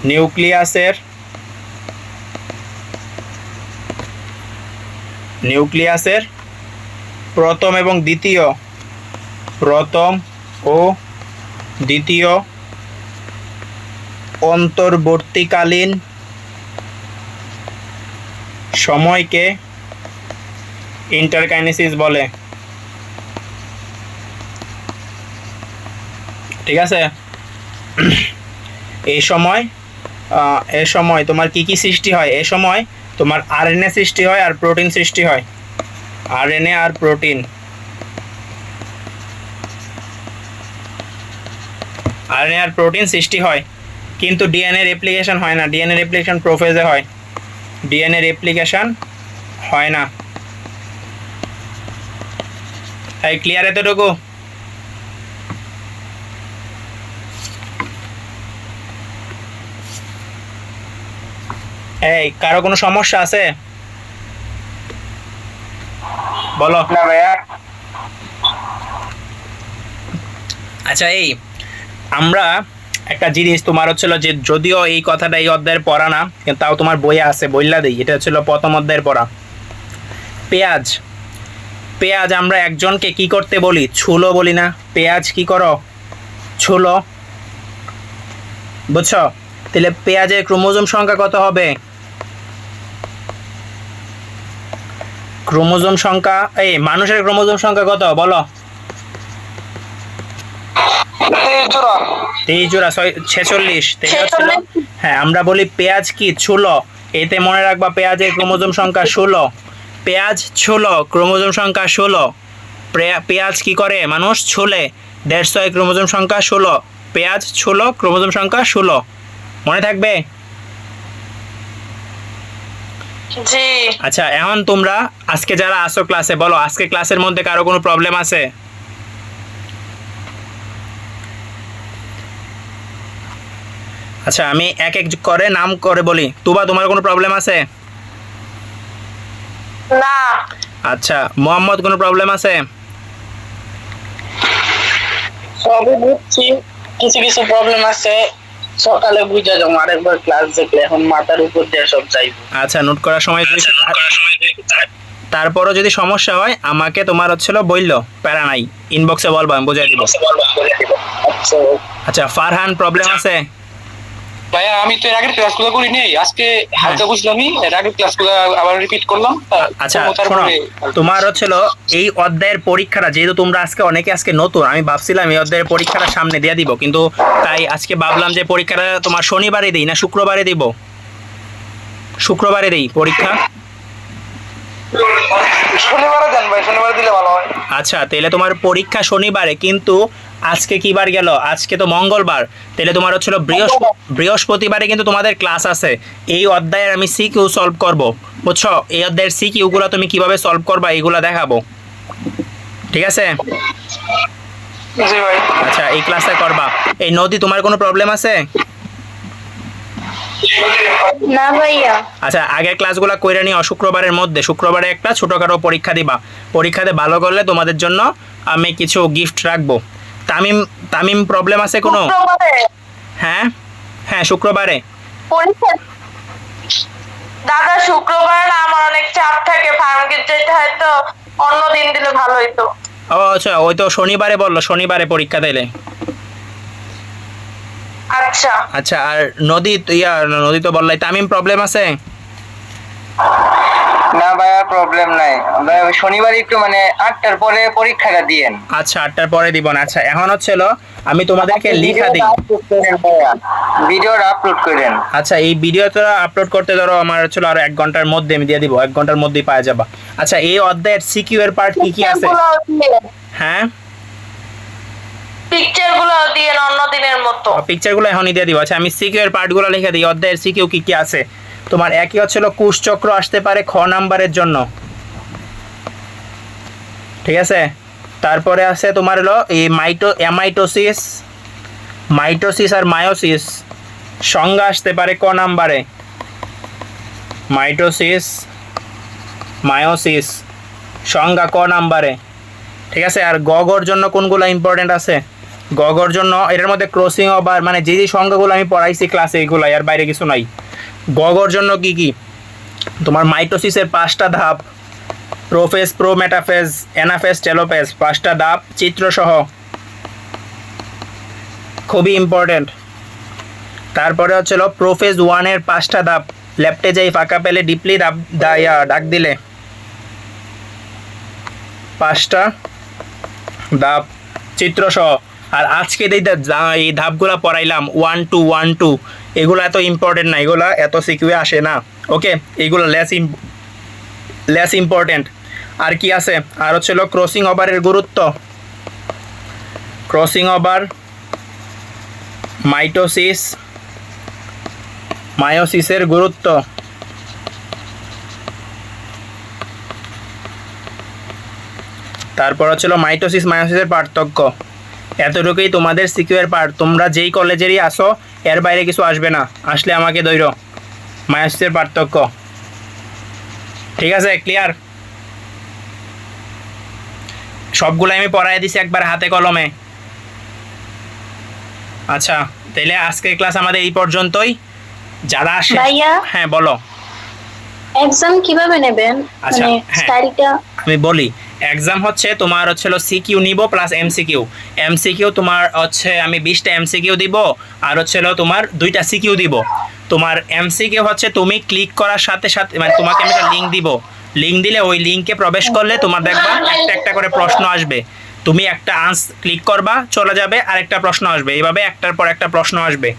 নিউক্লিয়াসের প্রথম ও দ্বিতীয় অন্তর্বর্তীকালীন সময়কে ইন্টারকাইনেসিস বলে। ঠিক আছে? এই সময় তোমার কি সৃষ্টি হয়? এই সময় তোমার আরএনএ সৃষ্টি হয় আর প্রোটিন সৃষ্টি হয়। আরএনএ আর প্রোটিন, আরএনএ আর প্রোটিন সৃষ্টি হয়, কিন্তু ডিএনএ রেপ্লিকেশন হয় না। ডিএনএ রেপ্লিকেশন প্রোফেজে হয়, ডিএনএ রেপ্লিকেশন হয় না। এই ক্লিয়ার এতটুকু? এই কারো কোনো সমস্যা আছে বলো। না ভাইয়া। আচ্ছা এই আমরা একটা জিনিস তোমার হচ্ছিল যে যদিও এই কথাটা এই অধ্যায়ের পড়া না কিন্তু তাও তোমার বইয়ে আছে বইলা দেই, এটা হচ্ছিল প্রথম অধ্যায়ের পড়া। পেঁয়াজ, পেঁয়াজ আমরা একজনকে কি করতে বলি? ছুলো বলি না? পেঁয়াজ কি করো? ছুলো, বুঝছো? তাহলে পেঁয়াজের ক্রোমোজোম সংখ্যা কত হবে? ক্রোমোজোম সংখ্যা, এই মানুষের ক্রোমোজোম সংখ্যা কত বলো? 23 জোড়া 46। হ্যাঁ, আমরা বলি পেঁয়াজ কি ছুলো, এতে মনে রাখবা পেঁয়াজের ক্রোমোজোম সংখ্যা 16। পেঁয়াজ ছুলো, ক্রোমোজোম সংখ্যা 16। পেঁয়াজ কি করে? মানুষ ছুলে, 150 ক্রোমোজোম সংখ্যা 16। পেঁয়াজ ছুলো, ক্রোমোজোম সংখ্যা 16। মনে থাকবে? জি। আচ্ছা এখন তোমরা আজকে যারা আসো ক্লাসে বলো, আজকে ক্লাসের মধ্যে কারো কোনো প্রবলেম আছে? আচ্ছা আমি এক এক করে নাম করে বলি। তুবা, তোমার কোনো প্রবলেম আছে? না। আচ্ছা মোহাম্মদ, কোনো প্রবলেম আছে? সবই বুঝছি, কিছু কিছু প্রবলেম আছে, সকালে বুঝা যাবো আরেকবার ক্লাস দেখলে, এখন মাথার উপর দিয়ে সব যাইব। আচ্ছা নোট করার সময় তারপরও যদি সমস্যা হয় আমাকে তোমার হচ্ছিল বললো, প্যারা নাই, ইনবক্সে বলবো, আমি বুঝাই দিব। আচ্ছা আচ্ছা ফারহান, প্রবলেম আছে? ভাইয়া আমি তো এর আগের ক্লাসগুলো করি নাই, আজকে হালকা বুঝলামই, এর আগের ক্লাসগুলো আবার রিপিট করলাম। আচ্ছা শোনো, তোমার হচ্ছিল এই অধ্যায়ের পরীক্ষাটা, যেহেতু তোমরা আজকে আজকে নতুন, আমি ভাবছিলাম এই অধ্যায়ের পরীক্ষাটা সামনে দিয়ে দিব, কিন্তু তাই আজকে ভাবলাম যে পরীক্ষাটা তোমার শনিবারে দিই না শুক্রবারে দিব? শুক্রবারে দিই পরীক্ষা। শনিবারে দেন ভাই, শনিবারে দিলে ভালো হয়। আচ্ছা তাহলে তোমার পরীক্ষা শনিবারে, কিন্তু আজকে কি বার গেল? আজকে তো মঙ্গলবার, তাহলে তোমার হচ্ছিল বৃহস্পতিবারে কিন্তু তোমাদের ক্লাস আছে। এই অধ্যায়ের আমি সিকিউ সলভ করব, বুঝছো? এই অধ্যায়ের সিকিউগুলো তুমি কিভাবে সলভ করবা এগুলো দেখাবো, ঠিক আছে? জি ভাই। আচ্ছা এই ক্লাসে করবা। এই নদী, তোমার কোনো প্রবলেম আছে? না ভাইয়া। আচ্ছা আগের ক্লাসগুলো কইরা নিও শুক্রবারের মধ্যে। শুক্রবারে একটা ছোটোখাটো পরীক্ষা দিবা, পরীক্ষাতে ভালো করলে তোমাদের জন্য আমি কিছু গিফট রাখবো। তামিম, তামিম প্রবলেম আছে কোনো? শুক্রবারে? হ্যাঁ হ্যাঁ শুক্রবারে। পরীক্ষা? দাদা শুক্রবার না আমার অনেক চাপ থাকে, ফার্মগেট যেতে হয়, তো অন্য দিন দিলে ভালো হইতো। ও আচ্ছা, ওই তো শনিবারে বললো, শনিবারে পরীক্ষা দিলে। আচ্ছা। আচ্ছা আর নদী, নদী তো বললাই। তামিম প্রবলেম আছে? না ভাইয়া প্রবলেম নাই ভাই, শনিবার একটু মানে 8টার পরে পরীক্ষাটা দিয়েন। আচ্ছা 8টার পরে দিব না। আচ্ছা এখন হচ্ছিল আমি তোমাদেরকে লিখা দিই, ভিডিওটা আপলোড করেন। আচ্ছা এই ভিডিওটা আপলোড করতে ধরো আমার হচ্ছিল আরো 1 ঘন্টার মধ্যে আমি দিয়ে দিব, 1 ঘন্টার মধ্যেই পাওয়া যাবা। আচ্ছা এই অধ্যায়ের সিকিউ এর পার্ট কি কি আছে? হ্যাঁ পিকচারগুলো দিয়ে অন্য দিনের মতো। পিকচারগুলো এখনই দিয়ে দিব। আচ্ছা আমি সিকিউ এর পার্টগুলো লিখে দিই। অধ্যায়ের সিকিউ কি কি আছে? তোমার একই হচ্ছিল কোষচক্র আসতে পারে খ নাম্বারের জন্য, ঠিক আছে? তারপরে আছে তোমার হলো এই অ্যামাইটোসিস, মাইটোসিস আর মায়োসিস সংজ্ঞা আসতে পারে ক নাম্বারে। মাইটোসিস মায়োসিস সংজ্ঞা ক নাম্বারে, ঠিক আছে? আর গগর জন্য কোনগুলো ইম্পর্টেন্ট আছে? গগর জন্য এটার মধ্যে ক্রসিং ওভার, মানে যে যে সংজ্ঞাগুলো আমি পড়াইছি ক্লাসে এইগুলো, আর বাইরে কিছু নাই। গগর জন্য কি কি? তোমার মাইটোসিসের 5টা ধাপ, প্রোফেজ, প্রোমেটাফেজ, অ্যানাফেজ, টেলোফেজ, 5টা ধাপ চিত্রসহ, খুবই ইম্পর্টেন্ট। তারপরে হচ্ছিল প্রোফেজ 1-এর 5টা ধাপ, লেফটে যাই ফাঁকা পেলে ডিপলি ডাক দিলে 5টা ধাপ চিত্রসহ। আর আজকে এই ধাপগুলো পড়াইলাম 1 2 1 2, এগুলো এত ইম্পর্টেন্ট না, এগুলো এত সিকিউয়ে আসে না, ওকে? এগুলো লেস ইম্পর্টেন্ট। আর কি আছে? আর হচ্ছিল ক্রসিং ওভারের গুরুত্ব, ক্রসিং ওভার, মাইটোসিস মায়োসিসের গুরুত্ব, তারপর হচ্ছিল মাইটোসিস মায়োসিসের পার্থক্য। এতটুকুই তোমাদের সিকিউর পার্ট। তোমরা যেই কলেজেরই আসো এর বাইরে কিছু আসবে না, আসলে আমাকে দৈর। মায়াসের পার্থক্য। ঠিক আছে, ক্লিয়ার? সবগুলো আমি পড়াই দিছি একবার হাতে কলমে। আচ্ছা, তাহলে আজকের ক্লাস আমাদের এই পর্যন্তই। যারা আসে, ভাইয়া হ্যাঁ বলো। এক্সাম কিভাবে নেবেন, আচ্ছা, মানে হ্যাঁ। স্টাডিটা? আমি বলি, এক্সাম হচ্ছে তোমার হচ্ছে সিকিউ নিব প্লাস এমসিকিউ। এমসিকিউ তোমার হচ্ছে আমি 20টা এমসিকিউ দিব, আর হচ্ছে তোমার 2টা সিকিউ দিব। তোমার এমসিকিউ হচ্ছে তুমি ক্লিক করার সাথে সাথে মানে তোমাকে আমি একটা লিঙ্ক দিব, লিঙ্ক দিলে ওই লিঙ্কে প্রবেশ করলে তোমার দেখবা একটা একটা করে প্রশ্ন আসবে। তুমি একটা ক্লিক করবা, চলে যাবে, আরেকটা প্রশ্ন আসবে, এইভাবে একটার পর একটা প্রশ্ন আসবে।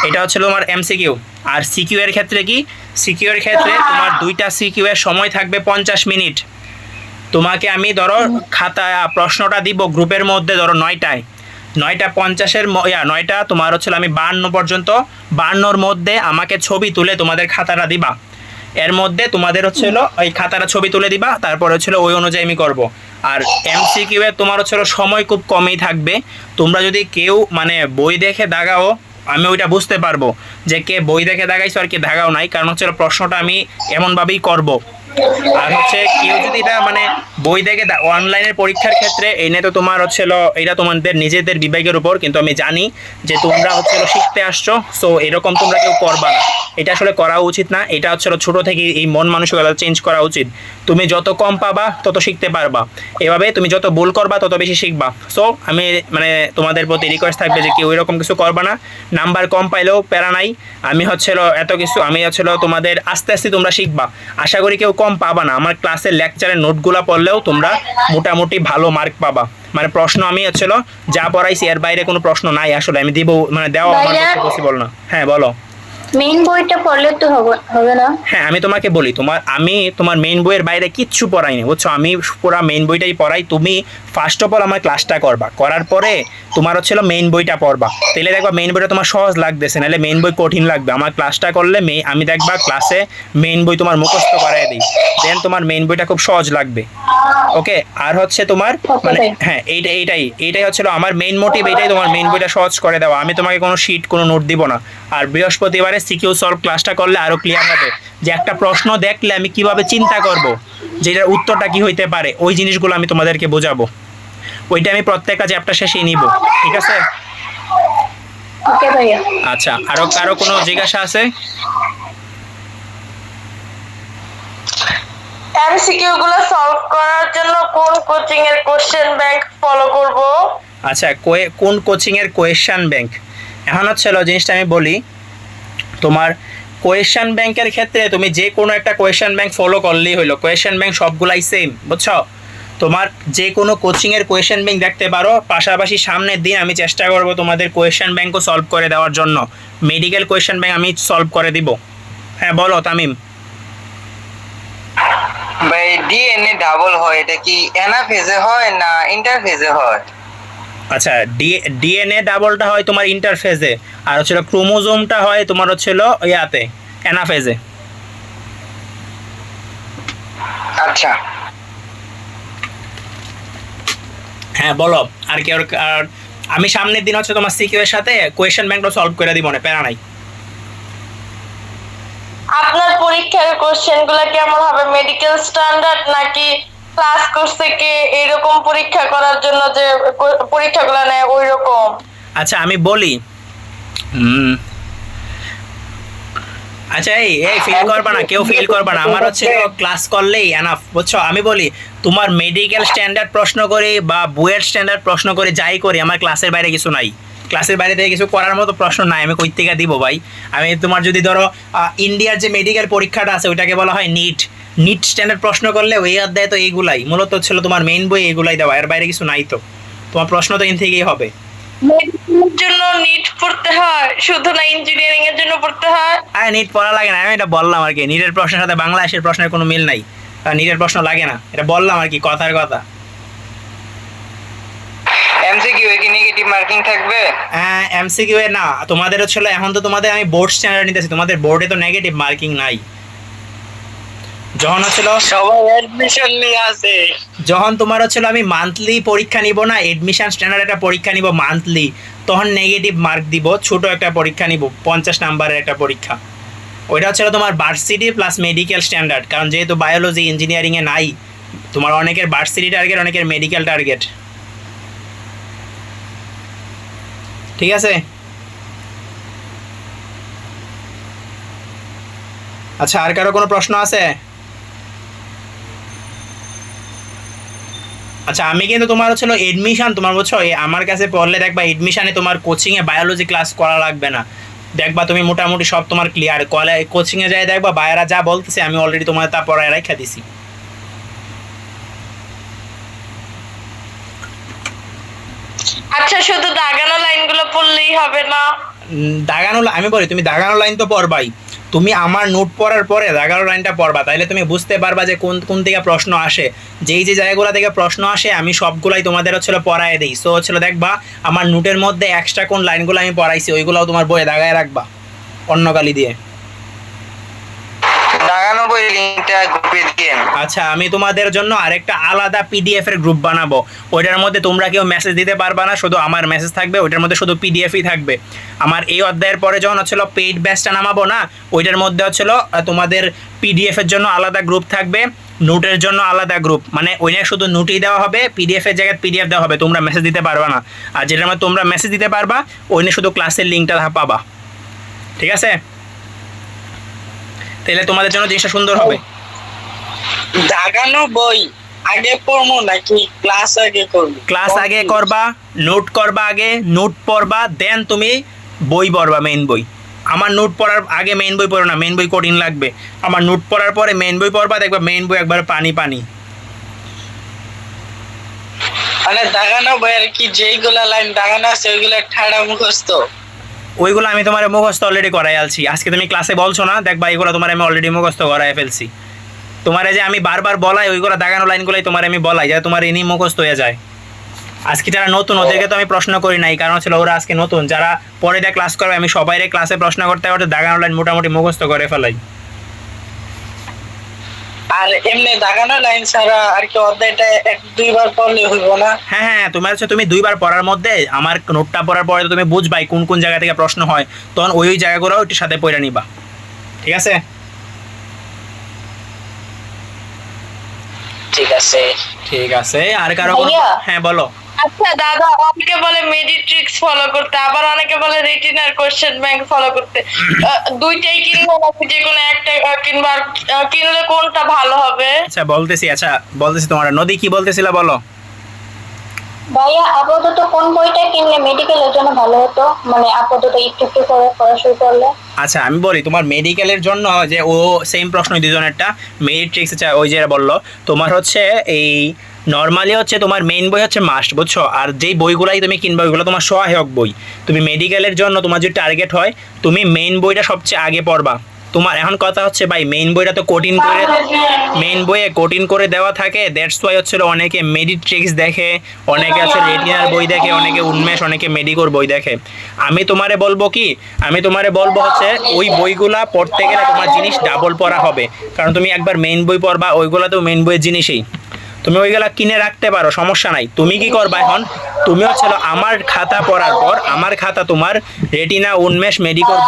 এটা হচ্ছে তোমার এমসিকিউ। আর সিকিউ এর ক্ষেত্রে কি, সিকিউ এর ক্ষেত্রে তোমার 2টা সিকিউ এর সময় থাকবে 50 মিনিট। তোমাকে আমি ধরো খাতা প্রশ্নটা দিব গ্রুপের মধ্যে, ধরো 9টায়, 9:50-এর 9টা তোমার হচ্ছে আমি 52 পর্যন্ত, 52-র মধ্যে আমাকে ছবি তুলে তোমাদের খাতাটা দিবা। এর মধ্যে তোমাদের হচ্ছে ওই খাতাটা ছবি তুলে দিবা, তারপর হচ্ছে ওই অনুযায়ী আমি করব। আর এমসিকিউ এ তোমার হচ্ছে সময় খুব কমই থাকবে। তোমরা যদি কেউ মানে বই দেখে দাগাও, আমি ওইটা বুঝতে পারবো যে কে বই দেখে দাগাইছো আর কে দাগাও নাই, কারণ হচ্ছে প্রশ্নটা আমি এমনভাবেই করব। আর হচ্ছে কেউ যদি এটা মানে বই দেখে অনলাইনের পরীক্ষার ক্ষেত্রে এই নিয়ে তো তোমার হচ্ছে এটা তোমাদের নিজেদের বিবেকের উপর, কিন্তু আমি জানি যে তোমরা হচ্ছে শিখতে আসছো, সো এরকম তোমরা কেউ করবা না, এটা আসলে করা উচিত না। এটা হচ্ছে ছোট থেকে এই মন মানসিকতা চেঞ্জ করা উচিত। তুমি যত কম পাবা তত শিখতে পারবা, এভাবে তুমি যত ভুল করবা তত বেশি শিখবা। সো আমি মানে তোমাদের প্রতি রিকোয়েস্ট থাকবে যে কেউ এরকম কিছু করবা না। নাম্বার কম পাইলেও প্যারা নাই, আমি হচ্ছে এত কিছু আমি হচ্ছে তোমাদের আস্তে আস্তে তোমরা শিখবা। আশা করি কেউ কম পাবা না। আমার ক্লাসের লেকচারের নোটগুলো পড়লেও তোমরা মোটামুটি ভালো মার্ক পাবা। মানে প্রশ্ন আমি হচ্ছে যা পড়াইছি এর বাইরে কোনো প্রশ্ন নাই আসলে, আমি দিব মানে দেওয়া আমার পক্ষে পসিবল না। হ্যাঁ বলো। মেইন বইটা পড়লে তো হবে না? হ্যাঁ, আমি তোমাকে বলি, আমি তোমার মেইন বইয়ের বাইরে কিচ্ছু পড়াইনি, বুঝছো? আমি পুরো মেইন বইটাই পড়াই। তুমি ফার্স্ট অফ অল আমার ক্লাসটা করবা, করার পরে তোমার হচ্ছে মেইন বইটা পড়বা, তাহলে দেখবা মেইন বইটা তোমার সহজ লাগতেছে, নাহলে মেইন বই কঠিন লাগবে। আমার ক্লাসটা করলে আমি দেখবা ক্লাসে মেইন বই তোমার মুখস্থ করাই দিই, দেন তোমার মেইন বইটা খুব সহজ লাগবে। ওকে, আর হচ্ছে তোমার মানে হ্যাঁ এইটাই হচ্ছে আমার মেইন মোটিভ, এইটাই তোমার মেইন বইটা সহজ করে দেওয়া। আমি তোমাকে কোনো শিট কোনো নোট দিব না। আর বৃহস্পতিবারে সিকিউ সলভ ক্লাসটা করলে আরো ক্লিয়ার হবে যে একটা প্রশ্ন দেখলে আমি কিভাবে চিন্তা করব যে এটার উত্তরটা কি হইতে পারে, ওই জিনিসগুলো আমি তোমাদেরকে বোঝাবো। ওইটা আমি প্রত্যেকটা চ্যাপ্টার শেষেই নিব, ঠিক আছে? ওকে ভাইয়া। আচ্ছা, আরো কারো কোনো জিজ্ঞাসা আছে? এমসিকিউ গুলো সলভ করার জন্য কোন কোচিং এর কোশ্চেন ব্যাংক ফলো করব? আচ্ছা, কোন কোচিং এর কোয়েশ্চেন ব্যাংক? এখন হচ্ছে জিনিসটা আমি বলি, তোমার কোয়েশ্চেন ব্যাংকের ক্ষেত্রে তুমি যে কোনো একটা কোয়েশ্চেন ব্যাংক ফলো করলেই হলো। কোয়েশ্চেন ব্যাংক সবগুলাই সেম, বুঝছো? তোমার যে কোনো কোচিংয়ের কোয়েশ্চেন ব্যাংক দেখতে পারো, পাশাপাশি সামনের দিন আমি চেষ্টা করব তোমাদের কোয়েশ্চেন ব্যাংকও সলভ করে দেওয়ার জন্য। মেডিকেল কোয়েশ্চেন ব্যাংক আমি সলভ করে দিব। হ্যাঁ বলো তামিম। ভাই ডিএনএ ডাবল হয়, এটা কি অ্যানাফেজে হয় না ইন্টারফেজে হয়? আচ্ছা, ডিএনএ ডাবলটা হয় তোমার ইন্টারফেজে, আর হচ্ছে ক্রোমোজোমটা হয় তোমার হচ্ছে ইয়াতে অ্যানাফেজে। আচ্ছা, হ্যাঁ বলো। আর কি আর আমি সামনের দিন হচ্ছে তোমার সিকিউ এর সাথে কোয়েশ্চেন ব্যাংকটা সলভ করে দিব না, প্যারা নাই। আপনার পরীক্ষার কোশ্চেন গুলো কেমন হবে? মেডিকেল স্ট্যান্ডার্ড নাকি ক্লাস কোর্স থেকে এরকম পরীক্ষা করার জন্য যে পরীক্ষাগুলো নেয় ওই রকম? আচ্ছা আমি বলি, আচ্ছা এই ফেল করবা না, কেউ ফেল করবা না, আমার হচ্ছে ক্লাস করলেই এনাফ, বুঝছো? আমি বলি তোমার মেডিকেল স্ট্যান্ডার্ড প্রশ্ন করে বা বইয়ের স্ট্যান্ডার্ড প্রশ্ন করে যাই করি, আমার ক্লাসের বাইরে কিছু নাই। ক্লাসের বাইরে থেকে কিছু করার মতো প্রশ্ন নাই, আমি কই থেকে দিব ভাই? আমি তোমার যদি ধরো ইন্ডিয়ার যে মেডিকেল পরীক্ষাটা আছে ওইটাকে বলা হয় নিট স্ট্যান্ডার্ড প্রশ্ন করলে ওই অধ্যায় তো এইগুলাই মূলত হচ্ছিল তোমার মেইন বই, এগুলাই দেওয়া, এর বাইরে কিছু নাই। তো তোমার প্রশ্ন তো এখান থেকেই হবে। মেডিকেলের জন্য নিট পড়তে হয় শুধু, না ইঞ্জিনিয়ারিং এর জন্য পড়তে হয়? হ্যাঁ, নিট পড়া লাগে না, আমি এটা বললাম আর কি। নিটের প্রশ্নের সাথে বাংলাদেশের প্রশ্নের কোনো মিল নাই, নিটের প্রশ্ন লাগে না, এটা বললাম আর কি, কথার কথা। এমসিকিউ এ কি নেগেটিভ মার্কিং থাকবে? হ্যাঁ, এমসিকিউ এ না, তোমাদের হচ্ছিল এখন তো তোমাদের আমি বোর্ড স্ট্যান্ডার্ড নিতেছি, তোমাদের বোর্ডে তো নেগেটিভ মার্কিং নাই। যখন হচ্ছিল সবাই অ্যাডমিশন নিয়ে আসে, যখন তোমার হচ্ছিল আমি মান্থলি পরীক্ষা নিব না, এডমিশন স্ট্যান্ডার্ড একটা পরীক্ষা নিব মান্থলি, তখন নেগেটিভ মার্ক দিব, ছোট একটা পরীক্ষা নিব 50 নাম্বারের একটা পরীক্ষা। ওইটা হচ্ছে তোমার ভার্সিটি প্লাস মেডিকেল স্ট্যান্ডার্ড, কারণ যেহেতু বায়োলজি ইঞ্জিনিয়ারিংয়ে নাই, তোমার অনেকের ভার্সিটি টার্গেট, অনেকের মেডিকেল টার্গেট। ঠিক আছে? আচ্ছা, আর কারো কোনো প্রশ্ন আছে? আচ্ছা, আমি কিন্তু তোমার হচ্ছিল এডমিশন, তোমার বুঝছো আমার কাছে পড়লে দেখবা এডমিশনে তোমার কোচিংয়ে বায়োলজি ক্লাস করা লাগবে না, দেখবা তুমি মোটামুটি সব তোমার ক্লিয়ার। কোচিংয়ে যাই দেখবা বাইরা যা বলতেছে আমি অলরেডি তোমার তা পড়ায় রাখা দিছি। আচ্ছা, শুধু দাগানো লাইনগুলো পড়লেই হবে না? দাগানো আমি বলি তুমি দাগানো লাইন তো পড়বাই, তুমি আমার নোট পড়ার পরে দাগানো লাইনটা পড়বা, তাইলে তুমি বুঝতে পারবা যে কোন কোন থেকে প্রশ্ন আসে। যেই যে জায়গাগুলো থেকে প্রশ্ন আসে আমি সবগুলাই তোমাদের হচ্ছিল পড়ায় দিই। সো হচ্ছিল দেখবা আমার নোটের মধ্যে এক্সট্রা কোন লাইনগুলো আমি পড়াইছি ওইগুলোও তোমার বইয়ে দাগায় রাখবা অন্য কালি দিয়ে। দাগানো বই লিংকটা গ্রুপে দিয়েন। আচ্ছা, আমি তোমাদের জন্য আরেকটা আলাদা পিডিএফ এর গ্রুপ বানাবো, ওইটার মধ্যে তোমরা কেউ মেসেজ দিতে পারবা না, শুধু আমার মেসেজ থাকবে, ওইটার মধ্যে শুধু পিডিএফই থাকবে। আমার এই অধ্যায়ের পরে যখন হচ্ছিল পেইড ব্যাচটা নামাবো না, ওইটার মধ্যে হচ্ছিল তোমাদের পিডিএফ এর জন্য আলাদা গ্রুপ থাকবে, নোটের জন্য আলাদা গ্রুপ, মানে ওইটা শুধু নোটই দেওয়া হবে, পিডিএফ এর জায়গায় পিডিএফ দেওয়া হবে, তোমরা মেসেজ দিতে পারবা না। আর যেটার মধ্যে তোমরা মেসেজ দিতে পারবা ওইটা শুধু ক্লাসের লিঙ্কটা পাবা। ঠিক আছে? তাহলে তোমাদের জন্য জিনিসটা সুন্দর হবে। দাগানো বই আগে পড়বো নাকি ক্লাস আগে করবো? ক্লাস আগে করবা, নোট করবা, আগে নোট পড়বা, দেন তুমি বই পড়বা, মেইন বই। আমার নোট পড়ার আগে মেইন বই পড়ো না, মেইন বই কঠিন লাগবে। আমার নোট পড়ার পরে মেইন বই পড়বা, দেখবা মেইন বই একবার পানি পানি। মানে দাগানো বই আর কি যেইগুলা লাইন দাগানো আছে ওইগুলা ঠাড়া মুখস্থ? ওইগুলো আমি তোমার মুখস্থ অলরেডি করাই আলছি, আজকে তুমি ক্লাসে বলছো না, দেখবা এগুলো তোমার আমি অলরেডি মুখস্থ করাই ফেলছি। তোমার যে আমি বারবার বলাই ওইগুলো দাগানো লাইনগুলোই তোমার আমি বলাই, যাতে তোমার এনি মুখস্থ হয়ে যায়। আজকে যারা নতুন ওদেরকে তো আমি প্রশ্ন করি নাই, কারণ হচ্ছে ওরা আজকে নতুন, যারা পরে দিয়ে ক্লাস করবে আমি সবাইরে ক্লাসে প্রশ্ন করতে করতে দাগানো লাইন মোটামুটি মুখস্থ করে ফেলাই। আর এমনি দাগানো লাইন ছাড়া আর কি অধ্যায়টা এক দুইবার পড়লে হইব না? হ্যাঁ হ্যাঁ, তোমার হচ্ছে তুমি দুইবার পড়ার মধ্যে আমার নোটটা পড়ার পরে তুমি বুঝবাই কোন কোন জায়গা থেকে প্রশ্ন হয়, তখন ওই ওই জায়গাগুলো একটু সাথে পড়ে নিবা। ঠিক আছে? ঠিক আছে। ঠিক আছে, আর কারো কোনো? ভাইয়া? হ্যাঁ বলো। আচ্ছা দাদা, অনেকে বলে মেডিট্রিক্স ফলো করতে, আবার অনেকে বলে রেটিনার কোশ্চেন ব্যাংক ফলো করতে। দুইটাই কিনবো নাকি যে কোনো একটা কিনবো? আর কিনলে কোনটা ভালো হবে? আচ্ছা বলতেছি তোমার নদী কি বলতেছিলা বলো। ভাইয়া আপাতত কোন বইটা কিনলে মেডিকেলের জন্য ভালো হতো, মানে আপাতত একটু একটু করে পড়া শুরু করলে? আচ্ছা আমি বলি, তোমার মেডিকেলের জন্য যে ও সেম প্রশ্ন দুজনেরটা মেডিট্রিক্স, ওই যে বললো তোমার হচ্ছে এই নর্মালি হচ্ছে তোমার মেইন বই হচ্ছে মাস্ট, বুঝছো? আর যেই বইগুলাই তুমি কিনবে ওইগুলো তোমার সহায়ক বই। তুমি মেডিকেলের জন্য তোমার যদি টার্গেট হয় তুমি মেইন বইটা সবচেয়ে আগে পড়বা। তোমার এখন কথা হচ্ছে ভাই মেইন বইটা তো কঠিন করে, মেইন বইয়ে কঠিন করে দেওয়া থাকে, দ্যাটস ওয়াই হচ্ছিল অনেকে মেডিট্রিক্স দেখে, অনেকে আছে রেটিনার বই দেখে, অনেকে উন্মেষ, অনেকে মেডিকোর বই দেখে। আমি তোমারে বলবো হচ্ছে ওই বইগুলা পড়তে গেলে তোমার জিনিস ডাবল পড়া হবে, কারণ তুমি একবার মেইন বই পড়বা, ওইগুলা তো মেইন বইয়ের জিনিসই, তুমি ওইগুলা কিনে রাখতে পারো, সমস্যা নাই। তুমি কি করবা এখন, তুমি হচ্ছে আমার খাতা পড়ার পর আমার খাতা তোমার রেটিনা, উন্মেষ, মেডিকোর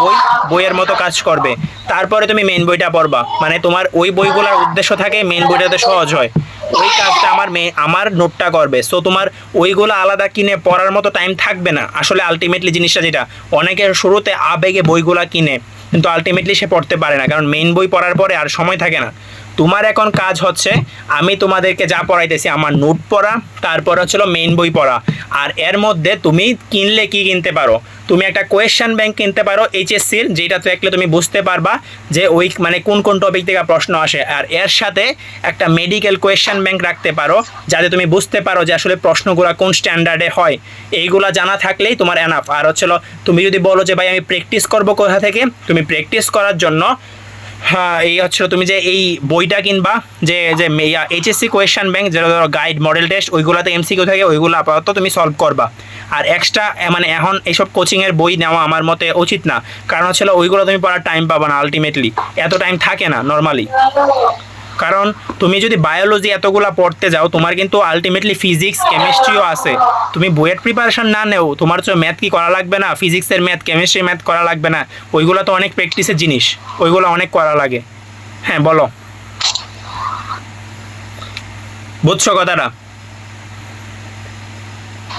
বইয়ের মতো কাজ করবে, তারপরে তুমি মেইন বইটা পড়বা। মানে তোমার ওই বইগুলোর উদ্দেশ্য থাকে মেইন বইটাতে সহজ হয়, ওই কাজটা আমার নোটটা করবে। সো তোমার ওইগুলো আলাদা কিনে পড়ার মতো টাইম থাকবে না। আসলে আলটিমেটলি জিনিসটা যেটা, অনেকের শুরুতে আবেগে বইগুলা কিনে কিন্তু আলটিমেটলি সে পড়তে পারে না, কারণ মেইন বই পড়ার পরে আর সময় থাকে না। তোমার এখন কাজ হচ্ছে আমি তোমাদেরকে যা পড়াইতেছি আমার নোট পড়া, তারপর হচ্ছিল মেইন বই পড়া। আর এর মধ্যে তুমি কিনলে কি কিনতে পারো, তুমি একটা কোয়েশ্চেন ব্যাংক কিনতে পারো এইচএসসির, যেটা দেখলে তুমি বুঝতে পারবা যে ওই মানে কোন কোন টপিক থেকে প্রশ্ন আসে। আর এর সাথে একটা মেডিকেল কোয়েশ্চেন ব্যাংক রাখতে পারো, যাতে তুমি বুঝতে পারো যে আসলে প্রশ্নগুলো কোন স্ট্যান্ডার্ডে হয়। এইগুলা জানা থাকলেই তোমার এনাফ। আর হচ্ছিল তুমি যদি বলো যে ভাই আমি প্র্যাকটিস করবো কোথা থেকে, তুমি প্র্যাকটিস করার জন্য হ্যাঁ এই হচ্ছে তুমি যে এই বইটা কিনবা, যে যে এইচএসসি কোয়েশ্চেন ব্যাংক, যেটা ধরো গাইড, মডেল টেস্ট, ওইগুলোতে এমসিকিউ থাকে, ওইগুলো আপাতত তুমি সলভ করবা। আর এক্সট্রা মানে এখন এইসব কোচিংয়ের বই নেওয়া আমার মতে উচিত না, কারণ হচ্ছে ওইগুলো তুমি পড়ার টাইম পাবা না, আলটিমেটলি এত টাইম থাকে না নর্মালি। কারণ তুমি যদি বায়োলজি এতগুলা পড়তে যাও তোমার কিন্তু আলটিমেটলি ফিজিক্স কেমিস্ট্রিও আছে। তুমি বইয়ের প্রিপারেশন না নেও তোমার তো ম্যাথ কি করা লাগবে না, ফিজিক্সের ম্যাথ কেমিস্ট্রির ম্যাথ করা লাগবে না, ওইগুলো তো অনেক প্র্যাকটিসের জিনিস, ওইগুলো অনেক করা লাগে। হ্যাঁ বলো, বুঝছো কথাটা?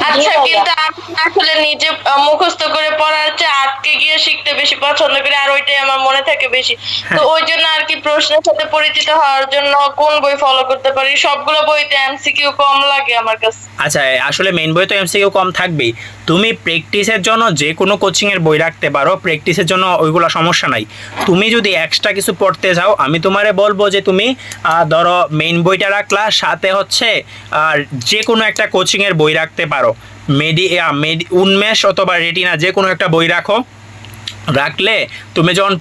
আচ্ছা ভাইয়া। কিন্তু আমি আসলে নিজে মুখস্থ করে পড়ার চেয়ে আটকে গিয়ে শিখতে বেশি পছন্দ করি, আর ওইটাই আমার মনে থাকে বেশি। তো ওই জন্য আর কি প্রশ্নের সাথে পরিচিত হওয়ার জন্য কোন বই ফলো করতে পারি? সবগুলো বইতে এমসিকিউ কম লাগে আমার কাছে। আচ্ছা আসলে মেইন বই তো এমসিকিউ কম থাকবেই, তুমি প্র্যাকটিসের জন্য যে কোনো কোচিংয়ের বই রাখতে পারো, প্র্যাকটিসের জন্য ওইগুলো সমস্যা নাই। তুমি যদি এক্সট্রা কিছু পড়তে যাও আমি তোমারে বলবো যে তুমি ধরো মেইন বইটা রাখলা, সাথে হচ্ছে যে কোনো একটা কোচিংয়ের বই রাখতে পারো, উন্মেষ অথবা রেটিনা যে কোনো একটা বই রাখো। রাখলে তুমি যখন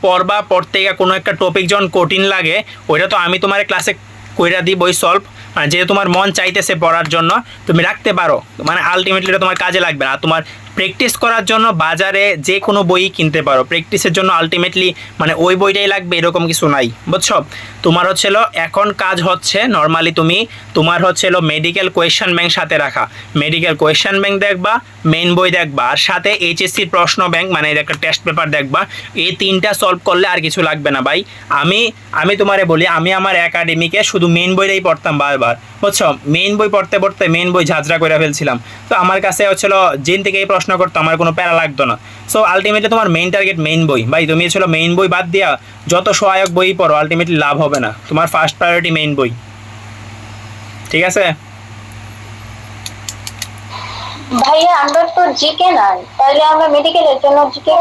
পড়তে গিয়ে কোনো একটা টপিক যখন কঠিন লাগে ওইটা তো আমি তোমার ক্লাসে কইরা দিই বই সলভ, মানে যে তোমার মন চাইতেছে পড়ার জন্য তুমি রাখতে পারো, মানে আলটিমেটলি এটা তোমার কাজে লাগবে না। তোমার প্র্যাকটিস করার জন্য বাজারে যে কোনো বই কিনতে পারো, প্র্যাকটিসের জন্য আলটিমেটলি মানে ওই বইটাই লাগবে এরকম কিছু নাই, বুঝছো? তোমার হচ্ছিল এখন কাজ হচ্ছে নর্মালি তুমি তোমার হচ্ছিল মেডিকেল কোয়েশ্চেন ব্যাংক সাথে রাখা, মেডিকেল কোয়েশ্চেন ব্যাংক দেখবা, মেইন বই দেখবা, আর সাথে এইচএসসির প্রশ্ন ব্যাংক মানে একটা টেস্ট পেপার দেখবা। এই তিনটা সলভ করলে আর কিছু লাগবে না ভাই। আমি তোমারে বলি আমি আমার একাডেমিকে শুধু মেইন বইটাই পড়তাম বারবার, বুঝছো? মেইন বই পড়তে পড়তে মেইন বই ঝাঁঝরা করে ফেলছিলাম। তো আমার কাছে হচ্ছিল জিন থেকে এই প্রশ্ন করতো, আমার কোনো প্যারা লাগতো না। সো আলটিমেটলি তোমার মেইন টার্গেট মেইন বই ভাই, তুমি হচ্ছিল মেইন বই বাদ দিয়া যত সহায়ক বই পড়ো আলটিমেটলি লাভ হবে না, তোমার ফার্স্ট প্রায়োরিটি মেইন বই, ঠিক আছে? ভাইয়া আমরা তো জিকে নাই, তাহলে আমরা মেডিকেলের জন্য জিকে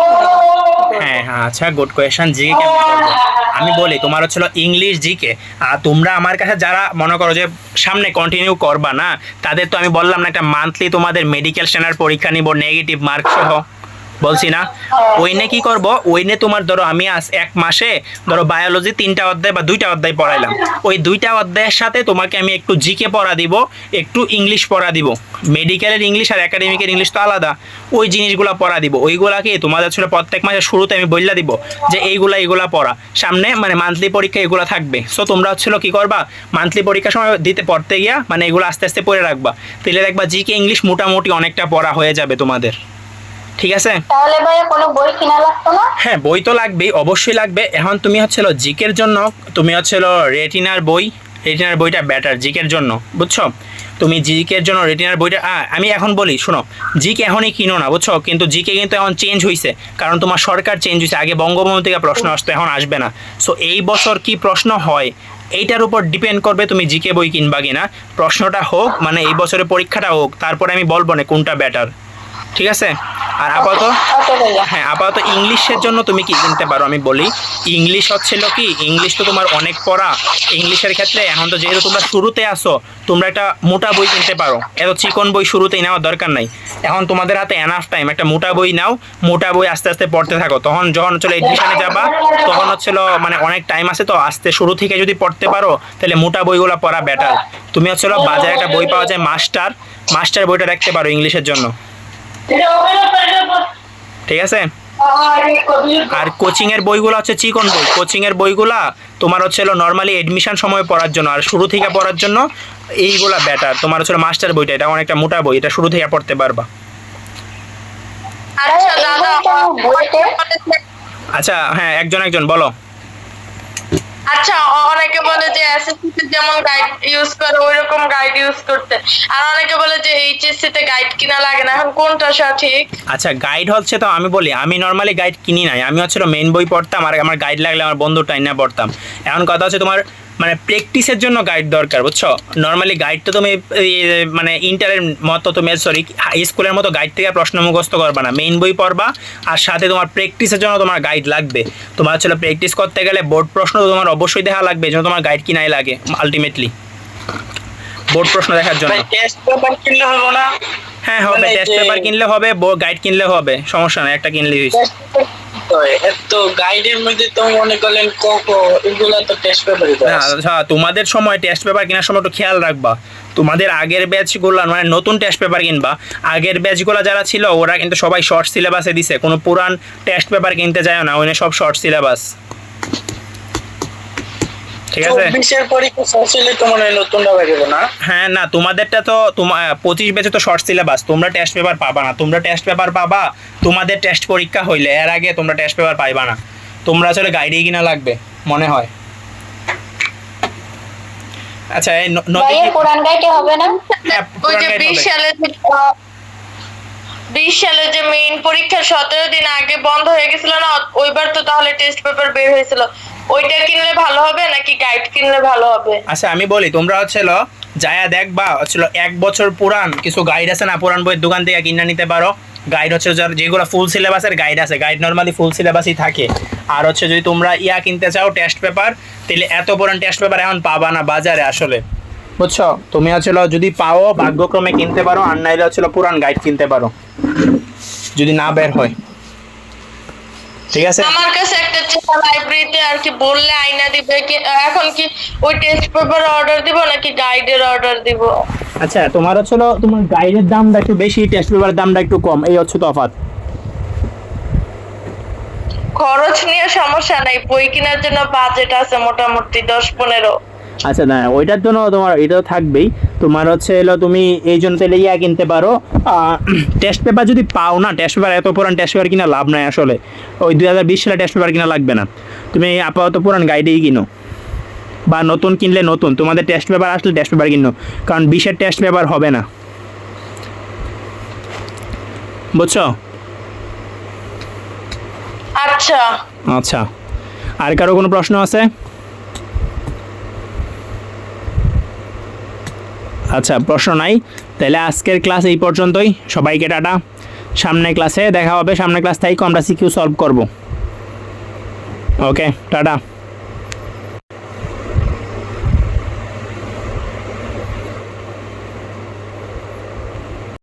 হ্যাঁ আচ্ছা গুড কোয়েশ্চেন। জিকে কেমন করবো আমি বলি, তোমার হচ্ছিল ইংলিশ জিকে। আর তোমরা আমার কাছে যারা মনে করো যে সামনে কন্টিনিউ করবা না, তাদের তো আমি বললাম না একটা মান্থলি তোমাদের মেডিকেল স্ট্যান্ডার্ড পরীক্ষা নিব নেগেটিভ মার্ক সহ, বলছি না? ওই নিয়ে কি করবো, ওই নিয়ে তোমার ধরো আমি এক মাসে ধরো বায়োলজি 3টা অধ্যায় বা 2টা অধ্যায় পড়াইলাম, ওই 2টা অধ্যায়ের সাথে তোমাকে আমি একটু জিকে পড়া দিব, একটু ইংলিশ পড়া দিব। মেডিকেলের ইংলিশ আর একাডেমিকের ইংলিশ তো আলাদা, ওই জিনিসগুলো পড়া দিব। ওইগুলাকে তোমাদের ছিল প্রত্যেক মাসের শুরুতে আমি বললা দিব যে এইগুলা পড়া, সামনে মানে মান্থলি পরীক্ষা এগুলো থাকবে। সো তোমরা হচ্ছিল কি করবা, মান্থলি পরীক্ষার সময় পড়তে গিয়া মানে এগুলো আস্তে আস্তে পড়ে রাখবা, তাহলে দেখবা জিকে ইংলিশ মোটামুটি অনেকটা পড়া হয়ে যাবে তোমাদের, ঠিক আছে? তাহলে ভাইয়া কোনো বই কিনা লাগতো না? হ্যাঁ বই তো লাগবেই, অবশ্যই লাগবে। এখন তুমি হচ্ছিল জিকের জন্য তুমি হচ্ছিল রেটিনার বইটা বেটার জিকের জন্য, বুঝছো? তুমি জিকের জন্য রেটিনার বইটা আমি এখন বলি শোনো, জিকে এখনই কিনো না, বুঝছো? কিন্তু জিকে কিন্তু এখন চেঞ্জ হয়েছে, কারণ তোমার সরকার চেঞ্জ হয়েছে। আগে বঙ্গবন্ধু থেকে প্রশ্ন আসতো, এখন আসবে না। সো এই বছর কি প্রশ্ন হয় এইটার উপর ডিপেন্ড করবে তুমি জিকে বই কিনবা কিনা। প্রশ্নটা হোক মানে এই বছরের পরীক্ষাটা হোক, তারপরে আমি বলবো না কোনটা বেটার, ঠিক আছে? আর আপাতত ওকে ভাইয়া। হ্যাঁ আপাতত ইংলিশের জন্য তুমি কি কিনতে পারো আমি বলি। ইংলিশ হচ্ছিল কি, ইংলিশ তো তোমার অনেক পড়া। ইংলিশের ক্ষেত্রে এখন তো যেহেতু তোমরা শুরুতে আসো, তোমরা একটা মোটা বই কিনতে পারো, এত চিকন বই শুরুতেই নেওয়ার দরকার নাই। এখন তোমাদের হাতে এনাফ টাইম, একটা মোটা বই নাও, মোটা বই আস্তে আস্তে পড়তে থাকো। তখন যখন হচ্ছিল এডমিশনে যাবা তখন হচ্ছিল মানে অনেক টাইম আছে, তো আস্তে শুরু থেকে যদি পড়তে পারো তাহলে মোটা বইগুলো পড়া বেটার। তুমি হচ্ছিল বাজারে একটা বই পাওয়া যায় মাস্টার বইটা রাখতে পারো ইংলিশের জন্য, ঠিক আছে? আর কোচিং এর বইগুলো হচ্ছে চিকন বই, কোচিং এর বইগুলা তোমার হচ্ছিল নর্মালি এডমিশন সময় পড়ার জন্য, আর শুরু থেকে পড়ার জন্য এইগুলা বেটার। তোমার হচ্ছিল মাস্টার বইটা, এটা অনেকটা মোটা বই, এটা শুরু থেকে পড়তে পারবা। আচ্ছা দাদা, আচ্ছা হ্যাঁ একজন বলো। আচ্ছা অনেকে বলে যে এসএসসি তে যেমন গাইড ইউজ করে ওইরকম গাইড ইউজ করতে, আর অনেকে বলে যে এইচএসসি তে গাইড কিনা লাগে না, এখন কোনটা সঠিক? আচ্ছা গাইড হচ্ছে, তো আমি বলি আমি নর্মালি গাইড কিনি নাই, আমি হচ্ছিল মেইন বই পড়তাম, আর আমার গাইড লাগলে আমার বন্ধুটাই না পড়তাম। এখন কথা হচ্ছে তোমার মানে প্র্যাকটিসের জন্য গাইড দরকার, বুঝছো? নর্মালি গাইড তো তুমি মানে ইন্টারের মতো তুমি স্কুলের মতো গাইড থেকে প্রশ্ন মুখস্থ করবা না, মেইন বই পড়বা, আর সাথে তোমার প্র্যাকটিসের জন্য তোমার গাইড লাগবে। তোমার হচ্ছে প্র্যাকটিস করতে গেলে বোর্ড প্রশ্ন তোমার অবশ্যই দেখা লাগবে, যেন তোমার গাইড কিনাই লাগে আলটিমেটলি বোর্ড প্রশ্ন দেখার জন্য। টেস্ট পেপার কিনলে হলো না? হ্যাঁ হবে, টেস্ট পেপার কিনলে হবে, গাইড কিনলে হবে, সমস্যা নেই, একটা কিনলেই হয়েছে। তো গাইডের মধ্যে তো মনে করলেন এগুলো তো টেস্ট পেপারই তো আছে। আচ্ছা তোমাদের সময় টেস্ট পেপার কেনার সময় একটু খেয়াল রাখবা, তোমাদের আগের ব্যাচগুলো মানে নতুন টেস্ট পেপার কিনবা, আগের ব্যাচগুলো যারা ছিল ওরা কিন্তু সবাই শর্ট সিলেবাসে দিছে, কোনো পুরান টেস্ট পেপার কিনতে যায় না, ওখানে সব শর্ট সিলেবাস, ঠিক আছে? 24-এর পরীক্ষা শেষ হলে তো মনে হয় নতুনটা বের হবে না? হ্যাঁ, না তোমাদেরটা তো 25 ব্যাচে তো শর্ট সিলেবাস, তোমরা টেস্ট পেপার পাবা না। তোমরা টেস্ট পেপার পাবা তোমাদের টেস্ট পরীক্ষা হইলে, এর আগে তোমরা টেস্ট পেপার পাইবা না। তোমরা আসলে গাইডেই কিনা লাগবে মনে হয়। আচ্ছা এই ভাইয়া পুরান গাইডে হবে না? হ্যাঁ, ওই যে পুরান guide 20 হবে। সালে 20 সালে যে মেইন পরীক্ষা 17 দিন আগে বন্ধ হয়ে গেছিল না, ওইবার তো তাহলে টেস্ট পেপার বের হয়েছিল। ওইটা কিনলে ভালো হবে নাকি গাইড কিনলে ভালো হবে? আচ্ছা আমি বলি, তোমরা হচ্ছিল যায়া দেখবা হচ্ছিল 1 বছর পুরান কিছু গাইড আছে না, পুরান বইয়ের দোকান থেকে কিনে নিতে পারো। গাইড হচ্ছে যেগুলো ফুল সিলেবাসের গাইড আছে, গাইড নর্মালি ফুল সিলেবাসই থাকে। আর হচ্ছে যদি তোমরা কিনতে চাও টেস্ট পেপার, তাহলে এত পুরান টেস্ট পেপার এখন পাবা না বাজারে আসলে, বুঝছো? তুমি হচ্ছিল যদি পাও ভাগ্যক্রমে কিনতে পারো, আর নাইলে হচ্ছিল পুরান গাইড কিনতে পারো যদি না বের হয়। ঠিক আছে? আমার কাছে একটা লাইব্রেরিতে আর কি বললে আইনা দিবে কি? এখন কি ওই টেস্ট পেপার অর্ডার দিব নাকি গাইডের অর্ডার দিব? আচ্ছা তোমার হচ্ছিল তোমার গাইডের দামটা একটু বেশি, টেস্ট পেপারের দামটা একটু কম, এই হচ্ছে তফাৎ। খরচ নিয়ে সমস্যা নাই, বই কেনার জন্য বাজেট আছে মোটামুটি 10-15। আচ্ছা না, ওইটার জন্য তোমার এটাও থাকবেই। তোমার হচ্ছে এলো তুমি এই জন্য তাহলে কিনতে পারো। টেস্ট পেপার যদি পাও না, টেস্ট পেপার এত পুরান টেস্ট পেপার কিনা লাভ নাই আসলে। ওই 2020 সালে টেস্ট পেপার কিনা লাগবে না, তুমি আপাতত পুরান গাইডেই কিনো, বা নতুন কিনলে নতুন। তোমাদের টেস্ট পেপার আসলে টেস্ট পেপার কিনো, কারণ 20-এর টেস্ট পেপার হবে না, বুঝছো? আচ্ছা আচ্ছা, আর কারো কোনো প্রশ্ন আছে? আচ্ছা প্রশ্ন নাই, তাহলে আজকের ক্লাস এই পর্যন্তই। সবাইকে টাটা, সামনে ক্লাসে দেখা হবে। সামনে ক্লাস থেকে আমরা সিকিউ সলভ করব। ওকে টাটা।